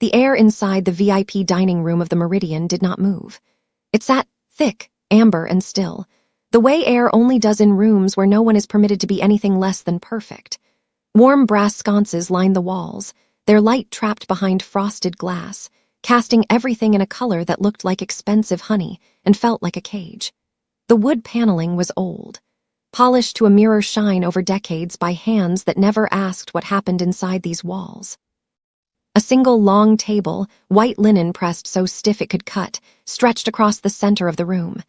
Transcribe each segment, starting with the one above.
The air inside the VIP dining room of the Meridian did not move. It sat thick, amber, and still, the way air only does in rooms where no one is permitted to be anything less than perfect. Warm brass sconces lined the walls, their light trapped behind frosted glass, casting everything in a color that looked like expensive honey and felt like a cage. The wood paneling was old, polished to a mirror shine over decades by hands that never asked what happened inside these walls. A single long table, white linen pressed so stiff it could cut, stretched across the center of the room.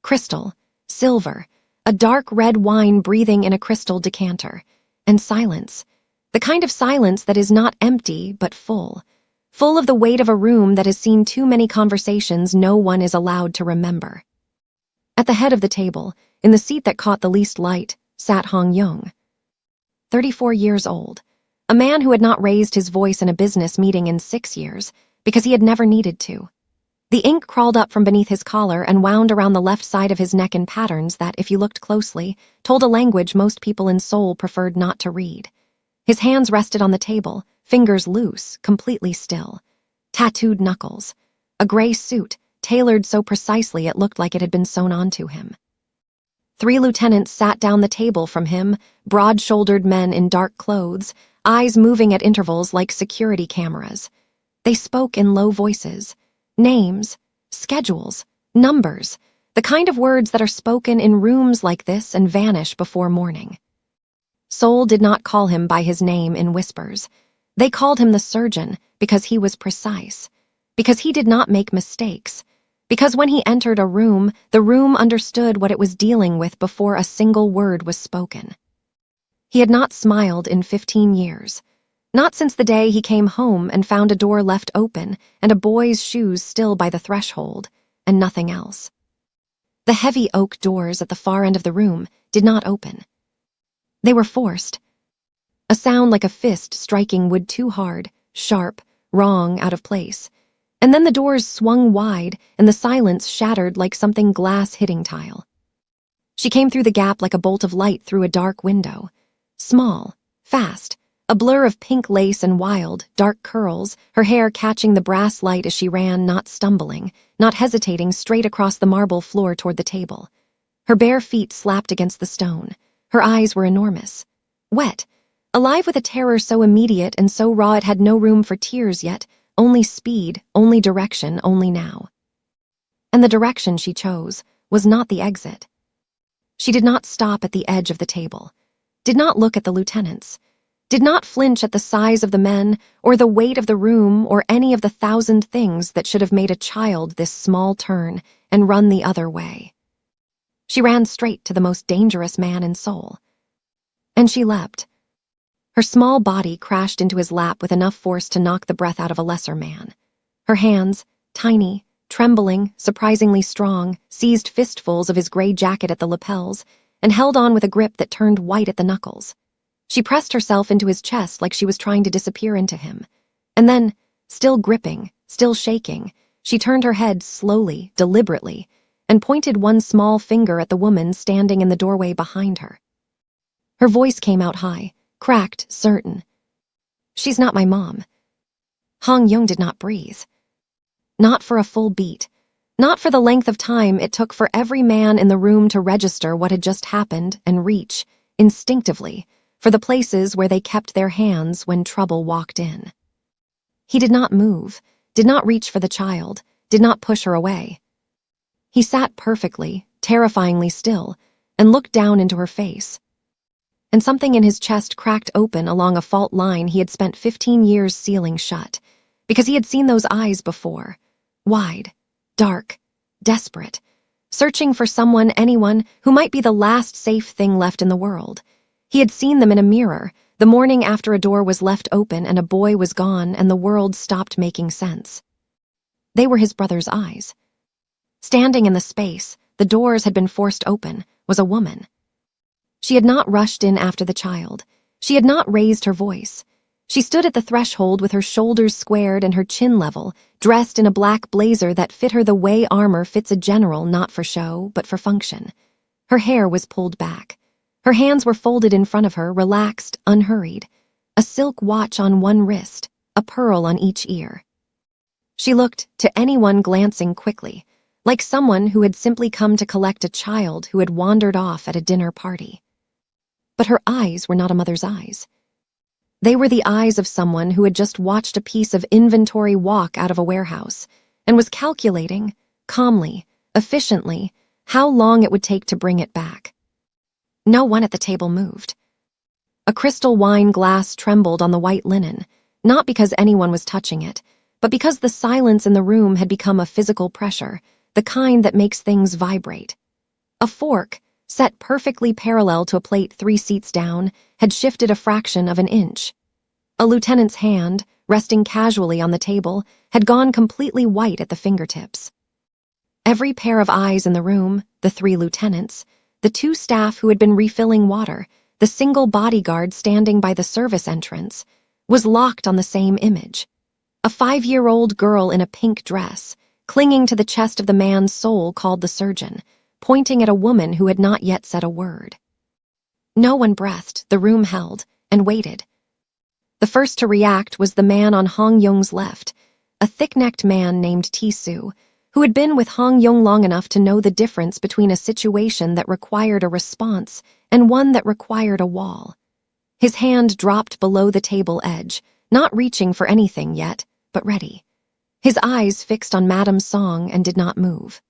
Crystal, silver, a dark red wine breathing in a crystal decanter, and silence. The kind of silence that is not empty, but full of the weight of a room that has seen too many conversations no one is allowed to remember. At the head of the table, in the seat that caught the least light, sat Yong, 34 years old, a man who had not raised his voice in a business meeting in 6 years because he had never needed to. The ink crawled up from beneath his collar and wound around the left side of his neck in patterns that, if you looked closely, told a language most people in Seoul preferred not to read. His hands rested on the table, fingers loose, completely still. Tattooed knuckles. A gray suit, tailored so precisely it looked like it had been sewn onto him. 3 lieutenants sat down the table from him, broad-shouldered men in dark clothes, eyes moving at intervals like security cameras. They spoke in low voices. Names, schedules, numbers, the kind of words that are spoken in rooms like this and vanish before morning. Seoul did not call him by his name in whispers. They called him the surgeon because he was precise, because he did not make mistakes, because when he entered a room, the room understood what it was dealing with before a single word was spoken. He had not smiled in 15 years, not since the day he came home and found a door left open and a boy's shoes still by the threshold, and nothing else. The heavy oak doors at the far end of the room did not open. They were forced. A sound like a fist striking wood too hard, sharp, wrong, out of place. And then the doors swung wide and the silence shattered like something glass hitting tile. She came through the gap like a bolt of light through a dark window. Small, fast, a blur of pink lace and wild, dark curls, her hair catching the brass light as she ran, not stumbling, not hesitating, straight across the marble floor toward the table. Her bare feet slapped against the stone. Her eyes were enormous. Wet, alive with a terror so immediate and so raw it had no room for tears yet, only speed, only direction, only now. And the direction she chose was not the exit. She did not stop at the edge of the table, did not look at the lieutenants, did not flinch at the size of the men or the weight of the room or any of the 1,000 things that should have made a child this small turn and run the other way. She ran straight to the most dangerous man in Seoul. And she leapt. Her small body crashed into his lap with enough force to knock the breath out of a lesser man. Her hands, tiny, trembling, surprisingly strong, seized fistfuls of his gray jacket at the lapels and held on with a grip that turned white at the knuckles. She pressed herself into his chest like she was trying to disappear into him. And then, still gripping, still shaking, she turned her head slowly, deliberately, and pointed one small finger at the woman standing in the doorway behind her. Her voice came out high, cracked, certain. "She's not my mom." Yong did not breathe. Not for a full beat. Not for the length of time it took for every man in the room to register what had just happened and reach, instinctively, for the places where they kept their hands when trouble walked in. He did not move, did not reach for the child, did not push her away. He sat perfectly, terrifyingly still, and looked down into her face. And something in his chest cracked open along a fault line he had spent 15 years sealing shut, because he had seen those eyes before, wide, dark, desperate, searching for someone, anyone, who might be the last safe thing left in the world. He had seen them in a mirror, the morning after a door was left open and a boy was gone and the world stopped making sense. They were his brother's eyes. Standing in the space, the doors had been forced open, was a woman. She had not rushed in after the child. She had not raised her voice. She stood at the threshold with her shoulders squared and her chin level, dressed in a black blazer that fit her the way armor fits a general, not for show, but for function. Her hair was pulled back. Her hands were folded in front of her, relaxed, unhurried. A silk watch on one wrist, a pearl on each ear. She looked to anyone glancing quickly, like someone who had simply come to collect a child who had wandered off at a dinner party. But her eyes were not a mother's eyes. They were the eyes of someone who had just watched a piece of inventory walk out of a warehouse and was calculating, calmly, efficiently, how long it would take to bring it back. No one at the table moved. A crystal wine glass trembled on the white linen, not because anyone was touching it, but because the silence in the room had become a physical pressure, the kind that makes things vibrate. A fork, set perfectly parallel to a plate 3 seats down, had shifted a fraction of an inch. A lieutenant's hand, resting casually on the table, had gone completely white at the fingertips. Every pair of eyes in the room, the 3 lieutenants, the 2 staff who had been refilling water, the single bodyguard standing by the service entrance, was locked on the same image. A 5-year-old girl in a pink dress, clinging to the chest of the man's soul called the surgeon, pointing at a woman who had not yet said a word. No one breathed, the room held, and waited. The first to react was the man on Hong Yong's left, a thick-necked man named Tisu, who had been with Hong Yong long enough to know the difference between a situation that required a response and one that required a wall. His hand dropped below the table edge, not reaching for anything yet, but ready. His eyes fixed on Madame Song and did not move.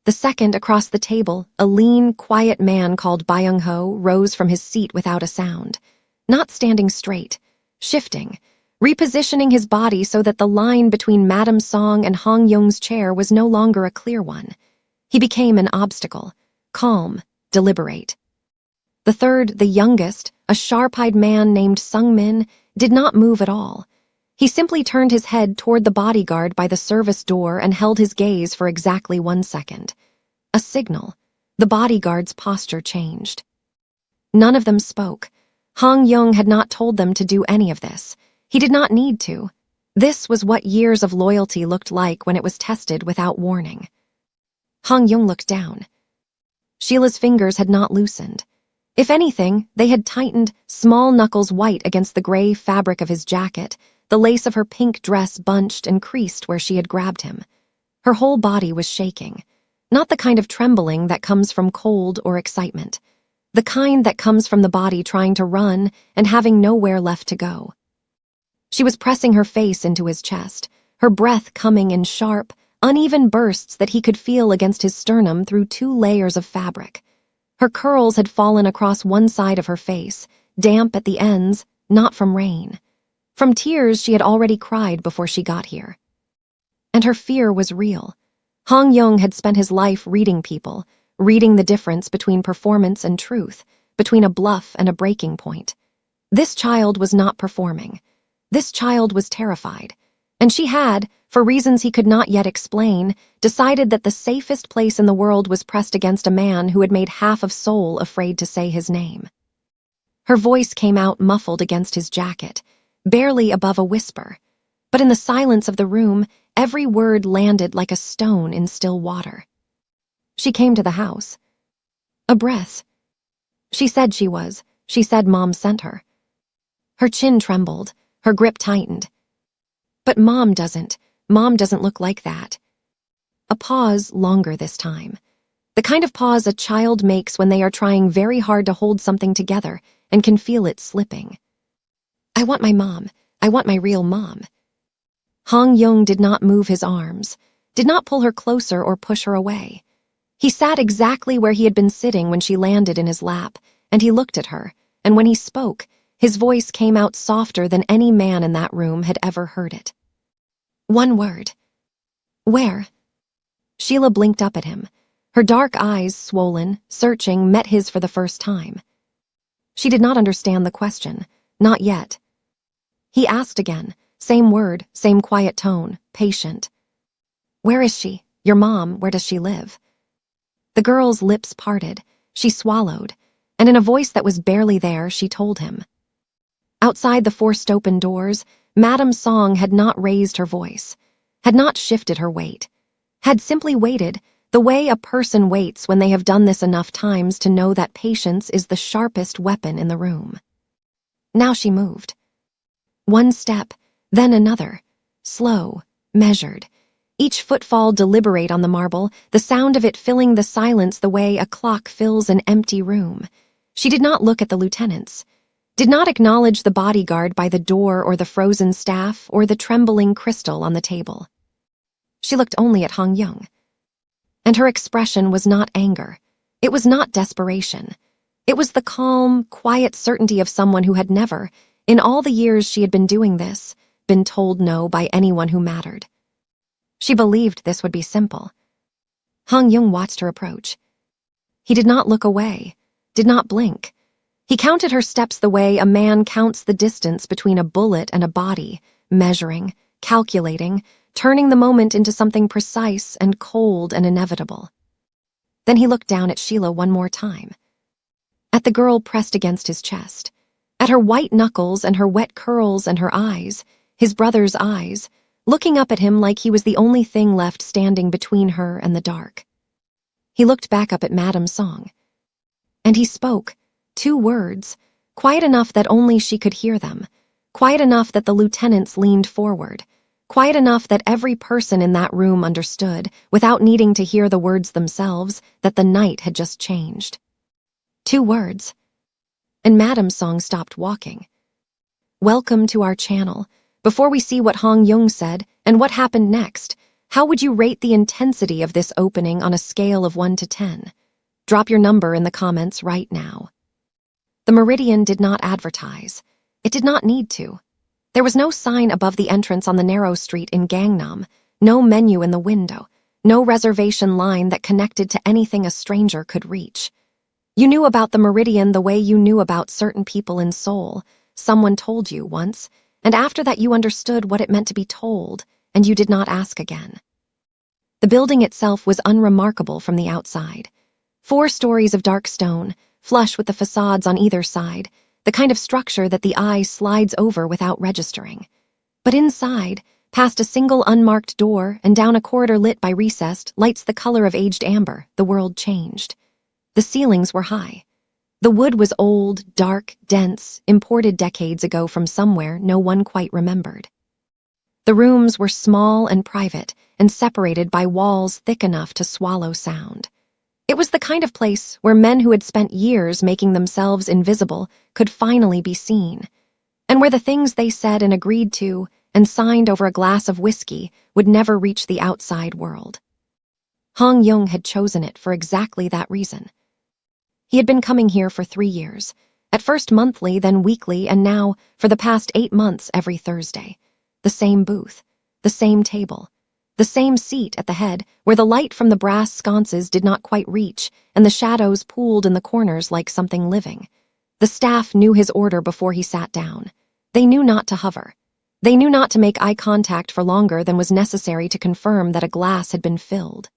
The second across the table, a lean, quiet man called Byung-ho, rose from his seat without a sound, not standing straight, shifting, repositioning his body so that the line between Madame Song and Hong Yong's chair was no longer a clear one. He became an obstacle, calm, deliberate. The third, the youngest, a sharp-eyed man named Sung-min, did not move at all. He simply turned his head toward the bodyguard by the service door and held his gaze for exactly 1 second. A signal. The bodyguard's posture changed. None of them spoke. Hong Yong had not told them to do any of this. He did not need to. This was what years of loyalty looked like when it was tested without warning. Hong Yong looked down. Sheila's fingers had not loosened. If anything, they had tightened, small knuckles white against the gray fabric of his jacket. The lace of her pink dress bunched and creased where she had grabbed him. Her whole body was shaking. Not the kind of trembling that comes from cold or excitement. The kind that comes from the body trying to run and having nowhere left to go. She was pressing her face into his chest, her breath coming in sharp, uneven bursts that he could feel against his sternum through 2 layers of fabric. Her curls had fallen across one side of her face, damp at the ends, not from rain. From tears she had already cried before she got here. And her fear was real. Hong Yong had spent his life reading people, reading the difference between performance and truth, between a bluff and a breaking point. This child was not performing. This child was terrified. And she had, for reasons he could not yet explain, decided that the safest place in the world was pressed against a man who had made half of Seoul afraid to say his name. Her voice came out muffled against his jacket, barely above a whisper, but in the silence of the room, every word landed like a stone in still water. She came to the house. A breath. She said she was. She said Mom sent her. Her chin trembled, her grip tightened. But Mom doesn't look like that. A pause, longer this time. The kind of pause a child makes when they are trying very hard to hold something together and can feel it slipping. I want my mom. I want my real mom. Hong Yong did not move his arms, did not pull her closer or push her away. He sat exactly where he had been sitting when she landed in his lap, and he looked at her, and when he spoke, his voice came out softer than any man in that room had ever heard it. One word. Where? Sheila blinked up at him. Her dark eyes, swollen, searching, met his for the first time. She did not understand the question, not yet. He asked again, same word, same quiet tone, patient. Where is she? Your mom, where does she live? The girl's lips parted, she swallowed, and in a voice that was barely there, she told him. Outside the forced open doors, Madame Song had not raised her voice, had not shifted her weight, had simply waited the way a person waits when they have done this enough times to know that patience is the sharpest weapon in the room. Now she moved. One step, then another, slow, measured. Each footfall deliberate on the marble, the sound of it filling the silence the way a clock fills an empty room. She did not look at the lieutenants, did not acknowledge the bodyguard by the door or the frozen staff or the trembling crystal on the table. She looked only at Hong Yong. And her expression was not anger. It was not desperation. It was the calm, quiet certainty of someone who had never, in all the years she had been doing this, been told no by anyone who mattered. She believed this would be simple. Hong Yong watched her approach. He did not look away, did not blink. He counted her steps the way a man counts the distance between a bullet and a body, measuring, calculating, turning the moment into something precise and cold and inevitable. Then he looked down at Sheila one more time. At the girl pressed against his chest. At her white knuckles and her wet curls and her eyes, his brother's eyes, looking up at him like he was the only thing left standing between her and the dark. He looked back up at Madame Song. And he spoke, 2 words, quiet enough that only she could hear them, quiet enough that the lieutenants leaned forward, quiet enough that every person in that room understood, without needing to hear the words themselves, that the night had just changed. 2 words. And Madame Song stopped walking. Welcome to our channel. Before we see what Hong Yong said and what happened next, how would you rate the intensity of this opening on a scale of 1 to 10? Drop your number in the comments right now. The Meridian did not advertise. It did not need to. There was no sign above the entrance on the narrow street in Gangnam, no menu in the window, no reservation line that connected to anything a stranger could reach. You knew about the Meridian the way you knew about certain people in Seoul. Someone told you once, and after that you understood what it meant to be told, and you did not ask again. The building itself was unremarkable from the outside. 4 stories of dark stone, flush with the facades on either side, the kind of structure that the eye slides over without registering. But inside, past a single unmarked door and down a corridor lit by recessed lights the color of aged amber, the world changed. The ceilings were high. The wood was old, dark, dense, imported decades ago from somewhere no one quite remembered. The rooms were small and private and separated by walls thick enough to swallow sound. It was the kind of place where men who had spent years making themselves invisible could finally be seen, and where the things they said and agreed to and signed over a glass of whiskey would never reach the outside world. Hong Yong had chosen it for exactly that reason. He had been coming here for 3 years, at first monthly, then weekly, and now, for the past 8 months, every Thursday. The same booth, the same table, the same seat at the head where the light from the brass sconces did not quite reach and the shadows pooled in the corners like something living. The staff knew his order before he sat down. They knew not to hover. They knew not to make eye contact for longer than was necessary to confirm that a glass had been filled.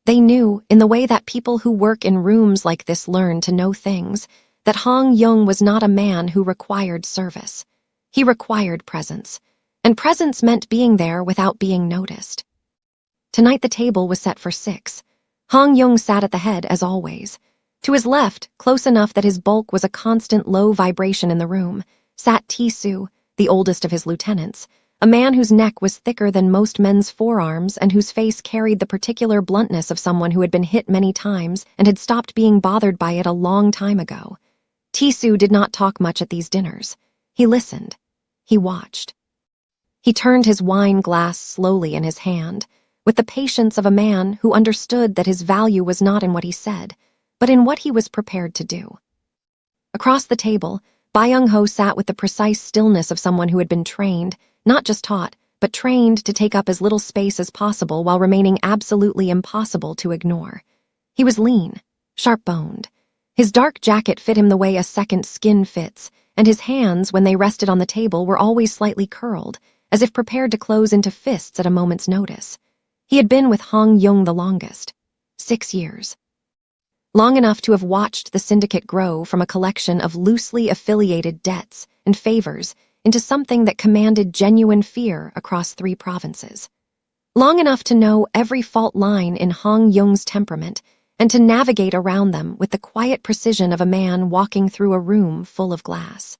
They knew, in the way that people who work in rooms like this learn to know things, that Hong Yong was not a man who required service. He required presence. And presence meant being there without being noticed. Tonight the table was set for 6. Hong Yong sat at the head, as always. To his left, close enough that his bulk was a constant low vibration in the room, sat Tisu, the oldest of his lieutenants, a man whose neck was thicker than most men's forearms and whose face carried the particular bluntness of someone who had been hit many times and had stopped being bothered by it a long time ago. Tisu did not talk much at these dinners. He listened. He watched. He turned his wine glass slowly in his hand, with the patience of a man who understood that his value was not in what he said, but in what he was prepared to do. Across the table, Byung-ho sat with the precise stillness of someone who had been trained, not just taught, but trained to take up as little space as possible while remaining absolutely impossible to ignore. He was lean, sharp-boned. His dark jacket fit him the way a second skin fits, and his hands, when they rested on the table, were always slightly curled, as if prepared to close into fists at a moment's notice. He had been with Hong Yong the longest, 6 years. Long enough to have watched the syndicate grow from a collection of loosely affiliated debts and favors into something that commanded genuine fear across 3 provinces. Long enough to know every fault line in Hong Yong's temperament and to navigate around them with the quiet precision of a man walking through a room full of glass.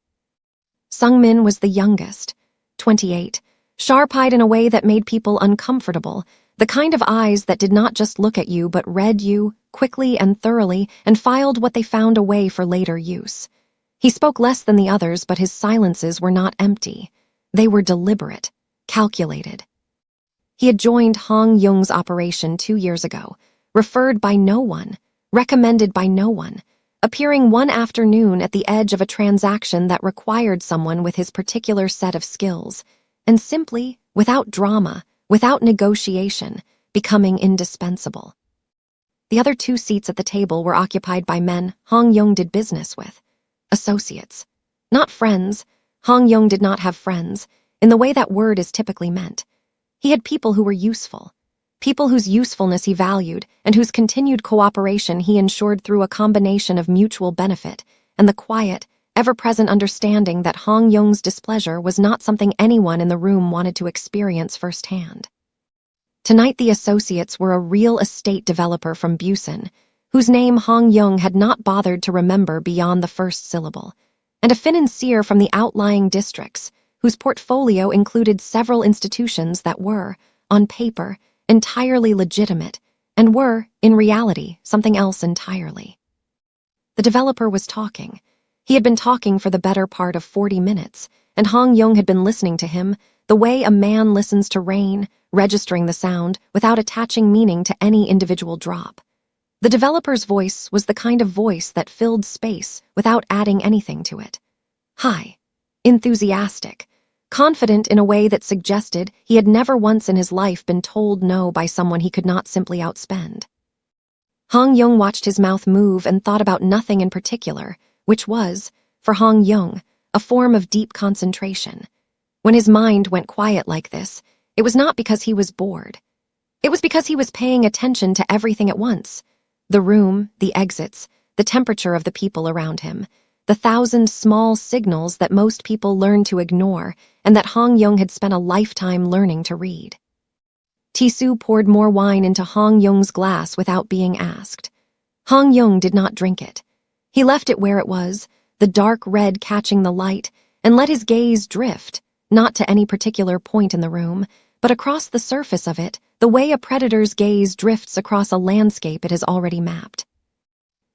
Sungmin was the youngest, 28, Sharp-eyed in a way that made people uncomfortable, the kind of eyes that did not just look at you but read you, quickly and thoroughly, and filed what they found away for later use. He spoke less than the others, but his silences were not empty. They were deliberate, calculated. He had joined Hong Yong's operation 2 years ago, referred by no one, recommended by no one, appearing one afternoon at the edge of a transaction that required someone with his particular set of skills, and simply, without drama, without negotiation, becoming indispensable. The other 2 seats at the table were occupied by men Hong Yong did business with. Associates. Not friends. Hong Yong did not have friends, in the way that word is typically meant. He had people who were useful. People whose usefulness he valued and whose continued cooperation he ensured through a combination of mutual benefit and the quiet, ever-present understanding that Hong Yong's displeasure was not something anyone in the room wanted to experience firsthand. Tonight the associates were a real estate developer from Blasian, whose name Hong Yong had not bothered to remember beyond the first syllable, and a financier from the outlying districts, whose portfolio included several institutions that were, on paper, entirely legitimate, and were, in reality, something else entirely. The developer was talking. He had been talking for the better part of 40 minutes, and Hong Yong had been listening to him the way a man listens to rain, registering the sound without attaching meaning to any individual drop. The developer's voice was the kind of voice that filled space without adding anything to it. High, enthusiastic, confident in a way that suggested he had never once in his life been told no by someone he could not simply outspend. Hong Yong watched his mouth move and thought about nothing in particular, which was, for Hong Yong, a form of deep concentration. When his mind went quiet like this, it was not because he was bored. It was because he was paying attention to everything at once. The room, the exits, the temperature of the people around him, the 1,000 small signals that most people learn to ignore and that Hong Yong had spent a lifetime learning to read. Tisu poured more wine into Hong Yong's glass without being asked. Hong Yong did not drink it. He left it where it was, the dark red catching the light, and let his gaze drift, not to any particular point in the room, but across the surface of it, the way a predator's gaze drifts across a landscape it has already mapped.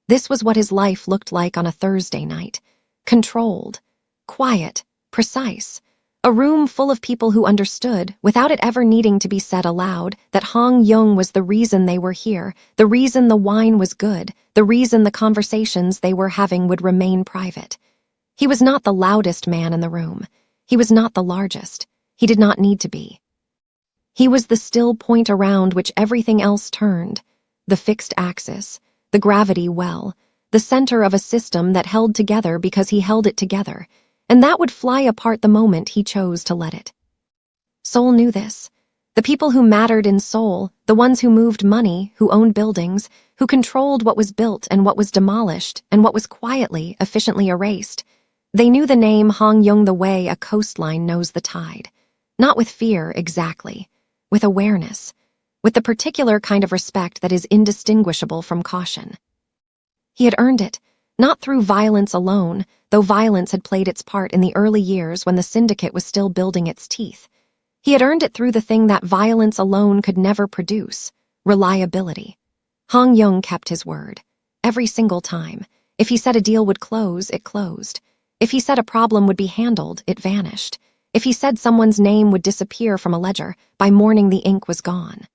This was what his life looked like on a Thursday night. Controlled, quiet, precise. A room full of people who understood, without it ever needing to be said aloud, that Hong Yong was the reason they were here, the reason the wine was good, the reason the conversations they were having would remain private. He was not the loudest man in the room. He was not the largest. He did not need to be. He was the still point around which everything else turned, the fixed axis, the gravity well, the center of a system that held together because he held it together, and that would fly apart the moment he chose to let it. Seoul knew this. The people who mattered in Seoul, the ones who moved money, who owned buildings, who controlled what was built and what was demolished and what was quietly, efficiently erased, they knew the name Hong Yong the way a coastline knows the tide. Not with fear, exactly. With awareness, with the particular kind of respect that is indistinguishable from caution. He had earned it, not through violence alone, though violence had played its part in the early years when the syndicate was still building its teeth. He had earned it through the thing that violence alone could never produce, reliability. Hong Yong kept his word. Every single time. If he said a deal would close, it closed. If he said a problem would be handled, it vanished. If he said someone's name would disappear from a ledger, by morning the ink was gone.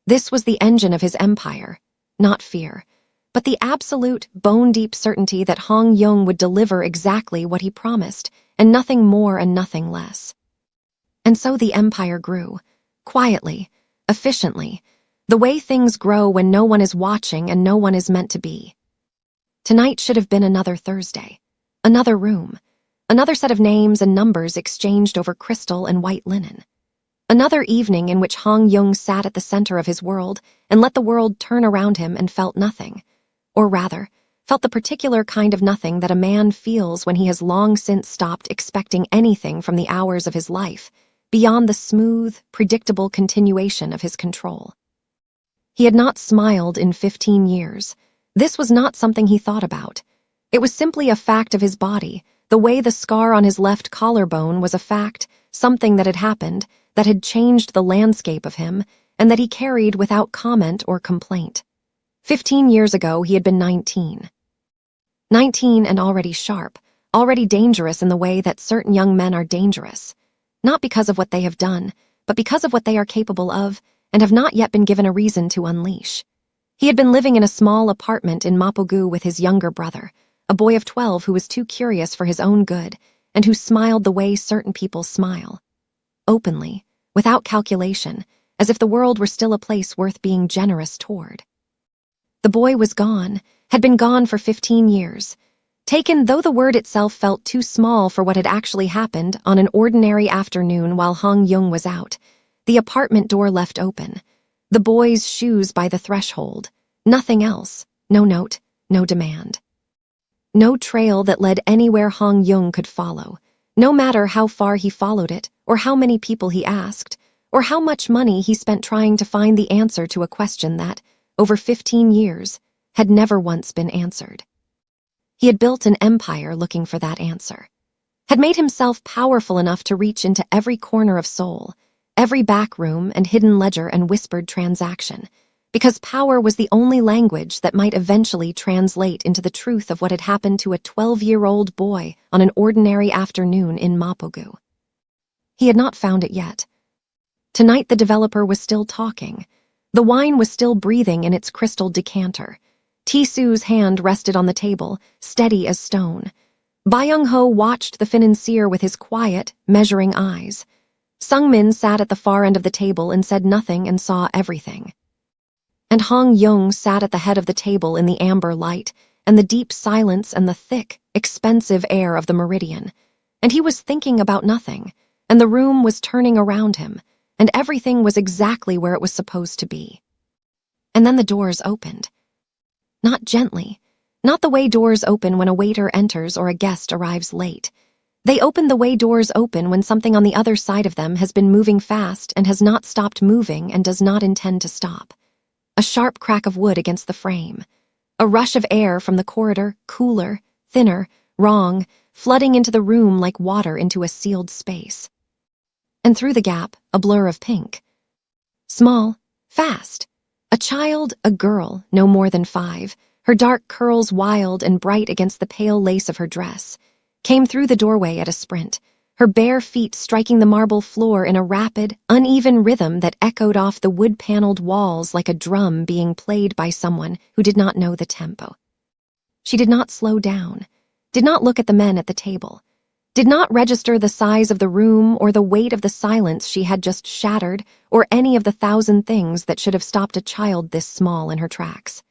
This was the engine of his empire, not fear, but the absolute, bone-deep certainty that Hong Yong would deliver exactly what he promised, and nothing more and nothing less. And so the empire grew, quietly, efficiently, the way things grow when no one is watching and no one is meant to be. Tonight should have been another Thursday, another room, another set of names and numbers exchanged over crystal and white linen. Another evening in which Hong Yong sat at the center of his world and let the world turn around him and felt nothing. Or rather, felt the particular kind of nothing that a man feels when he has long since stopped expecting anything from the hours of his life, beyond the smooth, predictable continuation of his control. He had not smiled in 15 years. This was not something he thought about. It was simply a fact of his body, The way the scar on his left collarbone was a fact, something that had happened, that had changed the landscape of him, and that he carried without comment or complaint. 15 years ago, he had been 19. 19 and already sharp, already dangerous in the way that certain young men are dangerous. Not because of what they have done, but because of what they are capable of, and have not yet been given a reason to unleash. He had been living in a small apartment in Mapogu with his younger brother, a boy of 12 who was too curious for his own good, and who smiled the way certain people smile. Openly, without calculation, as if the world were still a place worth being generous toward. The boy was gone, had been gone for 15 years. Taken, though the word itself felt too small for what had actually happened, on an ordinary afternoon while Hong Yong was out, the apartment door left open. The boy's shoes by the threshold. Nothing else. No note, no demand. No trail that led anywhere Hong Yong could follow, no matter how far he followed it, or how many people he asked, or how much money he spent trying to find the answer to a question that, over 15 years, had never once been answered. He had built an empire looking for that answer, had made himself powerful enough to reach into every corner of Seoul, every back room and hidden ledger and whispered transaction, because power was the only language that might eventually translate into the truth of what had happened to a 12-year-old boy on an ordinary afternoon in Mapogu. He had not found it yet. Tonight the developer was still talking. The wine was still breathing in its crystal decanter. Tisu's hand rested on the table, steady as stone. Byung-ho watched the financier with his quiet, measuring eyes. Sungmin sat at the far end of the table and said nothing and saw everything. And Hong Yong sat at the head of the table in the amber light and the deep silence and the thick, expensive air of the Meridian. And he was thinking about nothing, and the room was turning around him, and everything was exactly where it was supposed to be. And then the doors opened. Not gently, not the way doors open when a waiter enters or a guest arrives late. They open the way doors open when something on the other side of them has been moving fast and has not stopped moving and does not intend to stop. A sharp crack of wood against the frame. A rush of air from the corridor, cooler, thinner, wrong, flooding into the room like water into a sealed space. And through the gap, a blur of pink. Small, fast. A child, a girl, no more than 5, her dark curls wild and bright against the pale lace of her dress, came through the doorway at a sprint, her bare feet striking the marble floor in a rapid, uneven rhythm that echoed off the wood-paneled walls like a drum being played by someone who did not know the tempo. She did not slow down, did not look at the men at the table, did not register the size of the room or the weight of the silence she had just shattered or any of the 1,000 things that should have stopped a child this small in her tracks.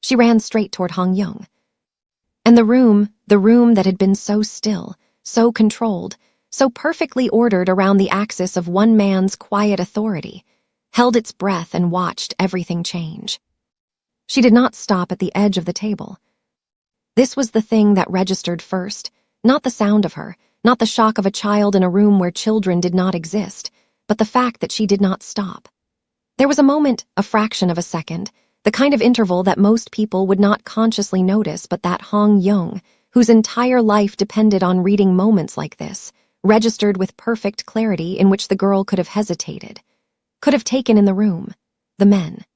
She ran straight toward Hong Yong. And the room that had been so still, so controlled, so perfectly ordered around the axis of one man's quiet authority, held its breath and watched everything change. She did not stop at the edge of the table. This was the thing that registered first, not the sound of her, not the shock of a child in a room where children did not exist, but the fact that she did not stop. There was a moment, a fraction of a second, the kind of interval that most people would not consciously notice, but that Hong Yong, whose entire life depended on reading moments like this, registered with perfect clarity in which the girl could have hesitated, could have taken in the room, the men.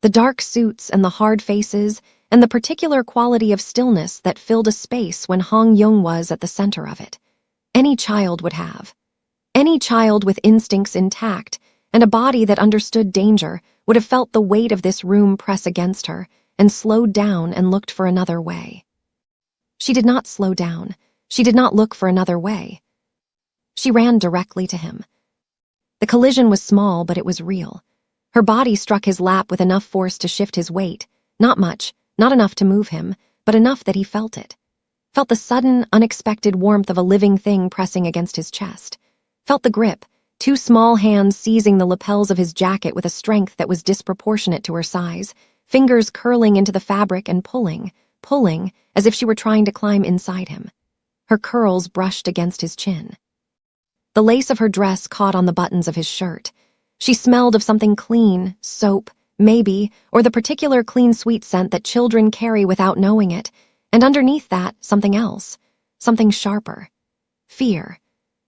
The dark suits and the hard faces and the particular quality of stillness that filled a space when Hong Yong was at the center of it. Any child would have. Any child with instincts intact and a body that understood danger would have felt the weight of this room press against her and slowed down and looked for another way. She did not slow down. She did not look for another way. She ran directly to him. The collision was small, but it was real. Her body struck his lap with enough force to shift his weight, not much, not enough to move him, but enough that he felt it. Felt the sudden, unexpected warmth of a living thing pressing against his chest. Felt the grip, 2 small hands seizing the lapels of his jacket with a strength that was disproportionate to her size, fingers curling into the fabric and pulling, as if she were trying to climb inside him. Her curls brushed against his chin. The lace of her dress caught on the buttons of his shirt. She smelled of something clean, soap, maybe, or the particular clean sweet scent that children carry without knowing it, and underneath that, something else. Something sharper. Fear.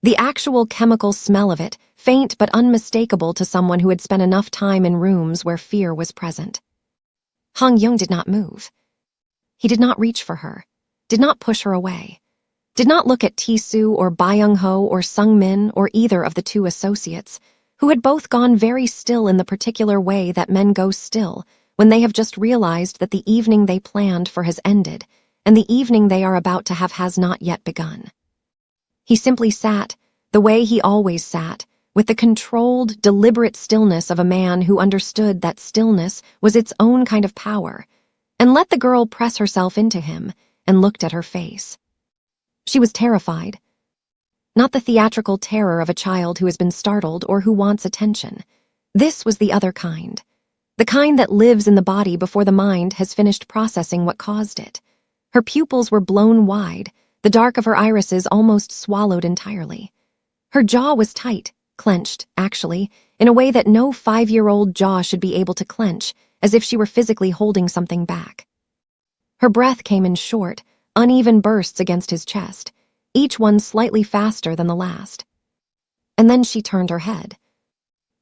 The actual chemical smell of it, faint but unmistakable to someone who had spent enough time in rooms where fear was present. Yong did not move. He did not reach for her, did not push her away, did not look at Tisu or Byung-ho or Sung-min or either of the two associates, who had both gone very still in the particular way that men go still when they have just realized that the evening they planned for has ended and the evening they are about to have has not yet begun. He simply sat, the way he always sat, with the controlled, deliberate stillness of a man who understood that stillness was its own kind of power, and let the girl press herself into him and looked at her face. She was terrified. Not the theatrical terror of a child who has been startled or who wants attention. This was the other kind. The kind that lives in the body before the mind has finished processing what caused it. Her pupils were blown wide, the dark of her irises almost swallowed entirely. Her jaw was tight, clenched, actually, in a way that no 5-year-old jaw should be able to clench, as if she were physically holding something back. Her breath came in short, uneven bursts against his chest, each one slightly faster than the last. And then she turned her head.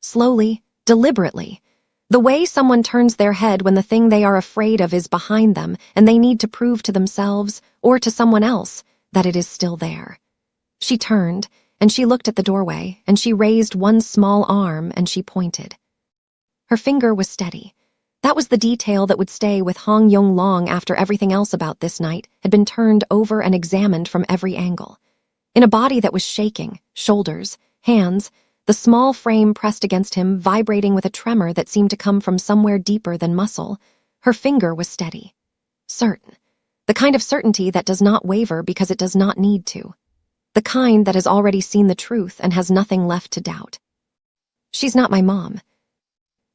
Slowly, deliberately, the way someone turns their head when the thing they are afraid of is behind them and they need to prove to themselves or to someone else that it is still there. She turned, and she looked at the doorway, and she raised one small arm and she pointed. Her finger was steady. That was the detail that would stay with Yong long after everything else about this night had been turned over and examined from every angle. In a body that was shaking, shoulders, hands, the small frame pressed against him vibrating with a tremor that seemed to come from somewhere deeper than muscle, her finger was steady. Certain. The kind of certainty that does not waver because it does not need to. The kind that has already seen the truth and has nothing left to doubt. She's not my mom.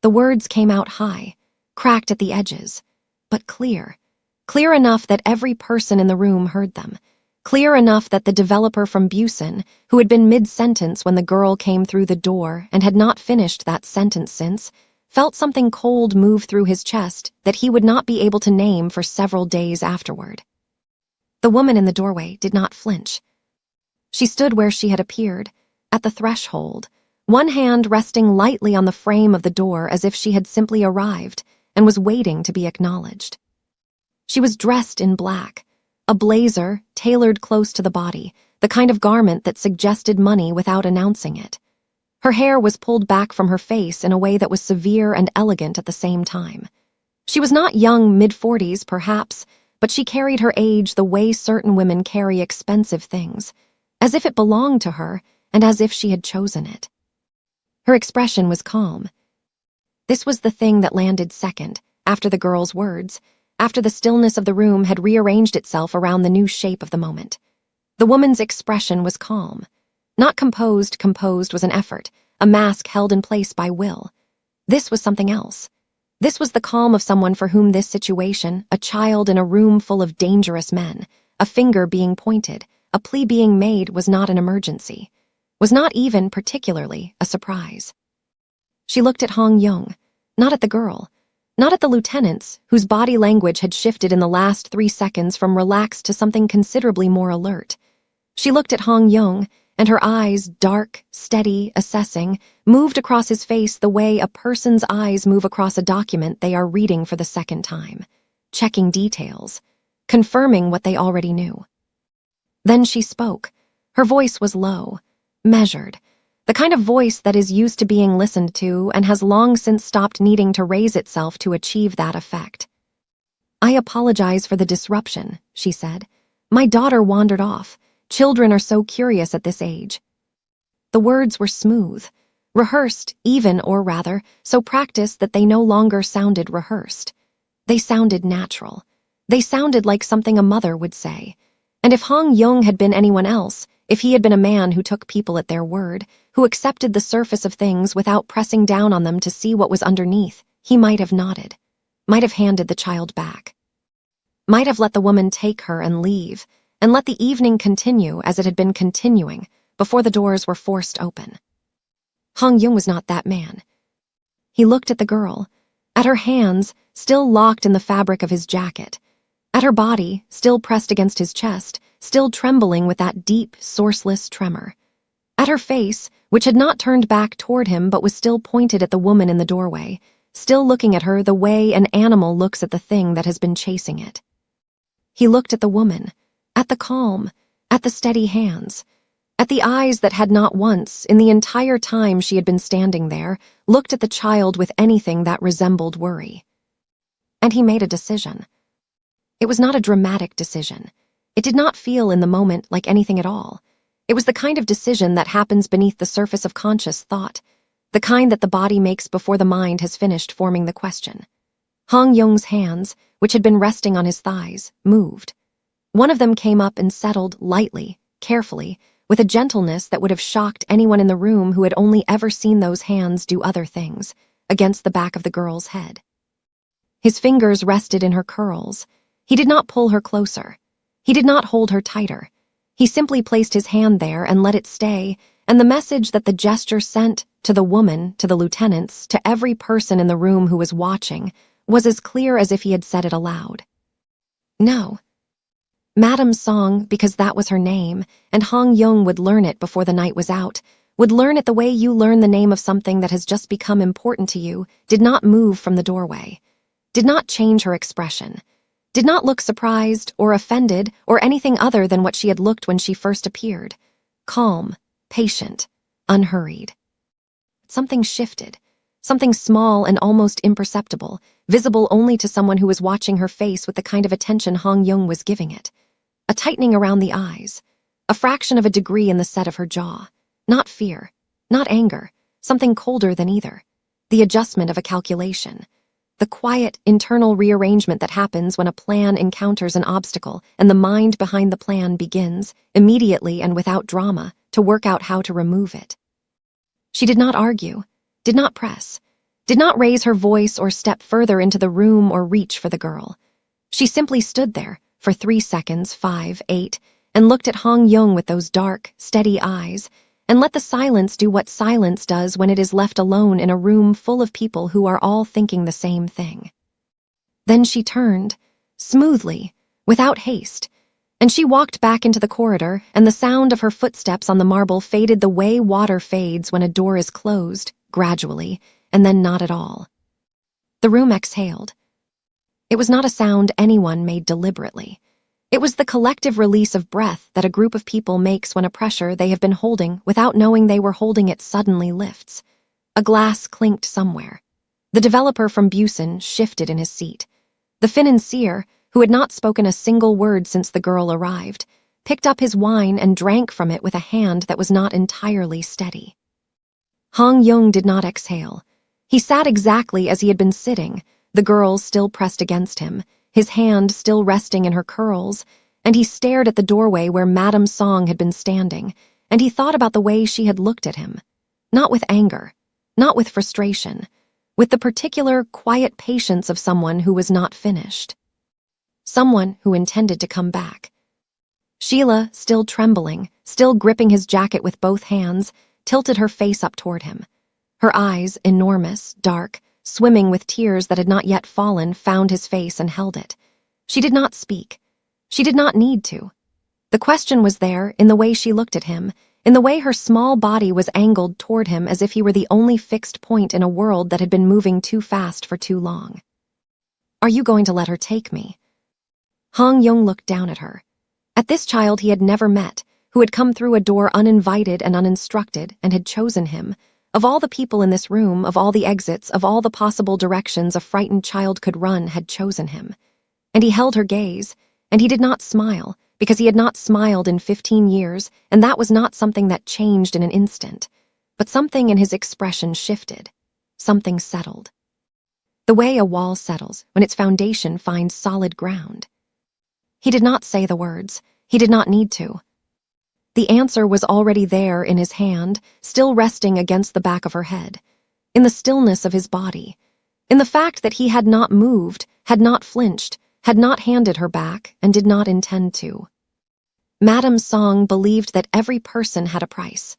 The words came out high, cracked at the edges, but clear. Clear enough that every person in the room heard them. Clear enough that the developer from Blasian, who had been mid-sentence when the girl came through the door and had not finished that sentence since, felt something cold move through his chest that he would not be able to name for several days afterward. The woman in the doorway did not flinch. She stood where she had appeared, at the threshold, one hand resting lightly on the frame of the door as if she had simply arrived and was waiting to be acknowledged. She was dressed in black, a blazer tailored close to the body, the kind of garment that suggested money without announcing it. Her hair was pulled back from her face in a way that was severe and elegant at the same time. She was not young, mid-40s, perhaps, but she carried her age the way certain women carry expensive things, as if it belonged to her and as if she had chosen it. Her expression was calm. This was the thing that landed second, after the girl's words, after the stillness of the room had rearranged itself around the new shape of the moment. The woman's expression was calm. Not composed was an effort, a mask held in place by will. This was something else. This was the calm of someone for whom this situation, a child in a room full of dangerous men, a finger being pointed, a plea being made was not an emergency, was not even, particularly, a surprise. She looked at Yong, not at the girl, not at the lieutenants, whose body language had shifted in the last 3 seconds from relaxed to something considerably more alert. She looked at Yong, and her eyes, dark, steady, assessing, moved across his face the way a person's eyes move across a document they are reading for the second time, checking details, confirming what they already knew. Then she spoke. Her voice was low, measured, the kind of voice that is used to being listened to and has long since stopped needing to raise itself to achieve that effect. "I apologize for the disruption," she said. "My daughter wandered off. Children are so curious at this age." The words were smooth, rehearsed even, or rather, so practiced that they no longer sounded rehearsed. They sounded natural. They sounded like something a mother would say. And if Yong had been anyone else, if he had been a man who took people at their word, who accepted the surface of things without pressing down on them to see what was underneath, he might have nodded, might have handed the child back, might have let the woman take her and leave, and let the evening continue as it had been continuing before the doors were forced open. Yong was not that man. He looked at the girl, at her hands still locked in the fabric of his jacket, at her body still pressed against his chest, still trembling with that deep, sourceless tremor. At her face, which had not turned back toward him but was still pointed at the woman in the doorway, still looking at her the way an animal looks at the thing that has been chasing it. He looked at the woman, at the calm, at the steady hands, at the eyes that had not once, in the entire time she had been standing there, looked at the child with anything that resembled worry. And he made a decision. It was not a dramatic decision. It did not feel in the moment like anything at all. It was the kind of decision that happens beneath the surface of conscious thought, the kind that the body makes before the mind has finished forming the question. Hong Yong's hands, which had been resting on his thighs, moved. One of them came up and settled lightly, carefully, with a gentleness that would have shocked anyone in the room who had only ever seen those hands do other things, against the back of the girl's head. His fingers rested in her curls. He did not pull her closer. He did not hold her tighter. He simply placed his hand there and let it stay, and the message that the gesture sent to the woman, to the lieutenants, to every person in the room who was watching, was as clear as if he had said it aloud. No. Madame Song, because that was her name, and Hong Yong would learn it before the night was out, would learn it the way you learn the name of something that has just become important to you, did not move from the doorway, did not change her expression, did not look surprised or offended or anything other than what she had looked when she first appeared. Calm, patient, unhurried. Something shifted. Something small and almost imperceptible, visible only to someone who was watching her face with the kind of attention Hong Yong was giving it. A tightening around the eyes, a fraction of a degree in the set of her jaw. Not fear, not anger, something colder than either. The adjustment of a calculation. The quiet, internal rearrangement that happens when a plan encounters an obstacle and the mind behind the plan begins, immediately and without drama, to work out how to remove it. She did not argue, did not press, did not raise her voice or step further into the room or reach for the girl. She simply stood there, for 3 seconds, 5, 8, and looked at Hong Yong with those dark, steady eyes, and let the silence do what silence does when it is left alone in a room full of people who are all thinking the same thing. Then she turned, smoothly, without haste, and she walked back into the corridor, and the sound of her footsteps on the marble faded the way water fades when a door is closed, gradually, and then not at all. The room exhaled. It was not a sound anyone made deliberately. It was the collective release of breath that a group of people makes when a pressure they have been holding without knowing they were holding it suddenly lifts. A glass clinked somewhere. The developer from Blasian shifted in his seat. The financier, who had not spoken a single word since the girl arrived, picked up his wine and drank from it with a hand that was not entirely steady. Hong Yong did not exhale. He sat exactly as he had been sitting, the girl still pressed against him, his hand still resting in her curls, and he stared at the doorway where Madame Song had been standing, and he thought about the way she had looked at him. Not with anger, not with frustration, with the particular, quiet patience of someone who was not finished. Someone who intended to come back. Sheila, still trembling, still gripping his jacket with both hands, tilted her face up toward him. Her eyes, enormous, dark, swimming with tears that had not yet fallen, found his face and held it. She did not speak. She did not need to. The question was there in the way she looked at him, in the way her small body was angled toward him as if he were the only fixed point in a world that had been moving too fast for too long. Are you going to let her take me? Hong Yong looked down at her. At this child he had never met, who had come through a door uninvited and uninstructed and had chosen him. Of all the people in this room, of all the exits, of all the possible directions a frightened child could run, had chosen him. And he held her gaze, and he did not smile, because he had not smiled in 15 years, and that was not something that changed in an instant. But something in his expression shifted. Something settled. The way a wall settles when its foundation finds solid ground. He did not say the words. He did not need to. The answer was already there in his hand, still resting against the back of her head, in the stillness of his body, in the fact that he had not moved, had not flinched, had not handed her back, and did not intend to. Madame Song believed that every person had a price,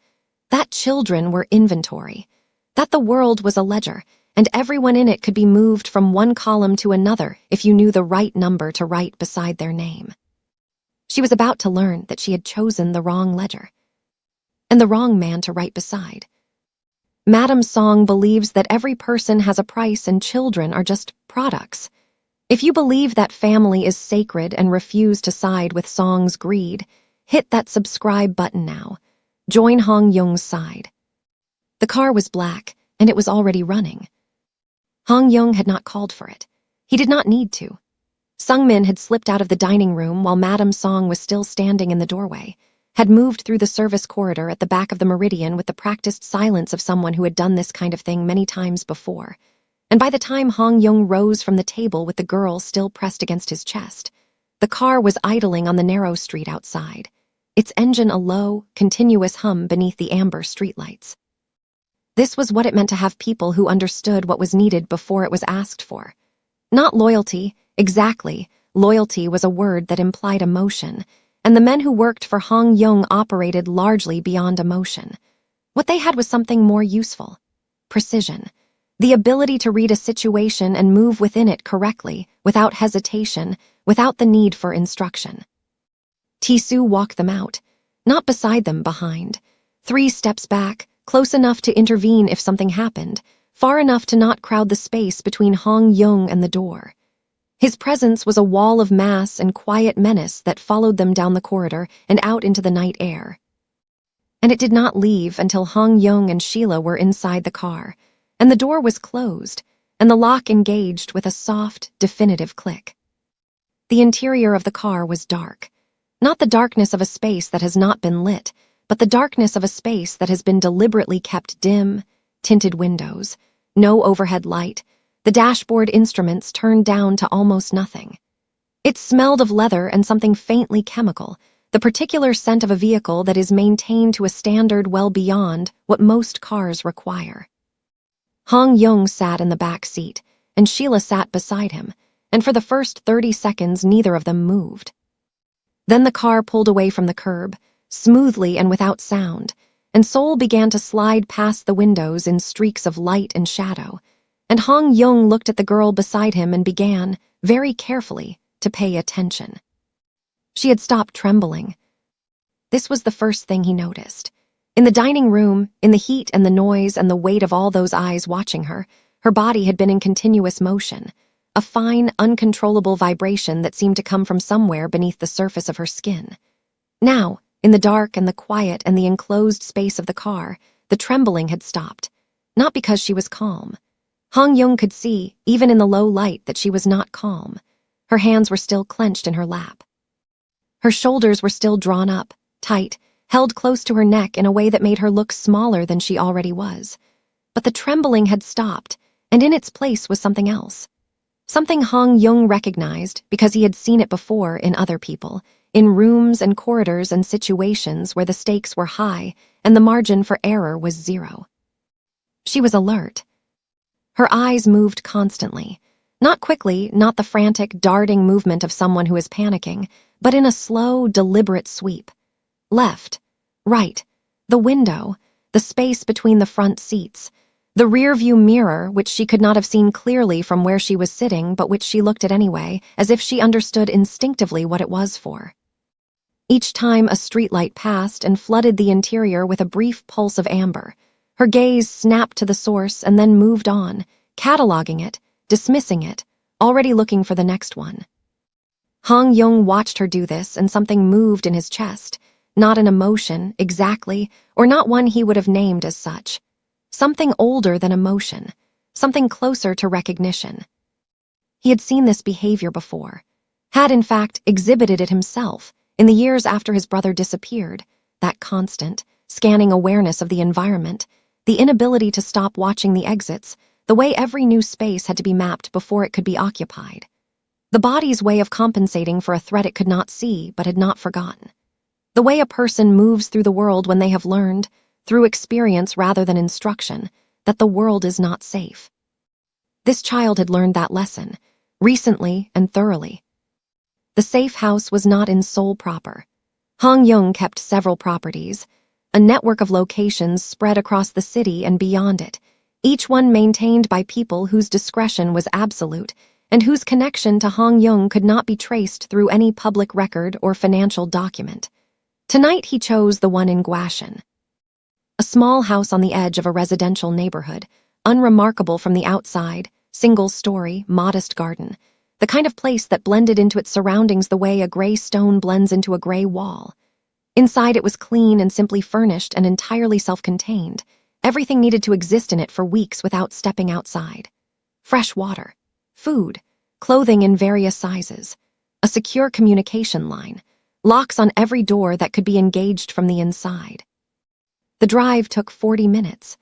that children were inventory, that the world was a ledger, and everyone in it could be moved from one column to another if you knew the right number to write beside their name. She was about to learn that she had chosen the wrong ledger and the wrong man to write beside. Madame Song believes that every person has a price and children are just products. If you believe that family is sacred and refuse to side with Song's greed, hit that subscribe button now. Join Hong Yong's side. The car was black, and it was already running. Hong Yong had not called for it. He did not need to. Sungmin had slipped out of the dining room while Madame Song was still standing in the doorway, had moved through the service corridor at the back of the Meridian with the practiced silence of someone who had done this kind of thing many times before. And by the time Hong Yong rose from the table with the girl still pressed against his chest, the car was idling on the narrow street outside, its engine a low, continuous hum beneath the amber streetlights. This was what it meant to have people who understood what was needed before it was asked for. Not loyalty, exactly. Loyalty was a word that implied emotion, and the men who worked for Hong Yong operated largely beyond emotion. What they had was something more useful: precision. The ability to read a situation and move within it correctly, without hesitation, without the need for instruction. Tisu walked them out, not beside them, behind. 3 steps back, close enough to intervene if something happened, far enough to not crowd the space between Hong Yong and the door. His presence was a wall of mass and quiet menace that followed them down the corridor and out into the night air. And it did not leave until Hong Yong and Sheila were inside the car, and the door was closed, and the lock engaged with a soft, definitive click. The interior of the car was dark. Not the darkness of a space that has not been lit, but the darkness of a space that has been deliberately kept dim, tinted windows, no overhead light, the dashboard instruments turned down to almost nothing. It smelled of leather and something faintly chemical, the particular scent of a vehicle that is maintained to a standard well beyond what most cars require. Hong Yong sat in the back seat, and Sheila sat beside him, and for the first 30 seconds neither of them moved. Then the car pulled away from the curb, smoothly and without sound, and Seoul began to slide past the windows in streaks of light and shadow, and Hong Yong looked at the girl beside him and began, very carefully, to pay attention. She had stopped trembling. This was the first thing he noticed. In the dining room, in the heat and the noise and the weight of all those eyes watching her, her body had been in continuous motion, a fine, uncontrollable vibration that seemed to come from somewhere beneath the surface of her skin. Now, in the dark and the quiet and the enclosed space of the car, the trembling had stopped, not because she was calm. Hong Yong could see, even in the low light, that she was not calm. Her hands were still clenched in her lap. Her shoulders were still drawn up, tight, held close to her neck in a way that made her look smaller than she already was. But the trembling had stopped, and in its place was something else. Something Hong Yong recognized because he had seen it before in other people, in rooms and corridors and situations where the stakes were high and the margin for error was 0. She was alert. Her eyes moved constantly, not quickly, not the frantic, darting movement of someone who is panicking, but in a slow, deliberate sweep. Left, right, the window, the space between the front seats, the rear-view mirror, which she could not have seen clearly from where she was sitting, but which she looked at anyway, as if she understood instinctively what it was for. Each time a streetlight passed and flooded the interior with a brief pulse of amber, her gaze snapped to the source and then moved on, cataloging it, dismissing it, already looking for the next one. Hong Yong watched her do this, and something moved in his chest, not an emotion, exactly, or not one he would have named as such. Something older than emotion, something closer to recognition. He had seen this behavior before, had in fact exhibited it himself in the years after his brother disappeared, that constant, scanning awareness of the environment, the inability to stop watching the exits, the way every new space had to be mapped before it could be occupied. The body's way of compensating for a threat it could not see but had not forgotten. The way a person moves through the world when they have learned, through experience rather than instruction, that the world is not safe. This child had learned that lesson, recently and thoroughly. The safe house was not in Seoul proper. Hong Yong kept several properties, a network of locations spread across the city and beyond it, each one maintained by people whose discretion was absolute, and whose connection to Yong could not be traced through any public record or financial document. Tonight he chose the one in Blasian, a small house on the edge of a residential neighborhood, unremarkable from the outside, single-story, modest garden, the kind of place that blended into its surroundings the way a gray stone blends into a gray wall. Inside it was clean and simply furnished and entirely self-contained. Everything needed to exist in it for weeks without stepping outside. Fresh water, food, clothing in various sizes, a secure communication line, locks on every door that could be engaged from the inside. The drive took 40 minutes.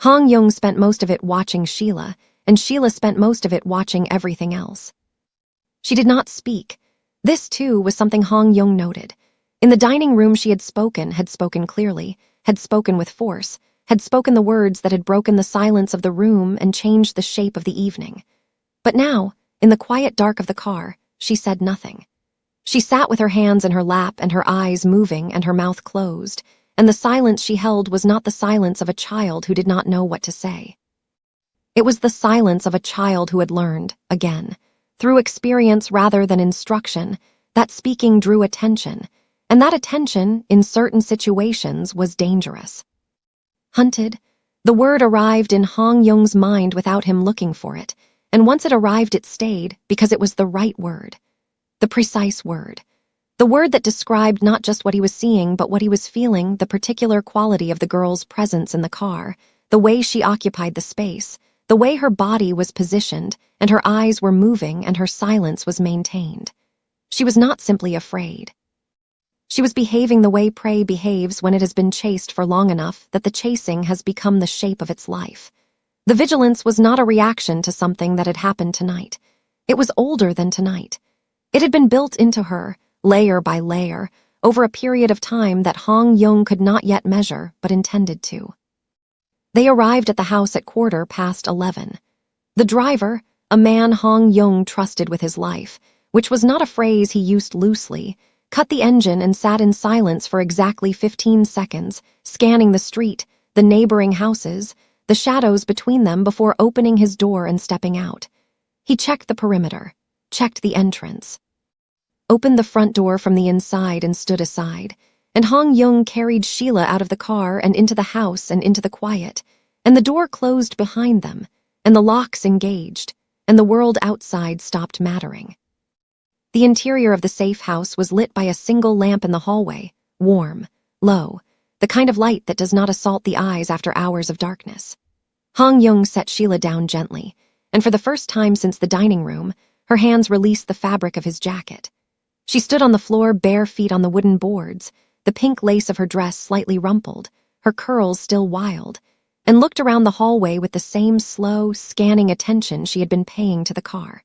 Yong spent most of it watching Sheila, and Sheila spent most of it watching everything else. She did not speak. This, too, was something Yong noted. In the dining room she had spoken clearly, had spoken with force, had spoken the words that had broken the silence of the room and changed the shape of the evening. But now, in the quiet dark of the car, she said nothing. She sat with her hands in her lap and her eyes moving and her mouth closed, and the silence she held was not the silence of a child who did not know what to say. It was the silence of a child who had learned, again, through experience rather than instruction, that speaking drew attention, and that attention, in certain situations, was dangerous. Hunted, the word arrived in Yong's mind without him looking for it, and once it arrived it stayed because it was the right word, the precise word. The word that described not just what he was seeing, but what he was feeling, the particular quality of the girl's presence in the car, the way she occupied the space, the way her body was positioned, and her eyes were moving and her silence was maintained. She was not simply afraid. She was behaving the way prey behaves when it has been chased for long enough that the chasing has become the shape of its life. The vigilance was not a reaction to something that had happened tonight. It was older than tonight. It had been built into her, layer by layer, over a period of time that Yong could not yet measure but intended to. They arrived at the house at 11:15. The driver, a man Yong trusted with his life, which was not a phrase he used loosely, cut the engine and sat in silence for exactly 15 seconds, scanning the street, the neighboring houses, the shadows between them before opening his door and stepping out. He checked the perimeter, checked the entrance, opened the front door from the inside and stood aside, and Yong carried Sheila out of the car and into the house and into the quiet, and the door closed behind them, and the locks engaged, and the world outside stopped mattering. The interior of the safe house was lit by a single lamp in the hallway, warm, low, the kind of light that does not assault the eyes after hours of darkness. Yong set Sheila down gently, and for the first time since the dining room, her hands released the fabric of his jacket. She stood on the floor, bare feet on the wooden boards, the pink lace of her dress slightly rumpled, her curls still wild, and looked around the hallway with the same slow, scanning attention she had been paying to the car.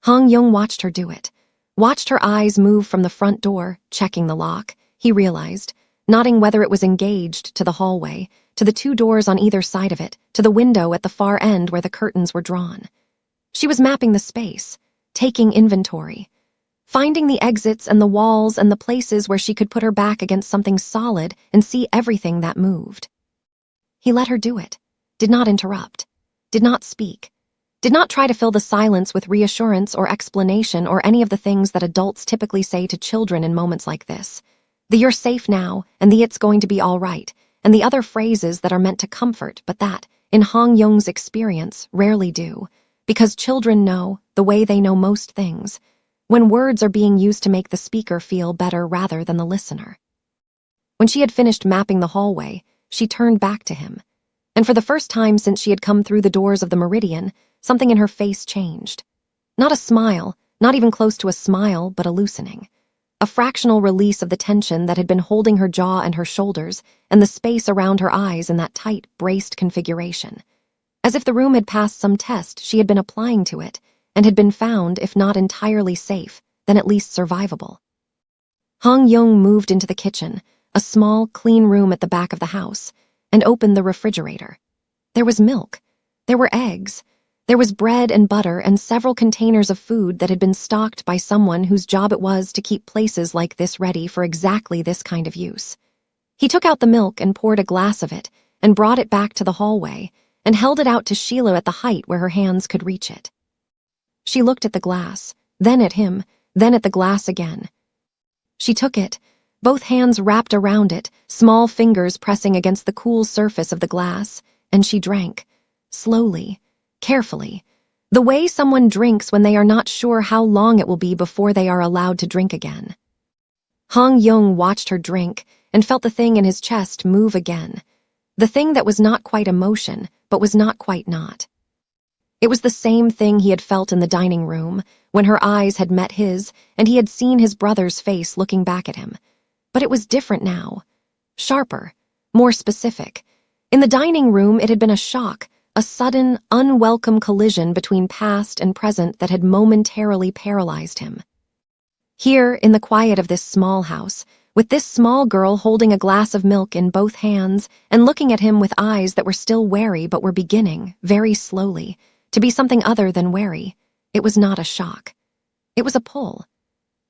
Yong watched her do it, watched her eyes move from the front door, checking the lock, he realized, nodding whether it was engaged, to the hallway, to the two doors on either side of it, to the window at the far end where the curtains were drawn. She was mapping the space, taking inventory, finding the exits and the walls and the places where she could put her back against something solid and see everything that moved. He let her do it, did not interrupt, did not speak, did not try to fill the silence with reassurance or explanation or any of the things that adults typically say to children in moments like this. The "you're safe now" and the "it's going to be all right," and the other phrases that are meant to comfort but that, in Yong's experience, rarely do, because children know, the way they know most things, when words are being used to make the speaker feel better rather than the listener. When she had finished mapping the hallway, she turned back to him, and for the first time since she had come through the doors of the Meridian, something in her face changed. Not a smile, not even close to a smile, but a loosening. A fractional release of the tension that had been holding her jaw and her shoulders and the space around her eyes in that tight, braced configuration. As if the room had passed some test she had been applying to it and had been found, if not entirely safe, then at least survivable. Yong moved into the kitchen, a small, clean room at the back of the house, and opened the refrigerator. There was milk. There were eggs. There was bread and butter and several containers of food that had been stocked by someone whose job it was to keep places like this ready for exactly this kind of use. He took out the milk and poured a glass of it and brought it back to the hallway and held it out to Sheila at the height where her hands could reach it. She looked at the glass, then at him, then at the glass again. She took it, both hands wrapped around it, small fingers pressing against the cool surface of the glass, and she drank, slowly, carefully, the way someone drinks when they are not sure how long it will be before they are allowed to drink again. Yong watched her drink and felt the thing in his chest move again, the thing that was not quite emotion, but was not quite not. It was the same thing he had felt in the dining room, when her eyes had met his and he had seen his brother's face looking back at him. But it was different now. Sharper, more specific. In the dining room, it had been a shock, a sudden, unwelcome collision between past and present that had momentarily paralyzed him. Here, in the quiet of this small house, with this small girl holding a glass of milk in both hands and looking at him with eyes that were still wary but were beginning, very slowly, to be something other than wary, it was not a shock. It was a pull.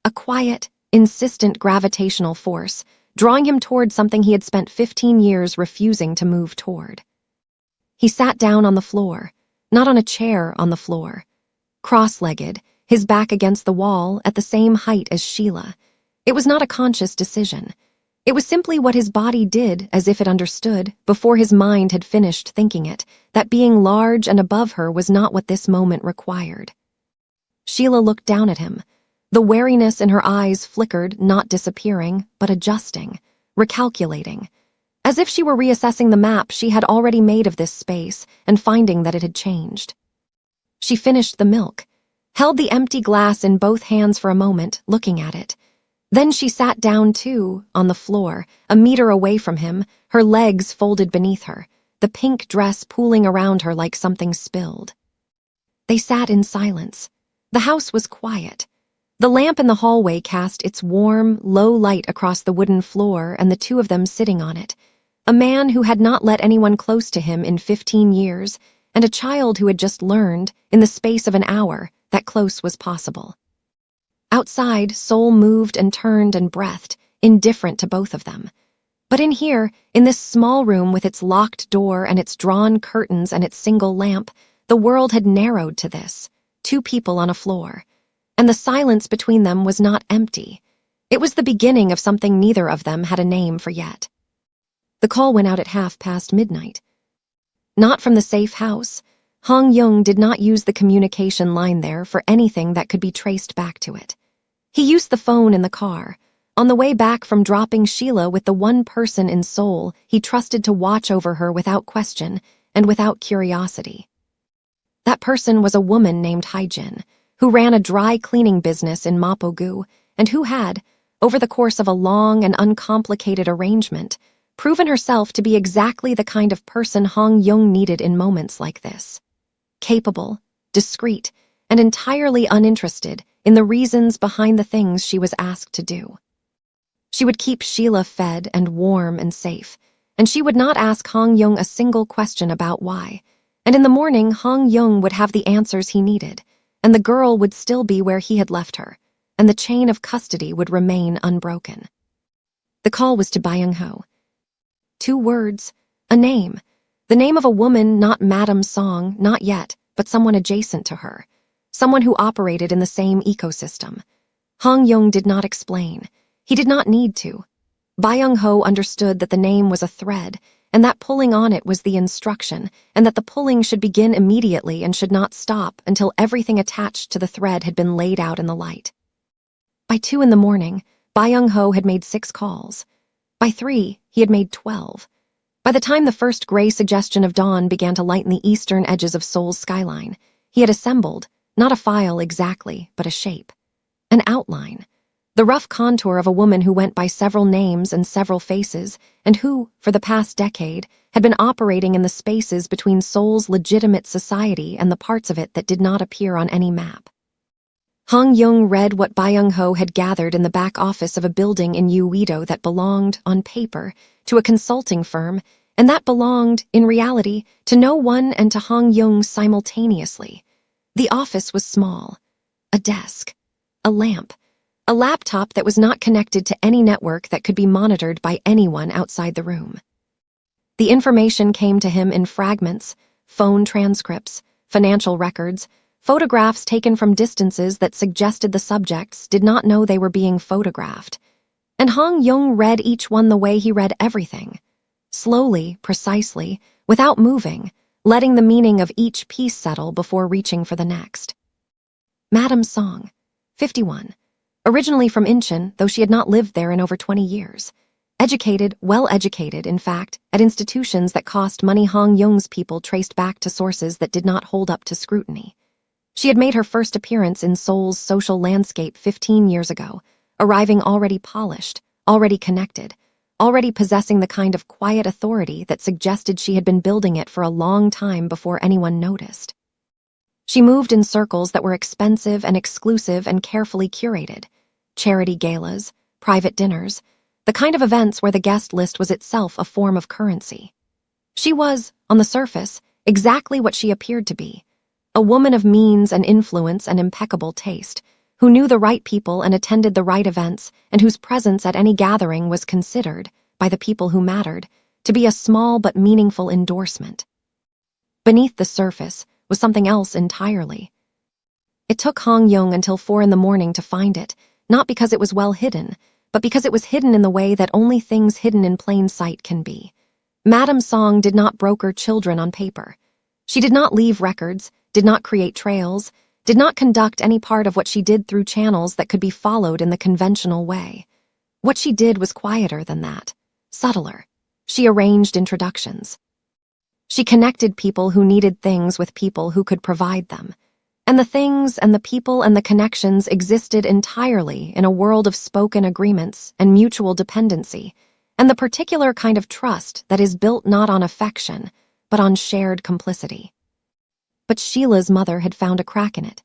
A quiet, insistent gravitational force, drawing him toward something he had spent 15 years refusing to move toward. He sat down on the floor, not on a chair on the floor, cross-legged, his back against the wall at the same height as Sheila. It was not a conscious decision. It was simply what his body did as if it understood, before his mind had finished thinking it, that being large and above her was not what this moment required. Sheila looked down at him. The wariness in her eyes flickered, not disappearing, but adjusting, recalculating, as if she were reassessing the map she had already made of this space and finding that it had changed. She finished the milk, held the empty glass in both hands for a moment, looking at it. Then she sat down too, on the floor, a meter away from him, her legs folded beneath her, the pink dress pooling around her like something spilled. They sat in silence. The house was quiet. The lamp in the hallway cast its warm, low light across the wooden floor and the two of them sitting on it, a man who had not let anyone close to him in 15 years, and a child who had just learned, in the space of an hour, that close was possible. Outside, Seoul moved and turned and breathed, indifferent to both of them. But in here, in this small room with its locked door and its drawn curtains and its single lamp, the world had narrowed to this, two people on a floor. And the silence between them was not empty. It was the beginning of something neither of them had a name for yet. The call went out at midnight. Not from the safe house. Yong did not use the communication line there for anything that could be traced back to it. He used the phone in the car, on the way back from dropping Sheila with the one person in Seoul he trusted to watch over her without question and without curiosity. That person was a woman named Haijin, who ran a dry cleaning business in Mapogu and who had, over the course of a long and uncomplicated arrangement, proven herself to be exactly the kind of person Yong needed in moments like this. Capable, discreet, and entirely uninterested in the reasons behind the things she was asked to do. She would keep Sheila fed and warm and safe, and she would not ask Yong a single question about why. And in the morning, Yong would have the answers he needed, and the girl would still be where he had left her, and the chain of custody would remain unbroken. The call was to Byung-ho. 2 words, a name. The name of a woman, not Madame Song, not yet, but someone adjacent to her. Someone who operated in the same ecosystem. Yong did not explain. He did not need to. Byung-ho understood that the name was a thread, and that pulling on it was the instruction, and that the pulling should begin immediately and should not stop until everything attached to the thread had been laid out in the light. By 2 in the morning, Byung-ho had made 6 calls. By 3, he had made 12. By the time the first gray suggestion of dawn began to lighten the eastern edges of Seoul's skyline, he had assembled, not a file exactly, but a shape. An outline. The rough contour of a woman who went by several names and several faces, and who, for the past decade, had been operating in the spaces between Seoul's legitimate society and the parts of it that did not appear on any map. Yong read what Byung-ho had gathered in the back office of a building in Uido that belonged, on paper, to a consulting firm, and that belonged, in reality, to no one and to Yong simultaneously. The office was small. A desk. A lamp. A laptop that was not connected to any network that could be monitored by anyone outside the room. The information came to him in fragments, phone transcripts, financial records, photographs taken from distances that suggested the subjects did not know they were being photographed. And Yong read each one the way he read everything. Slowly, precisely, without moving, letting the meaning of each piece settle before reaching for the next. Madame Song, 51. Originally from Incheon, though she had not lived there in over 20 years. Educated, well-educated, in fact, at institutions that cost money. Yong's people traced back to sources that did not hold up to scrutiny. She had made her first appearance in Seoul's social landscape 15 years ago, arriving already polished, already connected, already possessing the kind of quiet authority that suggested she had been building it for a long time before anyone noticed. She moved in circles that were expensive and exclusive and carefully curated. Charity galas, private dinners, the kind of events where the guest list was itself a form of currency. She was, on the surface, exactly what she appeared to be, a woman of means and influence and impeccable taste, who knew the right people and attended the right events, and whose presence at any gathering was considered, by the people who mattered, to be a small but meaningful endorsement. Beneath the surface was something else entirely. It took Yong until 4 a.m. to find it, not because it was well hidden, but because it was hidden in the way that only things hidden in plain sight can be. Madame Song did not broker children on paper. She did not leave records, did not create trails, did not conduct any part of what she did through channels that could be followed in the conventional way. What she did was quieter than that, subtler. She arranged introductions. She connected people who needed things with people who could provide them. And the things and the people and the connections existed entirely in a world of spoken agreements and mutual dependency, and the particular kind of trust that is built not on affection, but on shared complicity. But Sheila's mother had found a crack in it.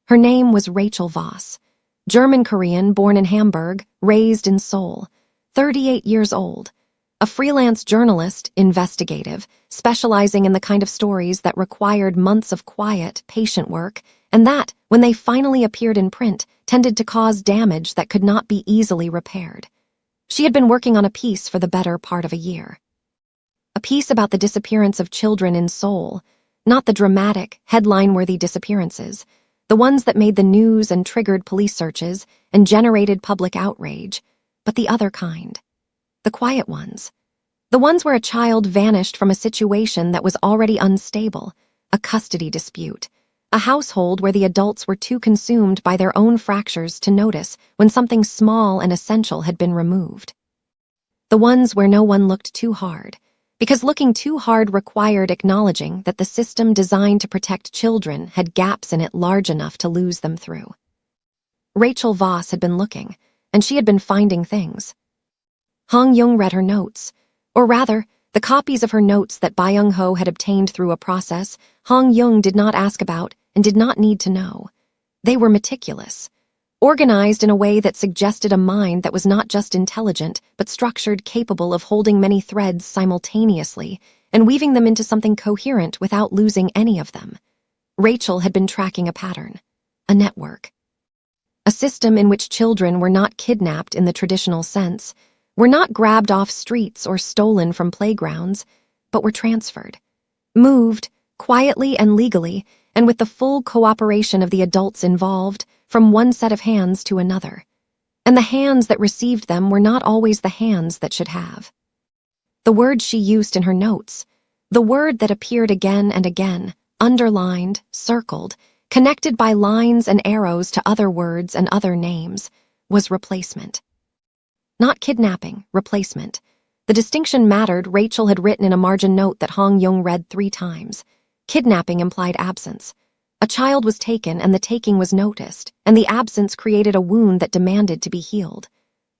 Her name was Rachel Voss, German-Korean, born in Hamburg, raised in Seoul, 38 years old, a freelance journalist, investigative, specializing in the kind of stories that required months of quiet, patient work, and that, when they finally appeared in print, tended to cause damage that could not be easily repaired. She had been working on a piece for the better part of a year. A piece about the disappearance of children in Seoul, not the dramatic, headline-worthy disappearances, the ones that made the news and triggered police searches and generated public outrage, but the other kind. The quiet ones. The ones where a child vanished from a situation that was already unstable, a custody dispute, a household where the adults were too consumed by their own fractures to notice when something small and essential had been removed. The ones where no one looked too hard, because looking too hard required acknowledging that the system designed to protect children had gaps in it large enough to lose them through. Rachel Voss had been looking, and she had been finding things. Yong read her notes, or rather, the copies of her notes that Byung-ho had obtained through a process Yong did not ask about and did not need to know. They were meticulous, organized in a way that suggested a mind that was not just intelligent, but structured, capable of holding many threads simultaneously and weaving them into something coherent without losing any of them. Rachel had been tracking a pattern, a network. A system in which children were not kidnapped in the traditional sense, were not grabbed off streets or stolen from playgrounds, but were transferred, moved, quietly and legally, and with the full cooperation of the adults involved, from one set of hands to another. And the hands that received them were not always the hands that should have. The word she used in her notes, the word that appeared again and again, underlined, circled, connected by lines and arrows to other words and other names, was replacement. Not kidnapping, replacement. The distinction mattered. Rachel had written in a margin note that Yong read 3 times. Kidnapping implied absence. A child was taken and the taking was noticed, and the absence created a wound that demanded to be healed.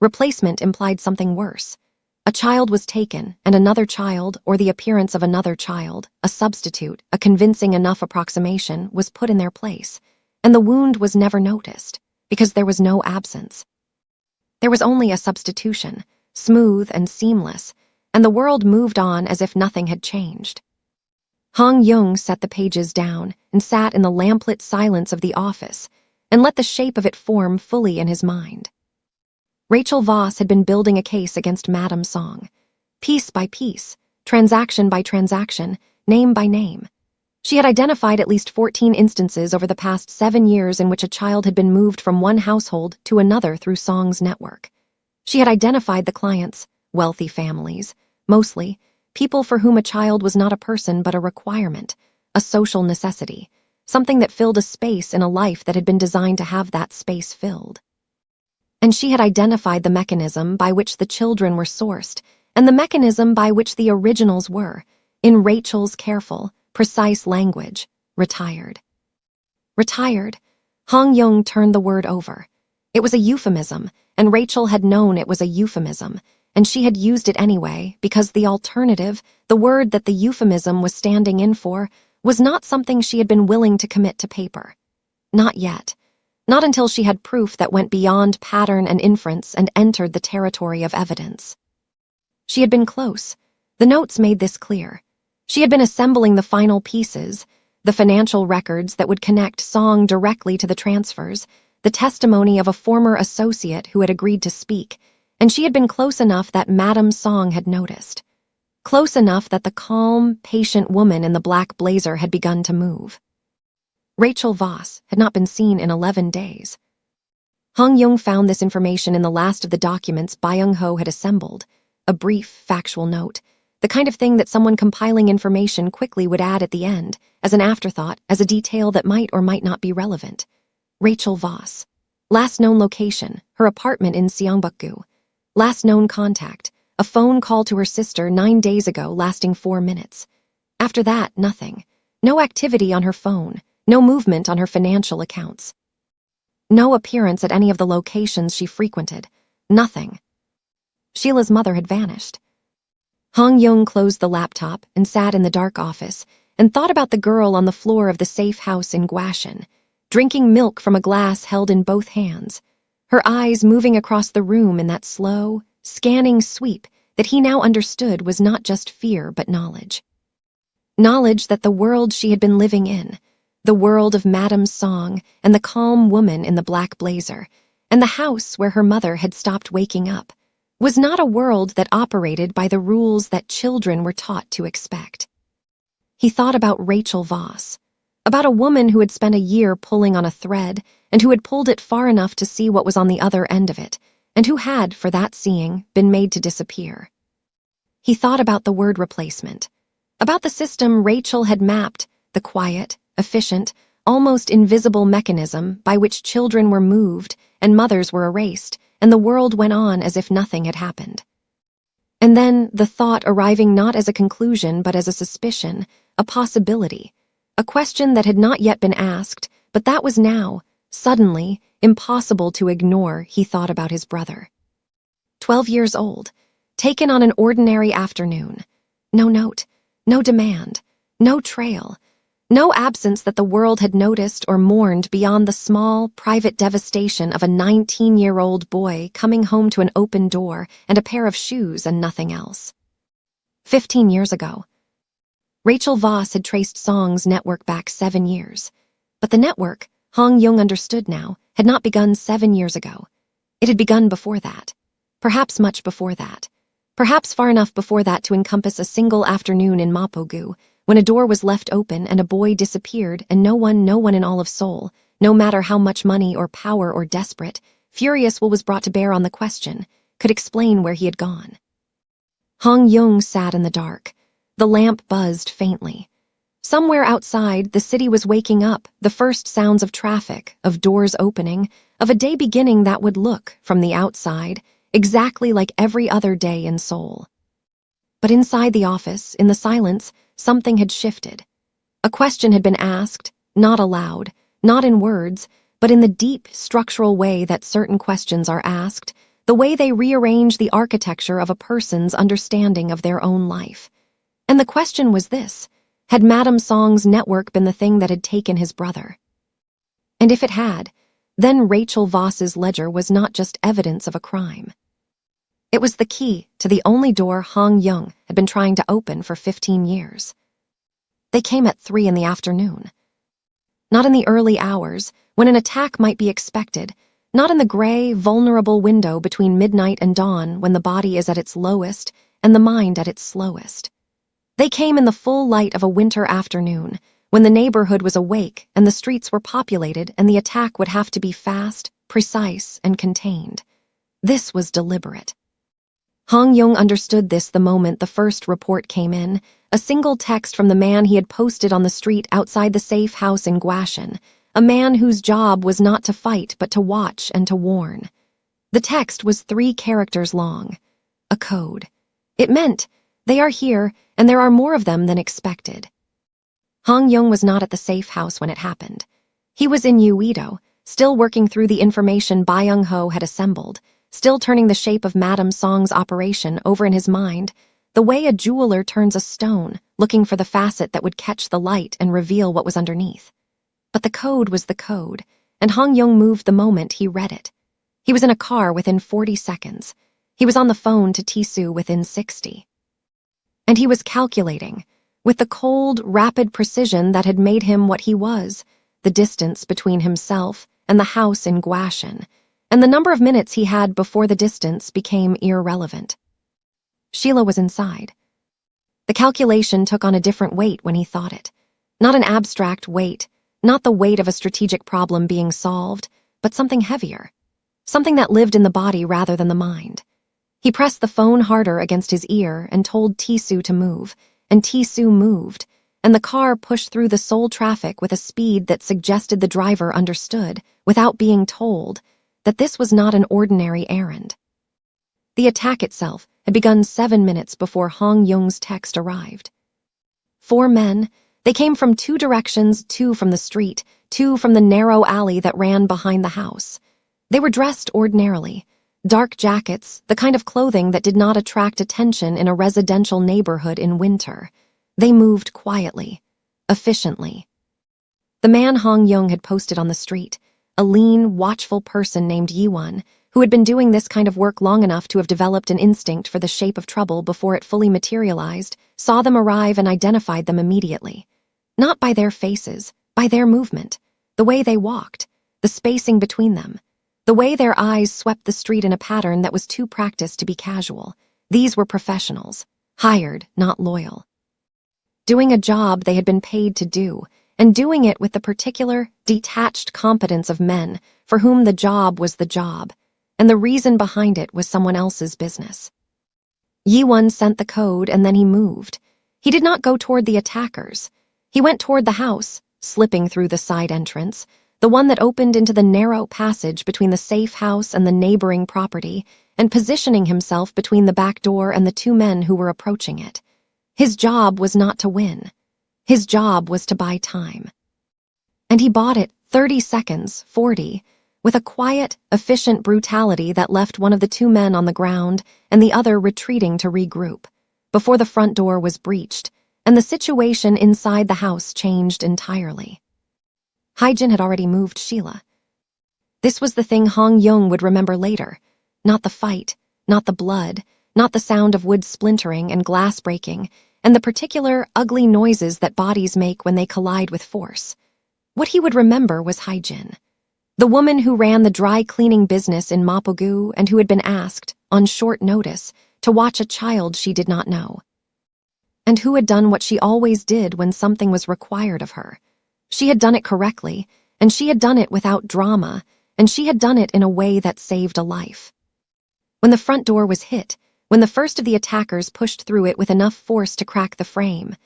Replacement implied something worse. A child was taken, and another child, or the appearance of another child, a substitute, a convincing enough approximation, was put in their place, and the wound was never noticed, because there was no absence. There was only a substitution, smooth and seamless, and the world moved on as if nothing had changed. Yong set the pages down and sat in the lamplit silence of the office and let the shape of it form fully in his mind. Rachel Voss had been building a case against Madame Song, piece by piece, transaction by transaction, name by name. She had identified at least 14 instances over the past 7 years in which a child had been moved from one household to another through Song's network. She had identified the clients, wealthy families, mostly, people for whom a child was not a person but a requirement, a social necessity, something that filled a space in a life that had been designed to have that space filled. And she had identified the mechanism by which the children were sourced, and the mechanism by which the originals were, in Rachel's careful, precise language, retired. Retired. Yong turned the word over. It was a euphemism, and Rachel had known it was a euphemism, and she had used it anyway because the alternative, the word that the euphemism was standing in for, was not something she had been willing to commit to paper. Not yet. Not until she had proof that went beyond pattern and inference and entered the territory of evidence. She had been close. The notes made this clear. She had been assembling the final pieces, the financial records that would connect Song directly to the transfers, the testimony of a former associate who had agreed to speak, and she had been close enough that Madame Song had noticed. Close enough that the calm, patient woman in the black blazer had begun to move. Rachel Voss had not been seen in 11 days. Yong found this information in the last of the documents Byung-ho had assembled, a brief, factual note, the kind of thing that someone compiling information quickly would add at the end, as an afterthought, as a detail that might or might not be relevant. Rachel Voss. Last known location, her apartment in Seongbukgu. Last known contact, a phone call to her sister 9 days ago lasting 4 minutes. After that, nothing. No activity on her phone, no movement on her financial accounts. No appearance at any of the locations she frequented. Nothing. Sheila's mother had vanished. Yong closed the laptop and sat in the dark office and thought about the girl on the floor of the safe house in Gwashan, drinking milk from a glass held in both hands, her eyes moving across the room in that slow, scanning sweep that he now understood was not just fear but knowledge. Knowledge that the world she had been living in, the world of Madame's song and the calm woman in the black blazer, and the house where her mother had stopped waking up, was not a world that operated by the rules that children were taught to expect. He thought about Rachel Voss, about a woman who had spent a year pulling on a thread and who had pulled it far enough to see what was on the other end of it, and who had, for that seeing, been made to disappear. He thought about the word replacement, about the system Rachel had mapped, the quiet, efficient, almost invisible mechanism by which children were moved and mothers were erased, and the world went on as if nothing had happened. And then the thought arriving not as a conclusion but as a suspicion, a possibility, a question that had not yet been asked, but that was now, suddenly, impossible to ignore. He thought about his brother. 12 years old, taken on an ordinary afternoon. No note, no demand, no trail, no absence that the world had noticed or mourned beyond the small, private devastation of a 19-year-old boy coming home to an open door and a pair of shoes and nothing else. 15 years ago. Rachel Voss had traced Song's network back 7 years. But the network, Yong understood now, had not begun 7 years ago. It had begun before that. Perhaps much before that. Perhaps far enough before that to encompass a single afternoon in Mapogu, when a door was left open and a boy disappeared and no one in all of Seoul, no matter how much money or power or desperate, furious will was brought to bear on the question, could explain where he had gone. Yong sat in the dark. The lamp buzzed faintly. Somewhere outside, the city was waking up, the first sounds of traffic, of doors opening, of a day beginning that would look, from the outside, exactly like every other day in Seoul. But inside the office, in the silence, something had shifted. A question had been asked, not aloud, not in words, but in the deep, structural way that certain questions are asked, the way they rearrange the architecture of a person's understanding of their own life. And the question was this: had Madame Song's network been the thing that had taken his brother? And if it had, then Rachel Voss's ledger was not just evidence of a crime. It was the key to the only door Yong had been trying to open for 15 years. They came at 3 in the afternoon. Not in the early hours, when an attack might be expected, not in the gray, vulnerable window between midnight and dawn when the body is at its lowest and the mind at its slowest. They came in the full light of a winter afternoon, when the neighborhood was awake and the streets were populated, and the attack would have to be fast, precise, and contained. This was deliberate. Yong understood this the moment the first report came in, a single text from the man he had posted on the street outside the safe house in Blasian, a man whose job was not to fight but to watch and to warn. The text was 3 characters long. A code. It meant, they are here, and there are more of them than expected. Yong was not at the safe house when it happened. He was in Uido, still working through the information Byung-ho had assembled, still turning the shape of Madame Song's operation over in his mind, the way a jeweler turns a stone, looking for the facet that would catch the light and reveal what was underneath. But the code was the code, and Yong moved the moment he read it. He was in a car within 40 seconds. He was on the phone to Tisu within 60. And he was calculating, with the cold, rapid precision that had made him what he was, the distance between himself and the house in Blasian, and the number of minutes he had before the distance became irrelevant. Sheila was inside. The calculation took on a different weight when he thought it. Not an abstract weight, not the weight of a strategic problem being solved, but something heavier. Something that lived in the body rather than the mind. He pressed the phone harder against his ear and told Tisu to move, and Tisu moved, and the car pushed through the Seoul traffic with a speed that suggested the driver understood, without being told, that this was not an ordinary errand. The attack itself had begun 7 minutes before Yong's text arrived. 4 men. They came from 2 directions, 2 from the street, 2 from the narrow alley that ran behind the house. They were dressed ordinarily. Dark jackets, the kind of clothing that did not attract attention in a residential neighborhood in winter. They moved quietly, efficiently. The man Yong had posted on the street, a lean, watchful person named Yiwon, who had been doing this kind of work long enough to have developed an instinct for the shape of trouble before it fully materialized, saw them arrive and identified them immediately. Not by their faces, by their movement, the way they walked, the spacing between them, the way their eyes swept the street in a pattern that was too practiced to be casual. These were professionals, hired, not loyal. Doing a job they had been paid to do, and doing it with the particular, detached competence of men for whom the job was the job, and the reason behind it was someone else's business. Yiwon sent the code and then he moved. He did not go toward the attackers. He went toward the house, slipping through the side entrance, the one that opened into the narrow passage between the safe house and the neighboring property, and positioning himself between the back door and the 2 men who were approaching it. His job was not to win. His job was to buy time. And he bought it 30 seconds, 40, with a quiet, efficient brutality that left one of the 2 men on the ground and the other retreating to regroup, before the front door was breached, and the situation inside the house changed entirely. Haejin had already moved Sheila. This was the thing Yong would remember later, not the fight, not the blood, not the sound of wood splintering and glass breaking, and the particular ugly noises that bodies make when they collide with force. What he would remember was Haejin, the woman who ran the dry cleaning business in Mapogu and who had been asked, on short notice, to watch a child she did not know. And who had done what she always did when something was required of her. She had done it correctly, and she had done it without drama, and she had done it in a way that saved a life. When the front door was hit, when the first of the attackers pushed through it with enough force to crack the frame,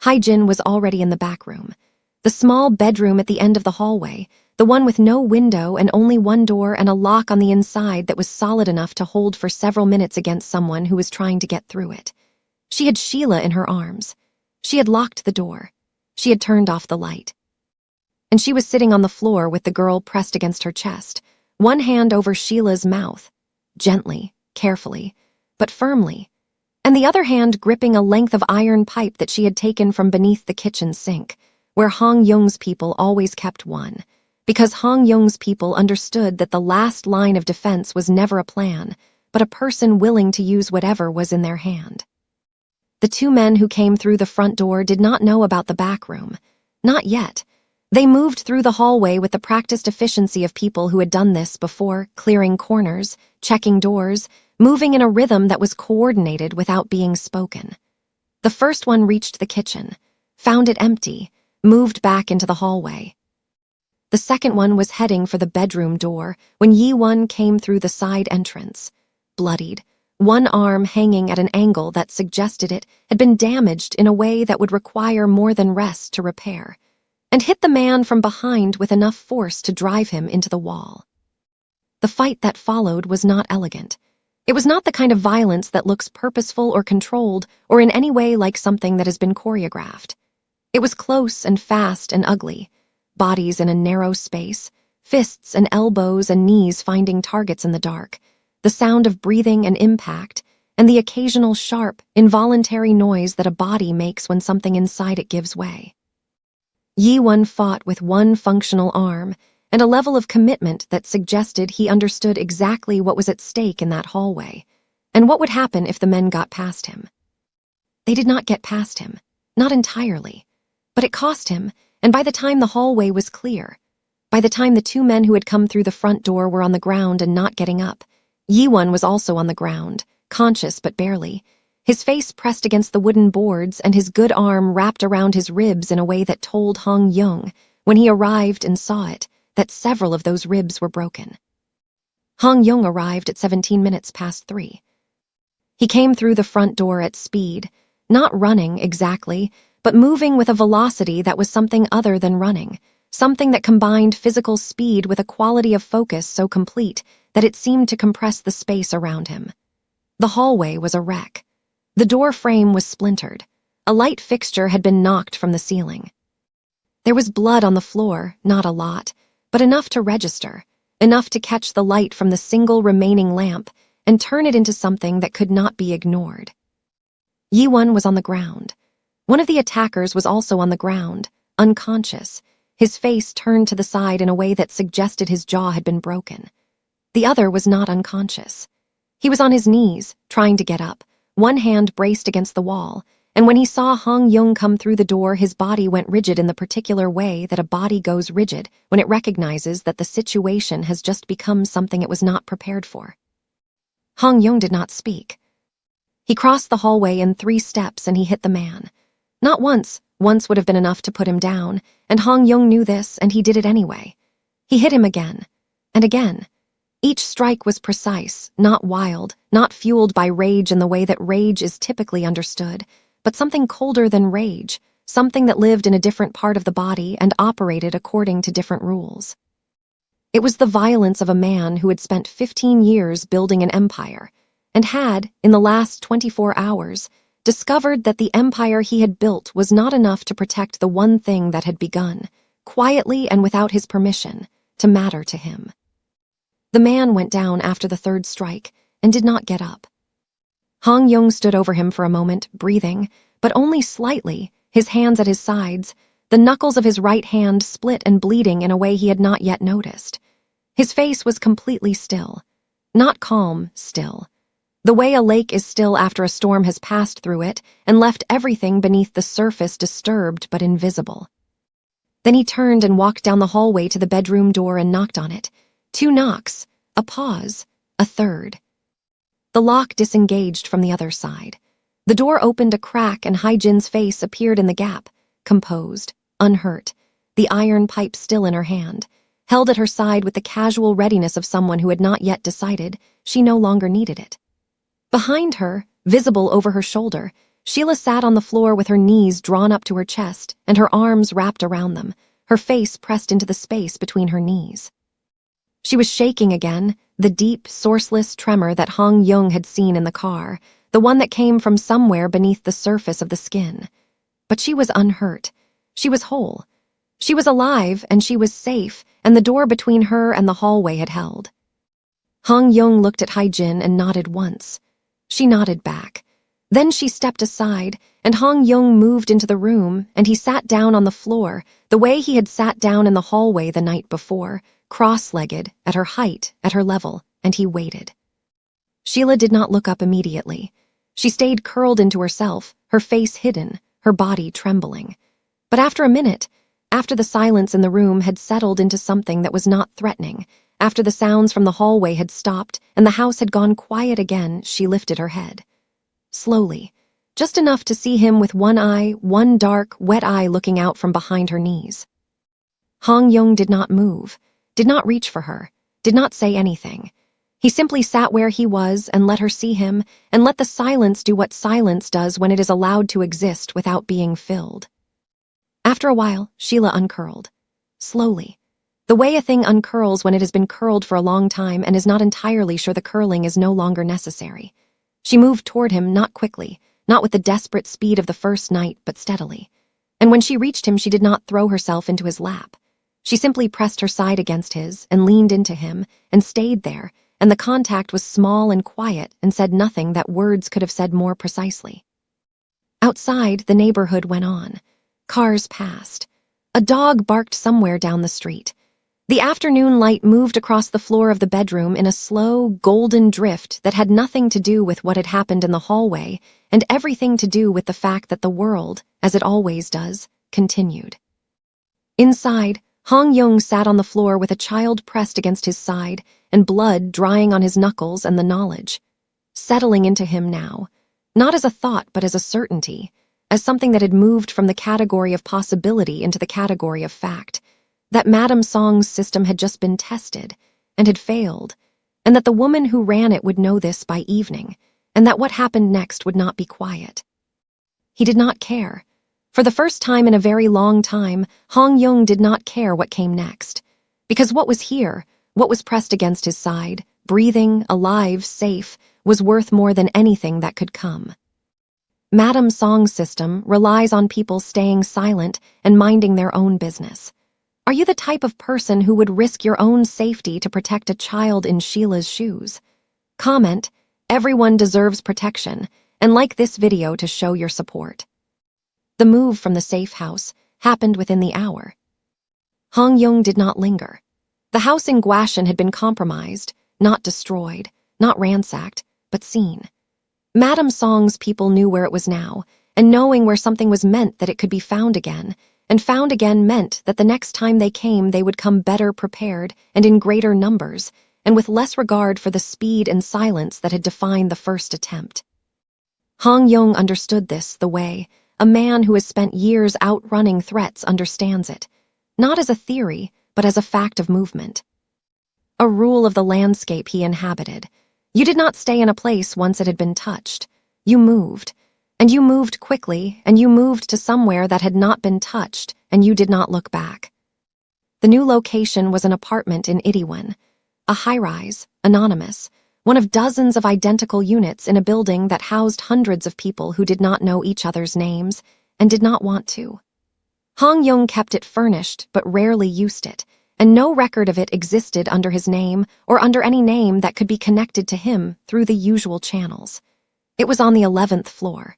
Haejin was already in the back room. The small bedroom at the end of the hallway, the one with no window and only one door and a lock on the inside that was solid enough to hold for several minutes against someone who was trying to get through it. She had Sheila in her arms. She had locked the door. She had turned off the light. And she was sitting on the floor with the girl pressed against her chest, one hand over Sheila's mouth, gently, carefully, but firmly, and the other hand gripping a length of iron pipe that she had taken from beneath the kitchen sink, where Yong's people always kept one, because Yong's people understood that the last line of defense was never a plan, but a person willing to use whatever was in their hand. The 2 men who came through the front door did not know about the back room. Not yet. They moved through the hallway with the practiced efficiency of people who had done this before, clearing corners, checking doors, moving in a rhythm that was coordinated without being spoken. The first one reached the kitchen, found it empty, moved back into the hallway. The second one was heading for the bedroom door when Yi-won came through the side entrance, bloodied, one arm hanging at an angle that suggested it had been damaged in a way that would require more than rest to repair, and hit the man from behind with enough force to drive him into the wall. The fight that followed was not elegant. It was not the kind of violence that looks purposeful or controlled or in any way like something that has been choreographed. It was close and fast and ugly, bodies in a narrow space, fists and elbows and knees finding targets in the dark, the sound of breathing and impact, and the occasional sharp, involuntary noise that a body makes when something inside it gives way. Yi-won fought with one functional arm and a level of commitment that suggested he understood exactly what was at stake in that hallway, and what would happen if the men got past him. They did not get past him, not entirely, but it cost him, and by the time the hallway was clear, by the time the two men who had come through the front door were on the ground and not getting up, Yi-won was also on the ground, conscious but barely, his face pressed against the wooden boards and his good arm wrapped around his ribs in a way that told Hong-young, when he arrived and saw it, that several of those ribs were broken. Hong-young arrived at 17 minutes past 3. He came through the front door at speed, not running exactly, but moving with a velocity that was something other than running, something that combined physical speed with a quality of focus so complete that it seemed to compress the space around him. The hallway was a wreck. The door frame was splintered. A light fixture had been knocked from the ceiling. There was blood on the floor, not a lot, but enough to register, enough to catch the light from the single remaining lamp and turn it into something that could not be ignored. Yi-won was on the ground. One of the attackers was also on the ground, unconscious, his face turned to the side in a way that suggested his jaw had been broken. The other was not unconscious. He was on his knees, trying to get up, one hand braced against the wall, and when he saw Hong-young come through the door, his body went rigid in the particular way that a body goes rigid when it recognizes that the situation has just become something it was not prepared for. Hong-young did not speak. He crossed the hallway in 3 steps and he hit the man. Not once would have been enough to put him down, and Hong-young knew this and he did it anyway. He hit him again, and again. Each strike was precise, not wild, not fueled by rage in the way that rage is typically understood, but something colder than rage, something that lived in a different part of the body and operated according to different rules. It was the violence of a man who had spent 15 years building an empire, and had, in the last 24 hours, discovered that the empire he had built was not enough to protect the one thing that had begun, quietly and without his permission, to matter to him. The man went down after the 3rd strike and did not get up. Hong-young stood over him for a moment, breathing, but only slightly, his hands at his sides, the knuckles of his right hand split and bleeding in a way he had not yet noticed. His face was completely still. Not calm, still. The way a lake is still after a storm has passed through it and left everything beneath the surface disturbed but invisible. Then he turned and walked down the hallway to the bedroom door and knocked on it. 2 knocks, a pause, a 3rd. The lock disengaged from the other side. The door opened a crack and Hae-jin's face appeared in the gap, composed, unhurt, the iron pipe still in her hand, held at her side with the casual readiness of someone who had not yet decided she no longer needed it. Behind her, visible over her shoulder, Sheila sat on the floor with her knees drawn up to her chest and her arms wrapped around them, her face pressed into the space between her knees. She was shaking again, the deep, sourceless tremor that Hong-young had seen in the car, the one that came from somewhere beneath the surface of the skin. But she was unhurt. She was whole. She was alive, and she was safe, and the door between her and the hallway had held. Hong-young looked at Hae-jin and nodded once. She nodded back. Then she stepped aside, and Hong-young moved into the room, and he sat down on the floor, the way he had sat down in the hallway the night before, cross-legged, at her height, at her level, and he waited. Sheila did not look up immediately. She stayed curled into herself, her face hidden, her body trembling. But after a minute, after the silence in the room had settled into something that was not threatening, after the sounds from the hallway had stopped and the house had gone quiet again, she lifted her head. Slowly, just enough to see him with one eye, one dark, wet eye looking out from behind her knees. Yong did not move, did not reach for her, did not say anything. He simply sat where he was and let her see him, and let the silence do what silence does when it is allowed to exist without being filled. After a while, Sheila uncurled. Slowly. The way a thing uncurls when it has been curled for a long time and is not entirely sure the curling is no longer necessary. She moved toward him, not quickly, not with the desperate speed of the first night, but steadily. And when she reached him, she did not throw herself into his lap. She simply pressed her side against his and leaned into him and stayed there, and the contact was small and quiet and said nothing that words could have said more precisely. Outside, the neighborhood went on. Cars passed. A dog barked somewhere down the street. The afternoon light moved across the floor of the bedroom in a slow, golden drift that had nothing to do with what had happened in the hallway and everything to do with the fact that the world, as it always does, continued. Inside, Yong sat on the floor with a child pressed against his side and blood drying on his knuckles and the knowledge, settling into him now, not as a thought but as a certainty, as something that had moved from the category of possibility into the category of fact, that Madame Song's system had just been tested and had failed, and that the woman who ran it would know this by evening, and that what happened next would not be quiet. He did not care. For the first time in a very long time, Yong did not care what came next, because what was here, what was pressed against his side, breathing, alive, safe, was worth more than anything that could come. Madame Song's system relies on people staying silent and minding their own business. Are you the type of person who would risk your own safety to protect a child in Sheila's shoes? Comment, everyone deserves protection, and like this video to show your support. The move from the safe house happened within the hour. Yong did not linger. The house in Blasian had been compromised, not destroyed, not ransacked, but seen. Madame Song's people knew where it was now, and knowing where something was meant that it could be found again, and found again meant that the next time they came they would come better prepared and in greater numbers, and with less regard for the speed and silence that had defined the first attempt. Yong understood this the way a man who has spent years outrunning threats understands it, not as a theory, but as a fact of movement. A rule of the landscape he inhabited. You did not stay in a place once it had been touched. You moved. And you moved quickly, and you moved to somewhere that had not been touched, and you did not look back. The new location was an apartment in Itaewon, a high-rise, anonymous, one of dozens of identical units in a building that housed hundreds of people who did not know each other's names and did not want to. Yong kept it furnished but rarely used it, and no record of it existed under his name or under any name that could be connected to him through the usual channels. It was on the 11th floor.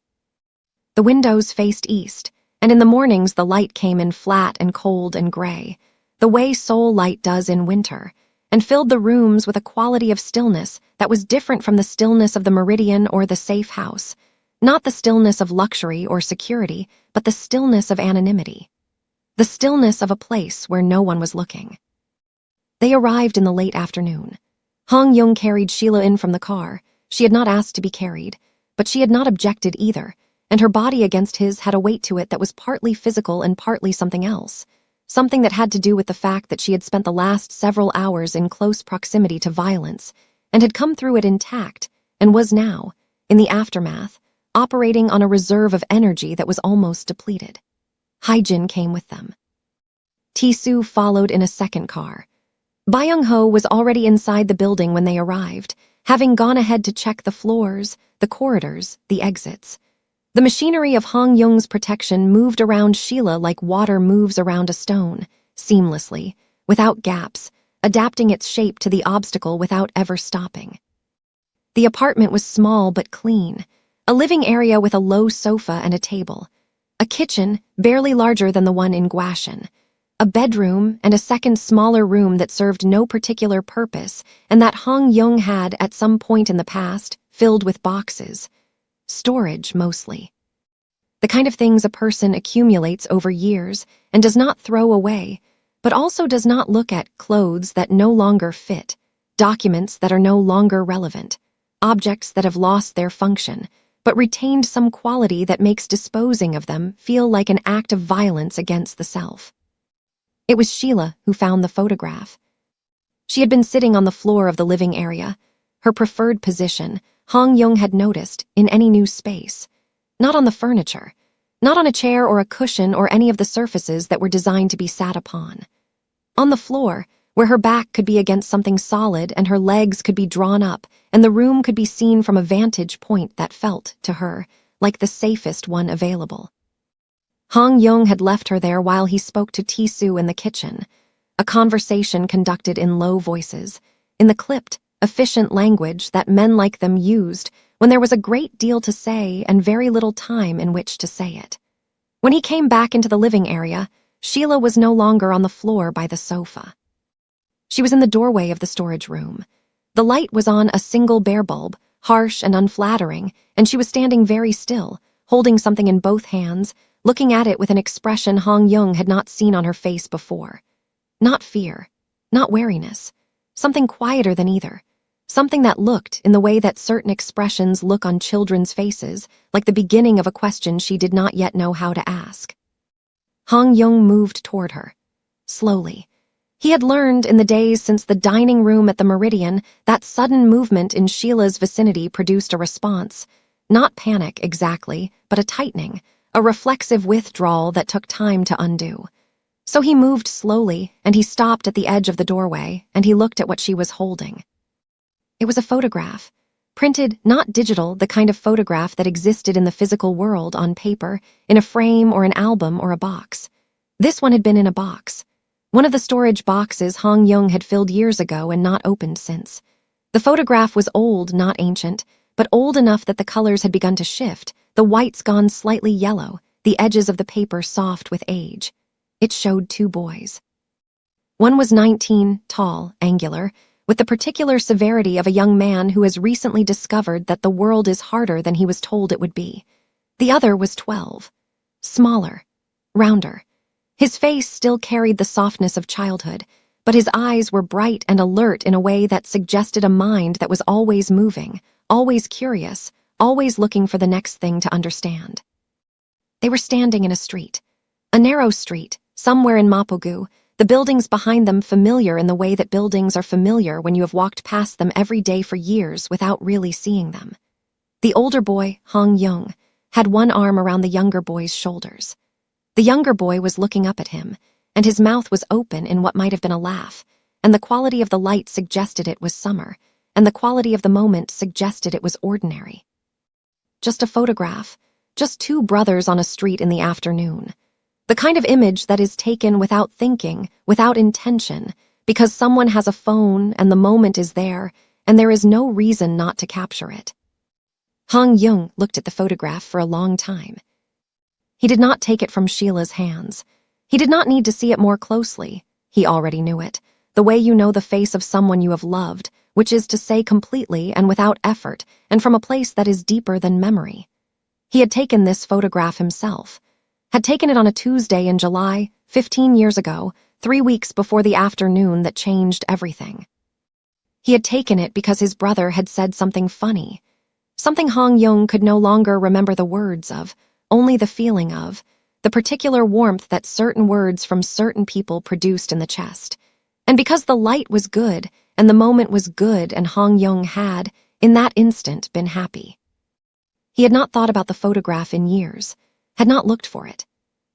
The windows faced east, and in the mornings the light came in flat and cold and gray, the way Seoul light does in winter, and filled the rooms with a quality of stillness that was different from the stillness of the Meridian or the safe house, not the stillness of luxury or security, but the stillness of anonymity, the stillness of a place where no one was looking. They arrived in the late afternoon. Yong carried Sheila in from the car. She had not asked to be carried, but she had not objected either, and her body against his had a weight to it that was partly physical and partly something else, something that had to do with the fact that she had spent the last several hours in close proximity to violence and had come through it intact and was now, in the aftermath, operating on a reserve of energy that was almost depleted. Haijin came with them. Tisu followed in a second car. Byung-ho was already inside the building when they arrived, having gone ahead to check the floors, the corridors, the exits. The machinery of Yong's protection moved around Sheila like water moves around a stone, seamlessly, without gaps, adapting its shape to the obstacle without ever stopping. The apartment was small but clean, a living area with a low sofa and a table, a kitchen barely larger than the one in Blasian, a bedroom and a second smaller room that served no particular purpose and that Yong had, at some point in the past, filled with boxes. Storage, mostly. The kind of things a person accumulates over years and does not throw away, but also does not look at: clothes that no longer fit, documents that are no longer relevant, objects that have lost their function, but retained some quality that makes disposing of them feel like an act of violence against the self. It was Sheila who found the photograph. She had been sitting on the floor of the living area, her preferred position, Yong had noticed, in any new space. Not on the furniture, not on a chair or a cushion or any of the surfaces that were designed to be sat upon. On the floor, where her back could be against something solid and her legs could be drawn up and the room could be seen from a vantage point that felt, to her, like the safest one available. Yong had left her there while he spoke to Tisu in the kitchen, a conversation conducted in low voices, in the clipped, efficient language that men like them used when there was a great deal to say and very little time in which to say it. When he came back into the living area, Sheila was no longer on the floor by the sofa. She was in the doorway of the storage room. The light was on a single bare bulb, harsh and unflattering, and she was standing very still, holding something in both hands, looking at it with an expression Yong had not seen on her face before. Not fear, not wariness, something quieter than either, something that looked in the way that certain expressions look on children's faces, like the beginning of a question she did not yet know how to ask. Yong moved toward her, slowly. He had learned in the days since the dining room at the Meridian that sudden movement in Sheila's vicinity produced a response, not panic exactly, but a tightening, a reflexive withdrawal that took time to undo. So he moved slowly, and he stopped at the edge of the doorway, and he looked at what she was holding. It was a photograph, printed, not digital, the kind of photograph that existed in the physical world on paper, in a frame or an album or a box. This one had been in a box. One of the storage boxes Yong had filled years ago and not opened since. The photograph was old, not ancient, but old enough that the colors had begun to shift, the whites gone slightly yellow, the edges of the paper soft with age. It showed two boys. One was 19, tall, angular, with the particular severity of a young man who has recently discovered that the world is harder than he was told it would be. The other was 12, smaller, rounder. His face still carried the softness of childhood, but his eyes were bright and alert in a way that suggested a mind that was always moving, always curious, always looking for the next thing to understand. They were standing in a street, a narrow street, somewhere in Mapogu, the buildings behind them familiar in the way that buildings are familiar when you have walked past them every day for years without really seeing them. The older boy, Yong, had one arm around the younger boy's shoulders. The younger boy was looking up at him, and his mouth was open in what might have been a laugh, and the quality of the light suggested it was summer, and the quality of the moment suggested it was ordinary. Just a photograph, just two brothers on a street in the afternoon. The kind of image that is taken without thinking, without intention, because someone has a phone and the moment is there, and there is no reason not to capture it. Yong looked at the photograph for a long time. He did not take it from Sheila's hands. He did not need to see it more closely. He already knew it, the way you know the face of someone you have loved, which is to say completely and without effort, and from a place that is deeper than memory. He had taken this photograph himself, had taken it on a Tuesday in July, 15 years ago, 3 weeks before the afternoon that changed everything. He had taken it because his brother had said something funny, something Yong could no longer remember the words of, only the feeling of, the particular warmth that certain words from certain people produced in the chest. And because the light was good, and the moment was good, and Yong had, in that instant, been happy. He had not thought about the photograph in years, had not looked for it,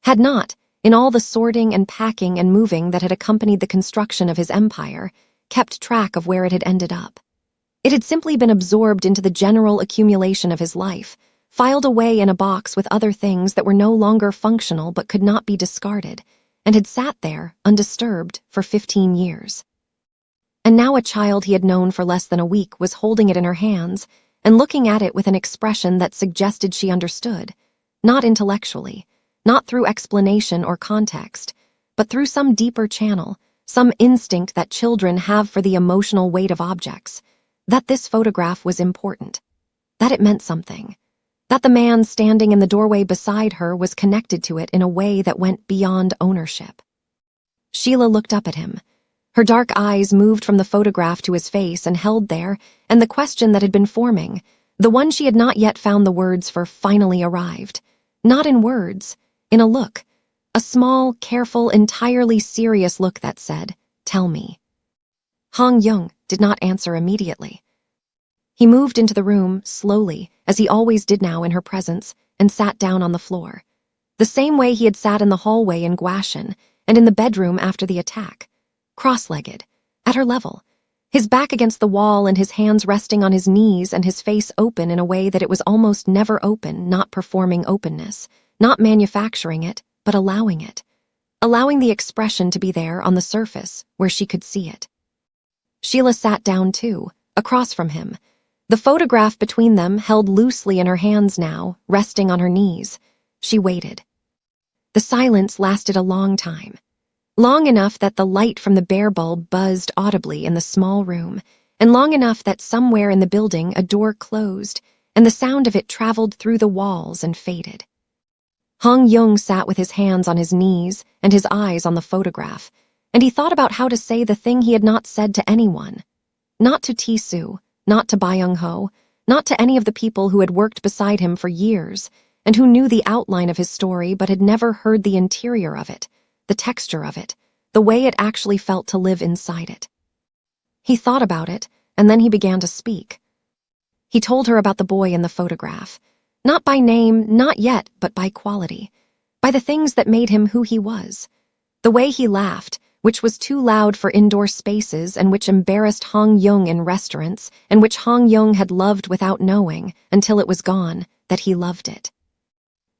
had not, in all the sorting and packing and moving that had accompanied the construction of his empire, kept track of where it had ended up. It had simply been absorbed into the general accumulation of his life, filed away in a box with other things that were no longer functional but could not be discarded, and had sat there, undisturbed, for 15 years. And now a child he had known for less than a week was holding it in her hands and looking at it with an expression that suggested she understood, not intellectually, not through explanation or context, but through some deeper channel, some instinct that children have for the emotional weight of objects, that this photograph was important, that it meant something, that the man standing in the doorway beside her was connected to it in a way that went beyond ownership. Sheila looked up at him. Her dark eyes moved from the photograph to his face and held there, and the question that had been forming, The one she had not yet found the words for finally arrived. Not in words, in a look. A small, careful, entirely serious look that said, "Tell me." Yong did not answer immediately. He moved into the room, slowly, as he always did now in her presence, and sat down on the floor. The same way he had sat in the hallway in Blasian, and in the bedroom after the attack. Cross-legged, at her level. His back against the wall and his hands resting on his knees and his face open in a way that it was almost never open, not performing openness, not manufacturing it, but allowing it. Allowing the expression to be there on the surface, where she could see it. Sheila sat down too, across from him. The photograph between them held loosely in her hands now, resting on her knees. She waited. The silence lasted a long time. Long enough that the light from the bare bulb buzzed audibly in the small room, and long enough that somewhere in the building a door closed, and the sound of it traveled through the walls and faded. Yong sat with his hands on his knees and his eyes on the photograph, and he thought about how to say the thing he had not said to anyone. Not to Tisu, not to Byung-ho, not to any of the people who had worked beside him for years, and who knew the outline of his story but had never heard the interior of it, the texture of it, the way it actually felt to live inside it. He thought about it, and then he began to speak. He told her about the boy in the photograph, not by name, not yet, but by quality, by the things that made him who he was. The way he laughed, which was too loud for indoor spaces and which embarrassed Yong in restaurants, and which Yong had loved without knowing, until it was gone, that he loved it.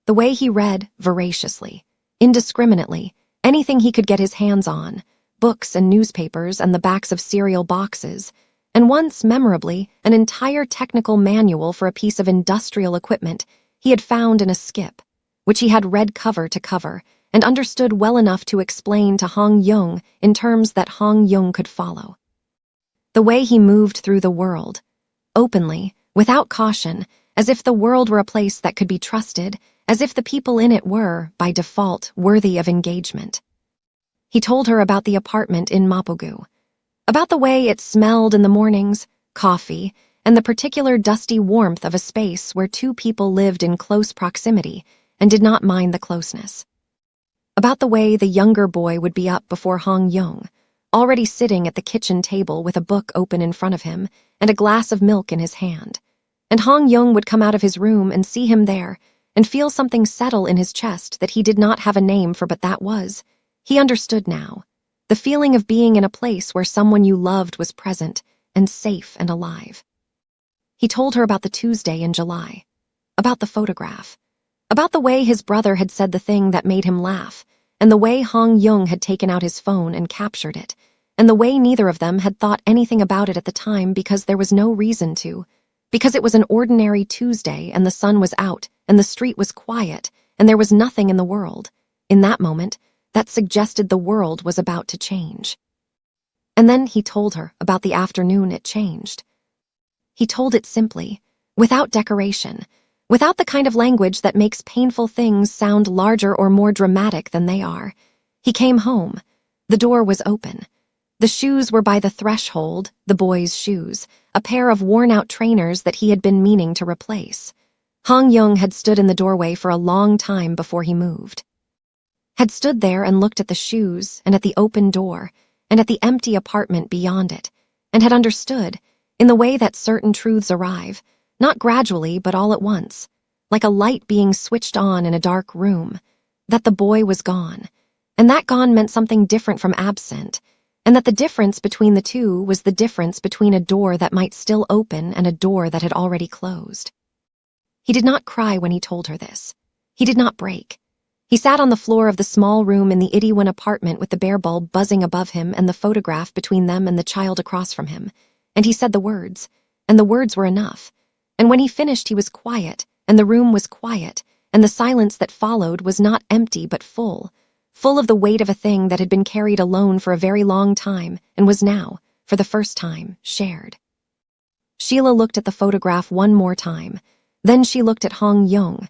The way he read, voraciously, indiscriminately, anything he could get his hands on, books and newspapers and the backs of cereal boxes, and once, memorably, an entire technical manual for a piece of industrial equipment he had found in a skip, which he had read cover to cover and understood well enough to explain to Yong in terms that Yong could follow. The way he moved through the world, openly, without caution, as if the world were a place that could be trusted, as if the people in it were, by default, worthy of engagement. He told her about the apartment in Mapogu, about the way it smelled in the mornings, coffee, and the particular dusty warmth of a space where two people lived in close proximity and did not mind the closeness. About the way the younger boy would be up before Yong, already sitting at the kitchen table with a book open in front of him and a glass of milk in his hand, and Yong would come out of his room and see him there and feel something settle in his chest that he did not have a name for, but that was, he understood now, the feeling of being in a place where someone you loved was present and safe and alive. He told her about the Tuesday in July, about the photograph, about the way his brother had said the thing that made him laugh, and the way Yong had taken out his phone and captured it, and the way neither of them had thought anything about it at the time because there was no reason to, because it was an ordinary Tuesday and the sun was out and the street was quiet and there was nothing in the world, in that moment, that suggested the world was about to change. And then he told her about the afternoon it changed. He told it simply, without decoration, without the kind of language that makes painful things sound larger or more dramatic than they are. He came home. The door was open. The shoes were by the threshold, the boy's shoes, a pair of worn-out trainers that he had been meaning to replace. Yong had stood in the doorway for a long time before he moved. Had stood there and looked at the shoes and at the open door and at the empty apartment beyond it, and had understood, in the way that certain truths arrive, not gradually but all at once, like a light being switched on in a dark room, that the boy was gone, and that gone meant something different from absent, and that the difference between the two was the difference between a door that might still open and a door that had already closed. He did not cry when he told her this. He did not break. He sat on the floor of the small room in the Itaewon apartment with the bare bulb buzzing above him and the photograph between them and the child across from him, and he said the words, and the words were enough. And when he finished he was quiet, and the room was quiet, and the silence that followed was not empty but full of the weight of a thing that had been carried alone for a very long time and was now, for the first time, shared. Sheila looked at the photograph one more time. Then she looked at Yong,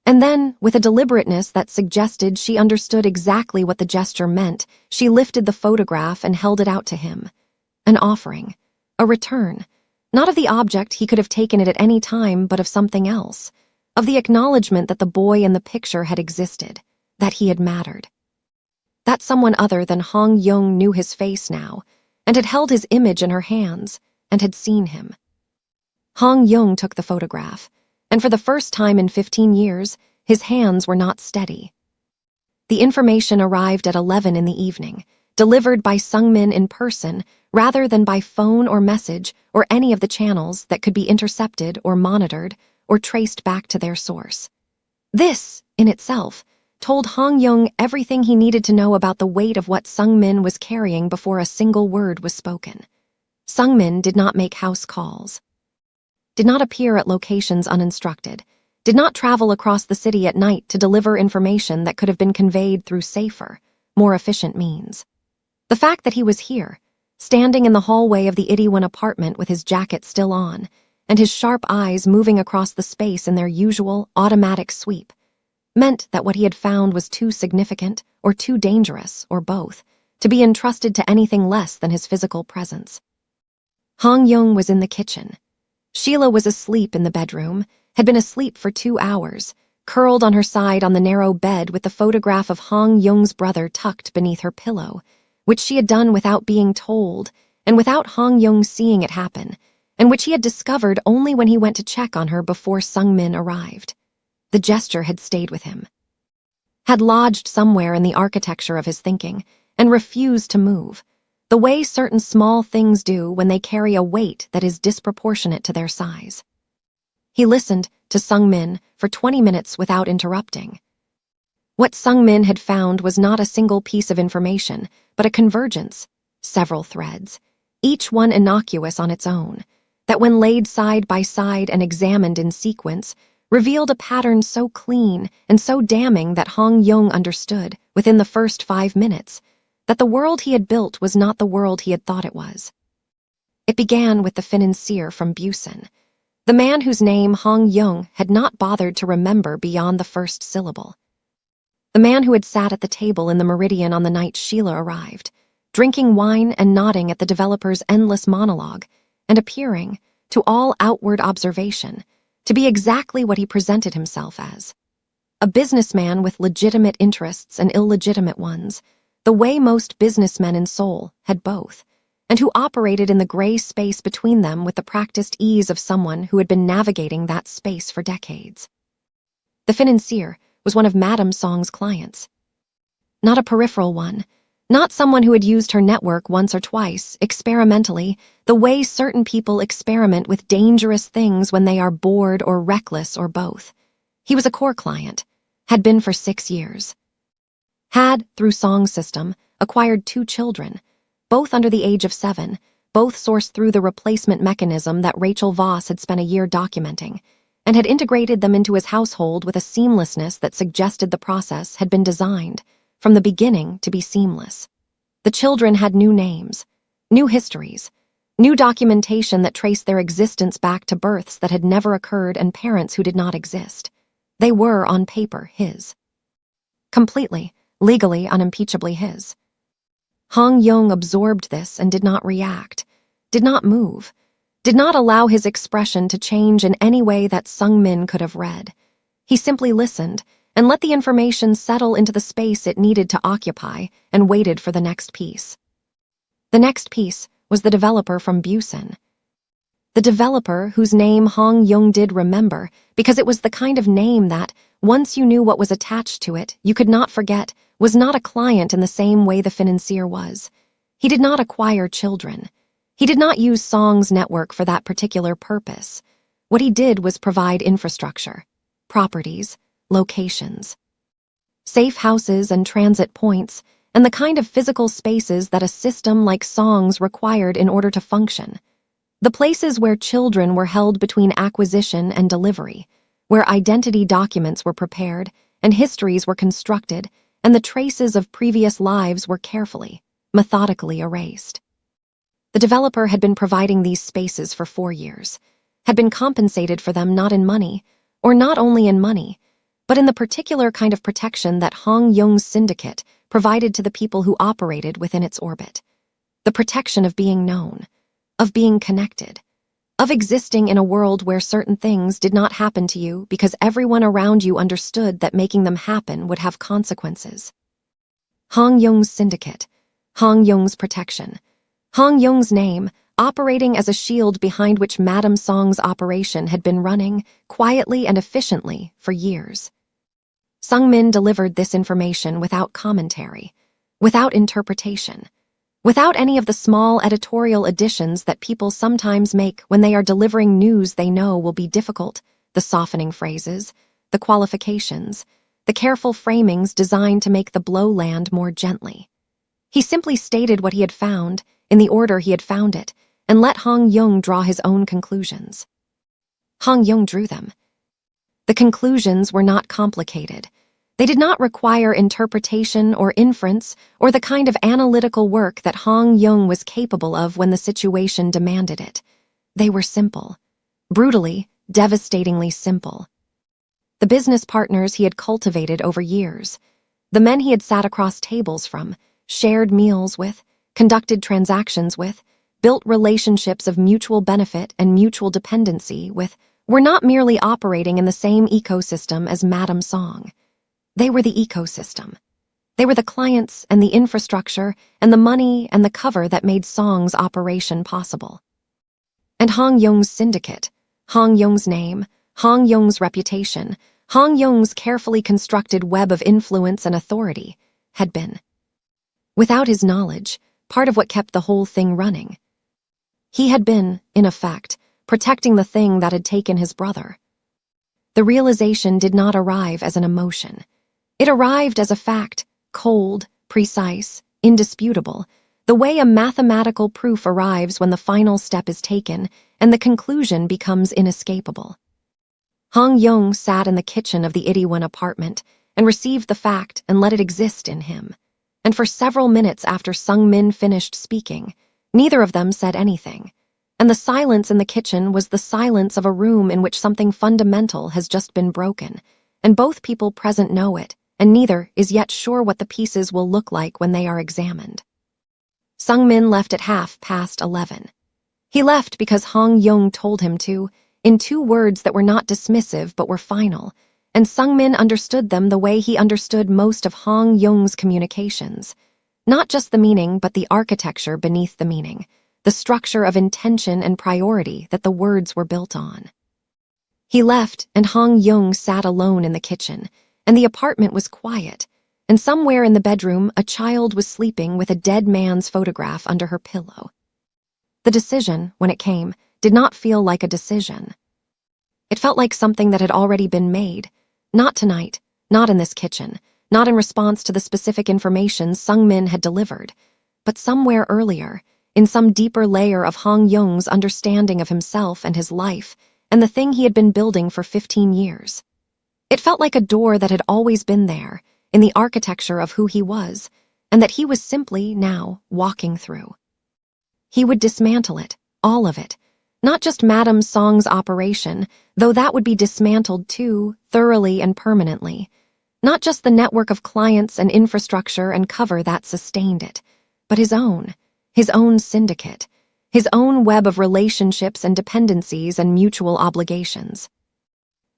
and then, with a deliberateness that suggested she understood exactly what the gesture meant, she lifted the photograph and held it out to him. An offering, a return, Not of the object, he could have taken it at any time, but of something else. Of the acknowledgement that the boy in the picture had existed, that he had mattered. That someone other than Hong Yong knew his face now, and had held his image in her hands, and had seen him. Hong Yong took the photograph, and for the first time in 15 years, his hands were not steady. The information arrived at 11 in the evening, delivered by Sungmin in person rather than by phone or message or any of the channels that could be intercepted or monitored or traced back to their source. This, in itself, told Hong Yong everything he needed to know about the weight of what Sungmin was carrying before a single word was spoken. Sungmin did not make house calls, did not appear at locations uninstructed, did not travel across the city at night to deliver information that could have been conveyed through safer, more efficient means. The fact that he was here, standing in the hallway of the Itaewon apartment with his jacket still on, and his sharp eyes moving across the space in their usual, automatic sweep, meant that what he had found was too significant, or too dangerous, or both, to be entrusted to anything less than his physical presence. Hong Yong was in the kitchen. Sheila was asleep in the bedroom, had been asleep for 2 hours, curled on her side on the narrow bed with the photograph of Hong Yong's brother tucked beneath her pillow, which she had done without being told, and without Hong Yong seeing it happen, and which he had discovered only when he went to check on her before Sungmin arrived. The gesture had stayed with him, had lodged somewhere in the architecture of his thinking, and refused to move, the way certain small things do when they carry a weight that is disproportionate to their size. He listened to Sungmin for 20 minutes without interrupting. What Sungmin had found was not a single piece of information, but a convergence, several threads, each one innocuous on its own, that when laid side by side and examined in sequence, revealed a pattern so clean and so damning that Hong Yong understood, within the first 5 minutes, that the world he had built was not the world he had thought it was. It began with the financier from Blasian, the man whose name Hong Yong had not bothered to remember beyond the first syllable. The man who had sat at the table in the Meridian on the night Sheila arrived, drinking wine and nodding at the developer's endless monologue, and appearing, to all outward observation, to be exactly what he presented himself as. A businessman with legitimate interests and illegitimate ones, the way most businessmen in Seoul had both, and who operated in the gray space between them with the practiced ease of someone who had been navigating that space for decades. The financier was one of Madame Song's clients. Not a peripheral one, not someone who had used her network once or twice, experimentally, the way certain people experiment with dangerous things when they are bored or reckless or both. He was a core client, had been for 6 years. Had, through Song's system, acquired 2 children, both under the age of 7, both sourced through the replacement mechanism that Rachel Voss had spent a year documenting, and had integrated them into his household with a seamlessness that suggested the process had been designed, from the beginning, to be seamless. The children had new names, new histories, new documentation that traced their existence back to births that had never occurred and parents who did not exist. They were, on paper, his. Completely, legally, unimpeachably his. Hong Yong absorbed this and did not react, did not move, did not allow his expression to change in any way that Sungmin could have read. He simply listened and let the information settle into the space it needed to occupy and waited for the next piece. The next piece was the developer from Blasian. The developer whose name Hong Yong did remember because it was the kind of name that, once you knew what was attached to it, you could not forget, was not a client in the same way the financier was. He did not acquire children. He did not use Song's network for that particular purpose. What he did was provide infrastructure, properties, locations, safe houses and transit points, and the kind of physical spaces that a system like Song's required in order to function. The places where children were held between acquisition and delivery, where identity documents were prepared and histories were constructed, and the traces of previous lives were carefully, methodically erased. The developer had been providing these spaces for 4 years, had been compensated for them not in money, or not only in money, but in the particular kind of protection that Hong Yong's syndicate provided to the people who operated within its orbit. The protection of being known, of being connected, of existing in a world where certain things did not happen to you because everyone around you understood that making them happen would have consequences. Hong Yong's syndicate, Hong Yong's protection, Hong Yong's name, operating as a shield behind which Madame Song's operation had been running, quietly and efficiently, for years. Sung-min delivered this information without commentary, without interpretation, without any of the small editorial additions that people sometimes make when they are delivering news they know will be difficult, the softening phrases, the qualifications, the careful framings designed to make the blow land more gently. He simply stated what he had found, in the order he had found it, and let Hong Yong draw his own conclusions. Hong Yong drew them. The conclusions were not complicated. They did not require interpretation or inference or the kind of analytical work that Hong Yong was capable of when the situation demanded it. They were simple. Brutally, devastatingly simple. The business partners he had cultivated over years, the men he had sat across tables from, shared meals with, conducted transactions with, built relationships of mutual benefit and mutual dependency with, were not merely operating in the same ecosystem as Madame Song. They were the ecosystem. They were the clients and the infrastructure and the money and the cover that made Song's operation possible. And Hong Yong's syndicate, Hong Yong's name, Hong Yong's reputation, Hong Yong's carefully constructed web of influence and authority, had been, without his knowledge, part of what kept the whole thing running. He had been, in effect, protecting the thing that had taken his brother. The realization did not arrive as an emotion. It arrived as a fact, cold, precise, indisputable, the way a mathematical proof arrives when the final step is taken and the conclusion becomes inescapable. Hong Yong sat in the kitchen of the Itaewon apartment and received the fact and let it exist in him. And for several minutes after Sung-min finished speaking, neither of them said anything, and the silence in the kitchen was the silence of a room in which something fundamental has just been broken, and both people present know it, and neither is yet sure what the pieces will look like when they are examined. Sung-min left at 11:30. He left because Hong Yong told him to, in 2 words that were not dismissive but were final, and Sung-min understood them the way he understood most of Hong Yong's communications. Not just the meaning, but the architecture beneath the meaning, the structure of intention and priority that the words were built on. He left, and Hong Yong sat alone in the kitchen, and the apartment was quiet, and somewhere in the bedroom a child was sleeping with a dead man's photograph under her pillow. The decision, when it came, did not feel like a decision. It felt like something that had already been made, not tonight, not in this kitchen, not in response to the specific information Sung-min had delivered, but somewhere earlier, in some deeper layer of Hong Yong's understanding of himself and his life, and the thing he had been building for 15 years. It felt like a door that had always been there, in the architecture of who he was, and that he was simply, now, walking through. He would dismantle it, all of it, not just Madame Song's operation, though that would be dismantled too, thoroughly and permanently. Not just the network of clients and infrastructure and cover that sustained it, but his own syndicate, his own web of relationships and dependencies and mutual obligations.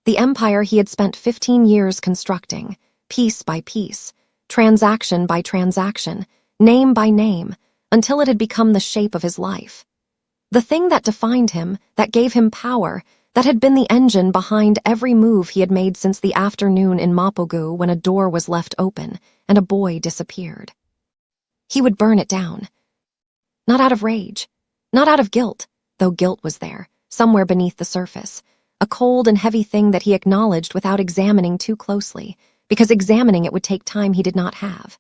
The empire he had spent 15 years constructing, piece by piece, transaction by transaction, name by name, until it had become the shape of his life. The thing that defined him, that gave him power, that had been the engine behind every move he had made since the afternoon in Mapogu when a door was left open and a boy disappeared. He would burn it down. Not out of rage, not out of guilt, though guilt was there, somewhere beneath the surface, a cold and heavy thing that he acknowledged without examining too closely, because examining it would take time he did not have.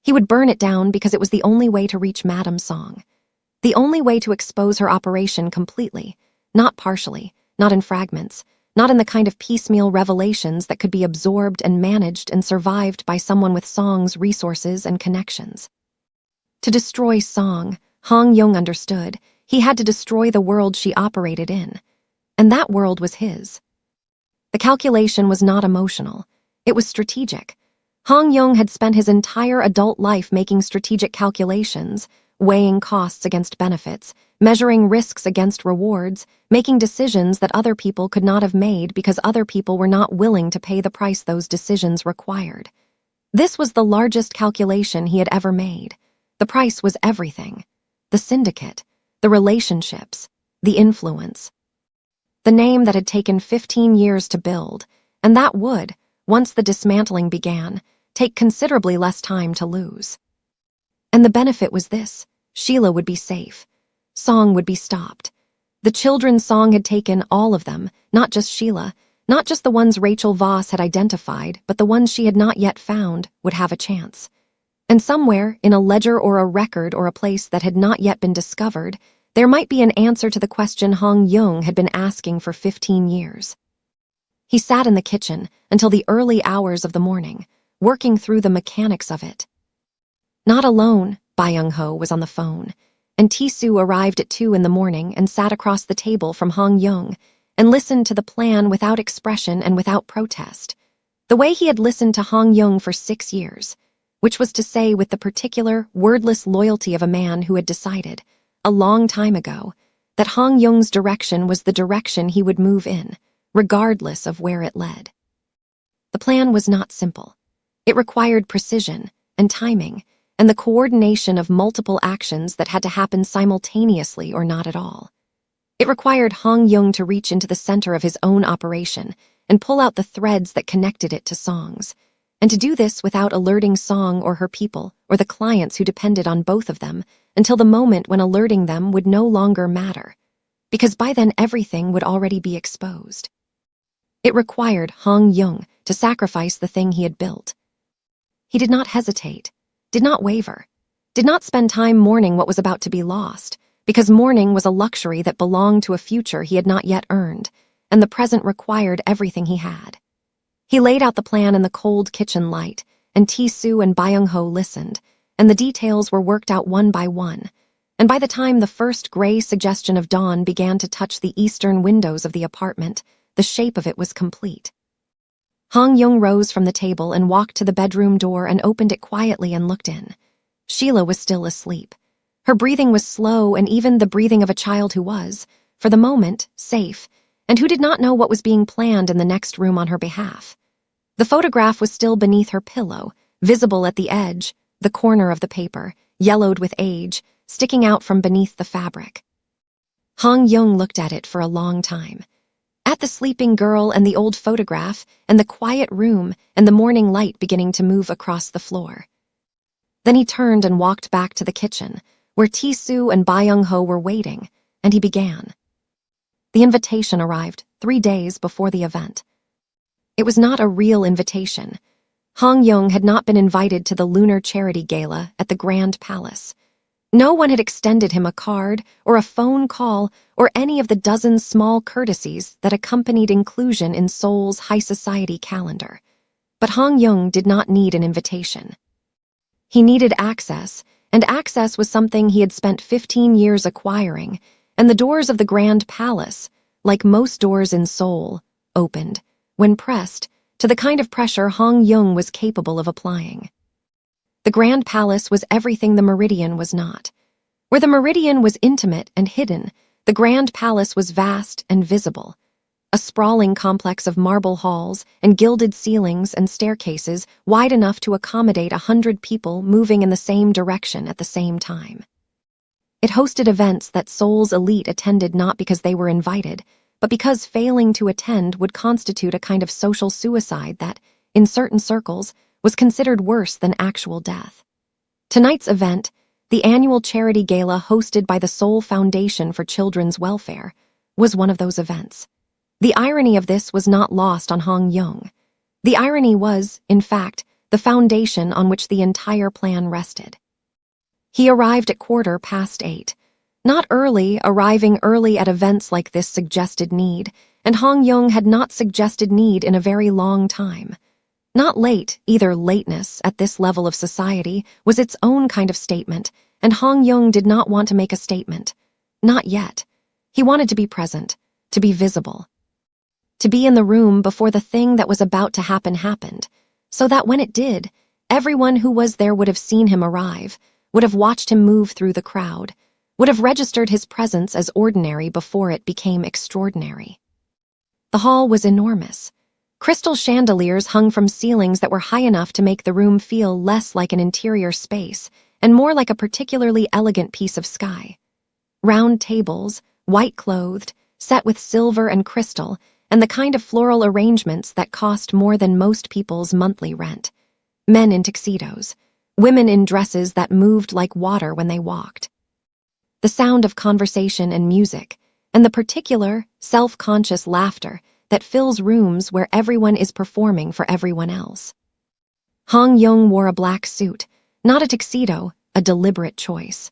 He would burn it down because it was the only way to reach Madame Song, the only way to expose her operation completely, not partially, not in fragments, not in the kind of piecemeal revelations that could be absorbed and managed and survived by someone with Song's resources and connections. To destroy Song, Hong Yong understood, he had to destroy the world she operated in, and that world was his. The calculation was not emotional, it was strategic. Hong Yong had spent his entire adult life making strategic calculations, weighing costs against benefits, measuring risks against rewards, making decisions that other people could not have made because other people were not willing to pay the price those decisions required. This was the largest calculation he had ever made. The price was everything. The syndicate, the relationships, the influence. The name that had taken 15 years to build, and that would, once the dismantling began, take considerably less time to lose. And the benefit was this: Sheila would be safe. Song would be stopped. The children's song had taken all of them, not just Sheila, not just the ones Rachel Voss had identified, but the ones she had not yet found would have a chance. And somewhere, in a ledger or a record or a place that had not yet been discovered, there might be an answer to the question Yong had been asking for 15 years. He sat in the kitchen until the early hours of the morning, working through the mechanics of it. Not alone, Byung-ho was on the phone, and Tisoo arrived at 2 in the morning and sat across the table from Yong and listened to the plan without expression and without protest, the way he had listened to Yong for 6 years, which was to say with the particular, wordless loyalty of a man who had decided, a long time ago, that Yong's direction was the direction he would move in, regardless of where it led. The plan was not simple. It required precision and timing and the coordination of multiple actions that had to happen simultaneously or not at all. It required Yong to reach into the center of his own operation and pull out the threads that connected it to Song's, and to do this without alerting Song or her people or the clients who depended on both of them until the moment when alerting them would no longer matter, because by then everything would already be exposed. It required Yong to sacrifice the thing he had built. He did not hesitate, did not waver, did not spend time mourning what was about to be lost, because mourning was a luxury that belonged to a future he had not yet earned, and the present required everything he had. He laid out the plan in the cold kitchen light, and Tisoo and Byung-ho listened, and the details were worked out one by one, and by the time the first gray suggestion of dawn began to touch the eastern windows of the apartment, the shape of it was complete. Yong rose from the table and walked to the bedroom door and opened it quietly and looked in. Sheila was still asleep. Her breathing was slow, and even the breathing of a child who was, for the moment, safe, and who did not know what was being planned in the next room on her behalf. The photograph was still beneath her pillow, visible at the edge, the corner of the paper, yellowed with age, sticking out from beneath the fabric. Yong looked at it for a long time. At the sleeping girl and the old photograph and the quiet room and the morning light beginning to move across the floor. Then he turned and walked back to the kitchen, where Tisoo and Byung-ho were waiting, and he began. The invitation arrived 3 days before the event. It was not a real invitation. Yong had not been invited to the lunar charity gala at the Grand Palace. No one had extended him a card or a phone call or any of the dozen small courtesies that accompanied inclusion in Seoul's high society calendar. But Yong did not need an invitation. He needed access, and access was something he had spent 15 years acquiring, and the doors of the Grand Palace, like most doors in Seoul, opened, when pressed, to the kind of pressure Yong was capable of applying. The Grand Palace was everything the Meridian was not. Where the Meridian was intimate and hidden, the Grand Palace was vast and visible. A sprawling complex of marble halls and gilded ceilings and staircases wide enough to accommodate 100 people moving in the same direction at the same time. It hosted events that Seoul's elite attended not because they were invited, but because failing to attend would constitute a kind of social suicide that, in certain circles, was considered worse than actual death. Tonight's event, the annual charity gala hosted by the Seoul Foundation for Children's Welfare, was one of those events. The irony of this was not lost on Yong. The irony was, in fact, the foundation on which the entire plan rested. He arrived at 8:15. Not early, arriving early at events like this suggested need, and Yong had not suggested need in a very long time. Not late, either lateness at this level of society was its own kind of statement, and Yong did not want to make a statement. Not yet. He wanted to be present, to be visible. To be in the room before the thing that was about to happen happened, so that when it did, everyone who was there would have seen him arrive, would have watched him move through the crowd, would have registered his presence as ordinary before it became extraordinary. The hall was enormous. Crystal chandeliers hung from ceilings that were high enough to make the room feel less like an interior space and more like a particularly elegant piece of sky. Round tables, white-clothed, set with silver and crystal, and the kind of floral arrangements that cost more than most people's monthly rent. Men in tuxedos, women in dresses that moved like water when they walked. The sound of conversation and music, and the particular, self-conscious laughter that fills rooms where everyone is performing for everyone else. Yong wore a black suit, not a tuxedo, a deliberate choice.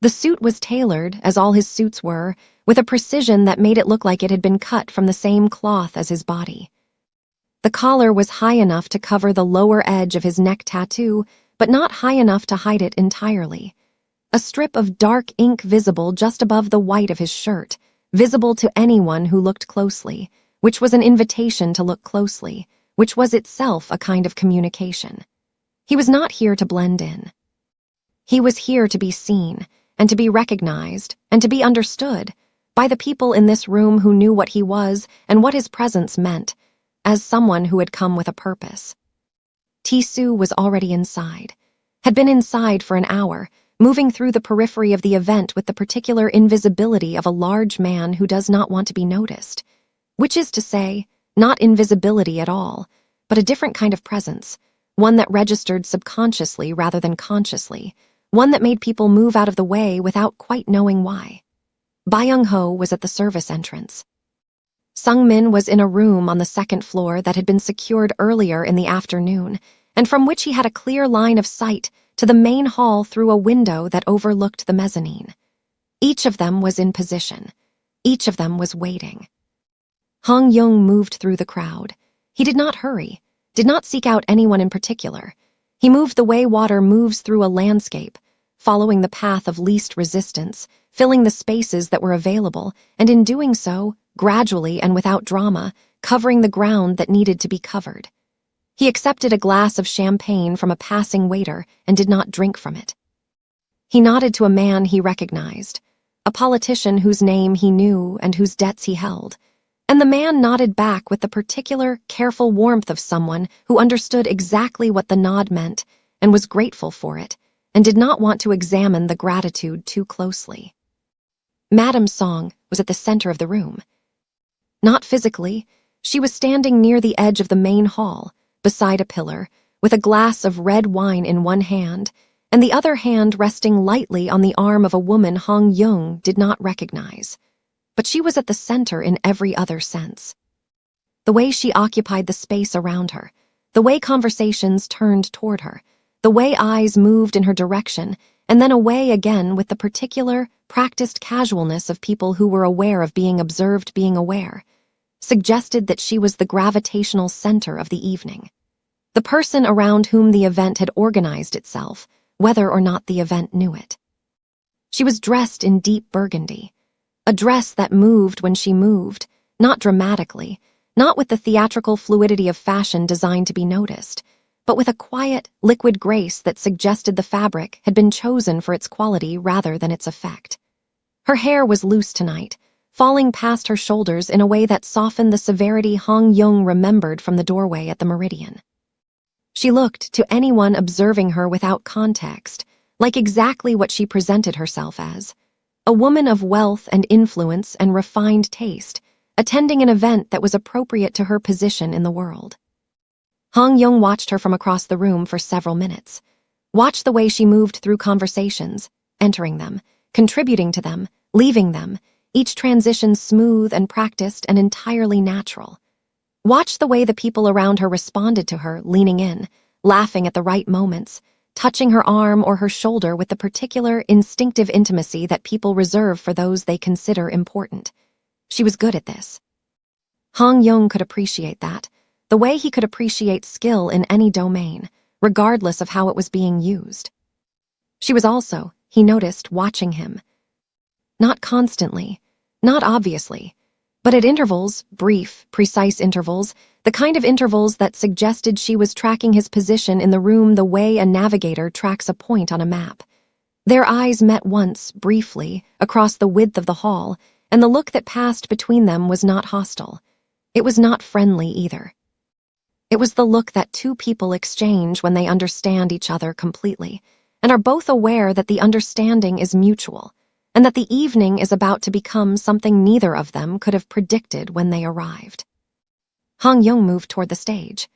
The suit was tailored, as all his suits were, with a precision that made it look like it had been cut from the same cloth as his body. The collar was high enough to cover the lower edge of his neck tattoo, but not high enough to hide it entirely. A strip of dark ink visible just above the white of his shirt, visible to anyone who looked closely, which was an invitation to look closely, which was itself a kind of communication. He was not here to blend in. He was here to be seen, and to be recognized, and to be understood by the people in this room who knew what he was and what his presence meant, as someone who had come with a purpose. Tisu was already inside, had been inside for an hour, moving through the periphery of the event with the particular invisibility of a large man who does not want to be noticed, which is to say, not invisibility at all, but a different kind of presence, one that registered subconsciously rather than consciously, one that made people move out of the way without quite knowing why. Byung-ho was at the service entrance. Sung-min was in a room on the second floor that had been secured earlier in the afternoon, and from which he had a clear line of sight to the main hall through a window that overlooked the mezzanine. Each of them was in position. Each of them was waiting. Yong moved through the crowd. He did not hurry, did not seek out anyone in particular. He moved the way water moves through a landscape, following the path of least resistance, filling the spaces that were available, and in doing so, gradually and without drama, covering the ground that needed to be covered. He accepted a glass of champagne from a passing waiter and did not drink from it. He nodded to a man he recognized, a politician whose name he knew and whose debts he held, and the man nodded back with the particular, careful warmth of someone who understood exactly what the nod meant and was grateful for it, and did not want to examine the gratitude too closely. Madame Song was at the center of the room. Not physically, she was standing near the edge of the main hall, beside a pillar, with a glass of red wine in one hand, and the other hand resting lightly on the arm of a woman Yong did not recognize. But she was at the center in every other sense. The way she occupied the space around her, the way conversations turned toward her, the way eyes moved in her direction, and then away again with the particular, practiced casualness of people who were aware of being observed being aware, suggested that she was the gravitational center of the evening. The person around whom the event had organized itself, whether or not the event knew it. She was dressed in deep burgundy, a dress that moved when she moved, not dramatically, not with the theatrical fluidity of fashion designed to be noticed, but with a quiet, liquid grace that suggested the fabric had been chosen for its quality rather than its effect. Her hair was loose tonight, falling past her shoulders in a way that softened the severity Yong remembered from the doorway at the Meridian. She looked, to anyone observing her without context, like exactly what she presented herself as, a woman of wealth and influence and refined taste, attending an event that was appropriate to her position in the world. Yong watched her from across the room for several minutes, watched the way she moved through conversations, entering them, contributing to them, leaving them, each transition smooth and practiced and entirely natural. Watched the way the people around her responded to her, leaning in, laughing at the right moments, touching her arm or her shoulder with the particular instinctive intimacy that people reserve for those they consider important. She was good at this. Yong could appreciate that, the way he could appreciate skill in any domain, regardless of how it was being used. She was also, he noticed, watching him. Not constantly, not obviously, but at intervals, brief, precise intervals, the kind of intervals that suggested she was tracking his position in the room the way a navigator tracks a point on a map, Their eyes met once, briefly, across the width of the hall, and the look that passed between them was not hostile. It was not friendly either. It was the look that two people exchange when they understand each other completely, and are both aware that the understanding is mutual, and that the evening is about to become something neither of them could have predicted when they arrived. Yong moved toward the stage.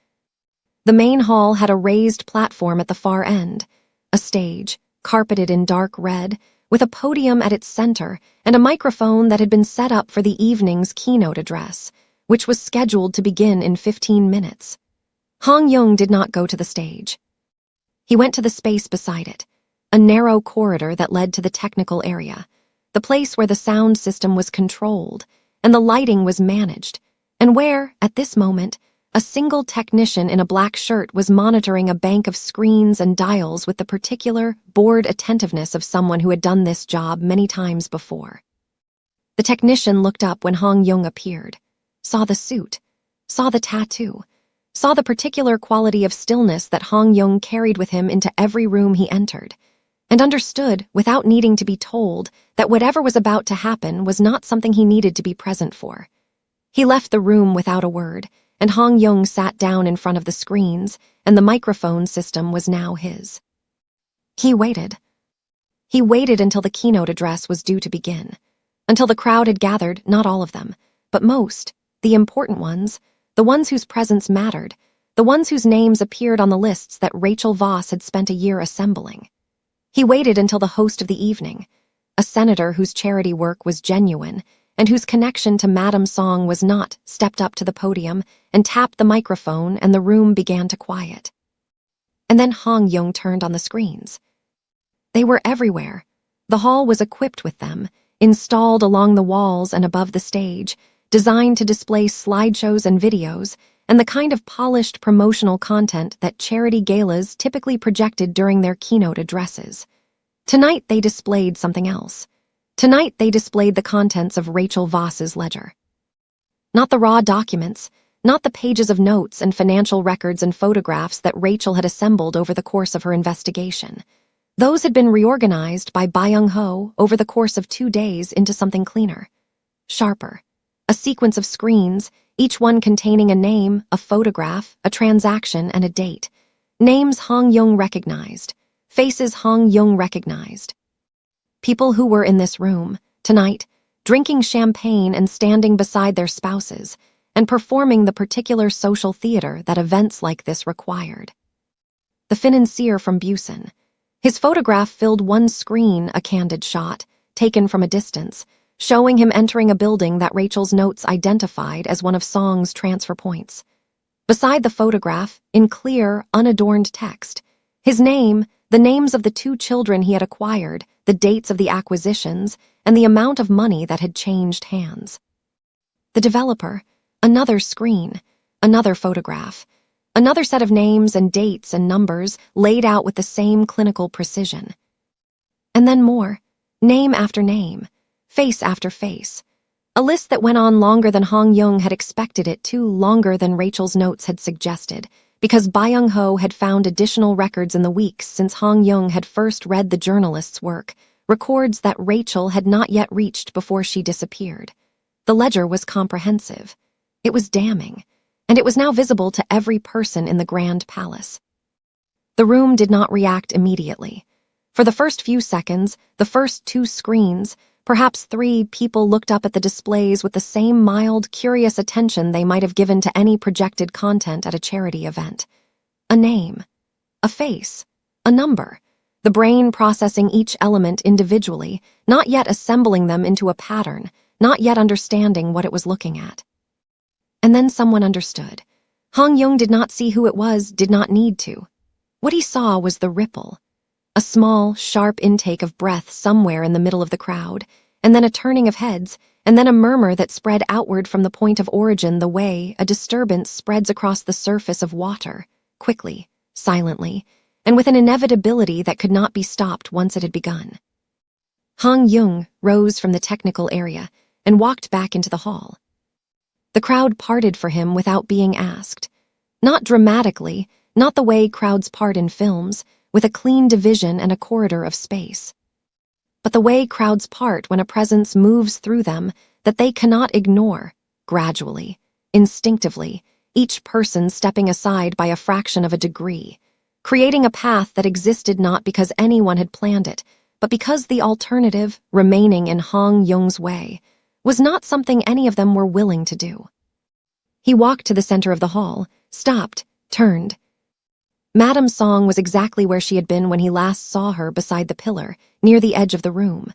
The main hall had a raised platform at the far end, a stage, carpeted in dark red, with a podium at its center and a microphone that had been set up for the evening's keynote address, which was scheduled to begin in 15 minutes. Yong did not go to the stage. He went to the space beside it, a narrow corridor that led to the technical area, the place where the sound system was controlled and the lighting was managed, and where, at this moment, a single technician in a black shirt was monitoring a bank of screens and dials with the particular, bored attentiveness of someone who had done this job many times before. The technician looked up when Yong appeared, saw the suit, saw the tattoo, saw the particular quality of stillness that Yong carried with him into every room he entered, and understood, without needing to be told, that whatever was about to happen was not something he needed to be present for. He left the room without a word, and Yong sat down in front of the screens, and the microphone system was now his. He waited. He waited until the keynote address was due to begin, until the crowd had gathered, not all of them, but most, the important ones, the ones whose presence mattered, the ones whose names appeared on the lists that Rachel Voss had spent a year assembling. He waited until the host of the evening, a senator whose charity work was genuine and whose connection to Madame Song was not, stepped up to the podium and tapped the microphone, and the room began to quiet. And then Yong turned on the screens. They were everywhere. The hall was equipped with them, installed along the walls and above the stage, designed to display slideshows and videos, and the kind of polished promotional content that charity galas typically projected during their keynote addresses. Tonight they displayed something else. Tonight they displayed the contents of Rachel Voss's ledger. Not the raw documents, not the pages of notes and financial records and photographs that Rachel had assembled over the course of her investigation. Those had been reorganized by Byung-ho over the course of 2 days into something cleaner, sharper. A sequence of screens, each one containing a name, a photograph, a transaction, and a date. Names Yong recognized. Faces Yong recognized. People who were in this room, tonight, drinking champagne and standing beside their spouses, and performing the particular social theater that events like this required. The financier from Blasian. His photograph filled one screen, a candid shot, taken from a distance, showing him entering a building that Rachel's notes identified as one of Song's transfer points. Beside the photograph, in clear, unadorned text, his name, the names of the 2 children he had acquired, the dates of the acquisitions, and the amount of money that had changed hands. The developer, another screen, another photograph, another set of names and dates and numbers laid out with the same clinical precision. And then more, name after name, face after face, a list that went on longer than Yong had expected it to, longer than Rachel's notes had suggested, because Byung-ho had found additional records in the weeks since Yong had first read the journalist's work, records that Rachel had not yet reached before she disappeared. The ledger was comprehensive. It was damning, and it was now visible to every person in the Grand Palace. The room did not react immediately. For the first few seconds, the first 2 screens, perhaps 3, people looked up at the displays with the same mild, curious attention they might have given to any projected content at a charity event. A name, a face, a number, the brain processing each element individually, not yet assembling them into a pattern, not yet understanding what it was looking at. And then someone understood. Yong did not see who it was, did not need to. What he saw was the ripple. A small, sharp intake of breath somewhere in the middle of the crowd, and then a turning of heads, and then a murmur that spread outward from the point of origin the way a disturbance spreads across the surface of water, quickly, silently, and with an inevitability that could not be stopped once it had begun. Yong rose from the technical area and walked back into the hall. The crowd parted for him without being asked. Not dramatically, not the way crowds part in films, with a clean division and a corridor of space. but the way crowds part when a presence moves through them that they cannot ignore, gradually, instinctively, each person stepping aside by a fraction of a degree, creating a path that existed not because anyone had planned it, but because the alternative, remaining in Hong Yong's way, was not something any of them were willing to do. He walked to the center of the hall, stopped, turned. Madame Song was exactly where she had been when he last saw her beside the pillar, near the edge of the room.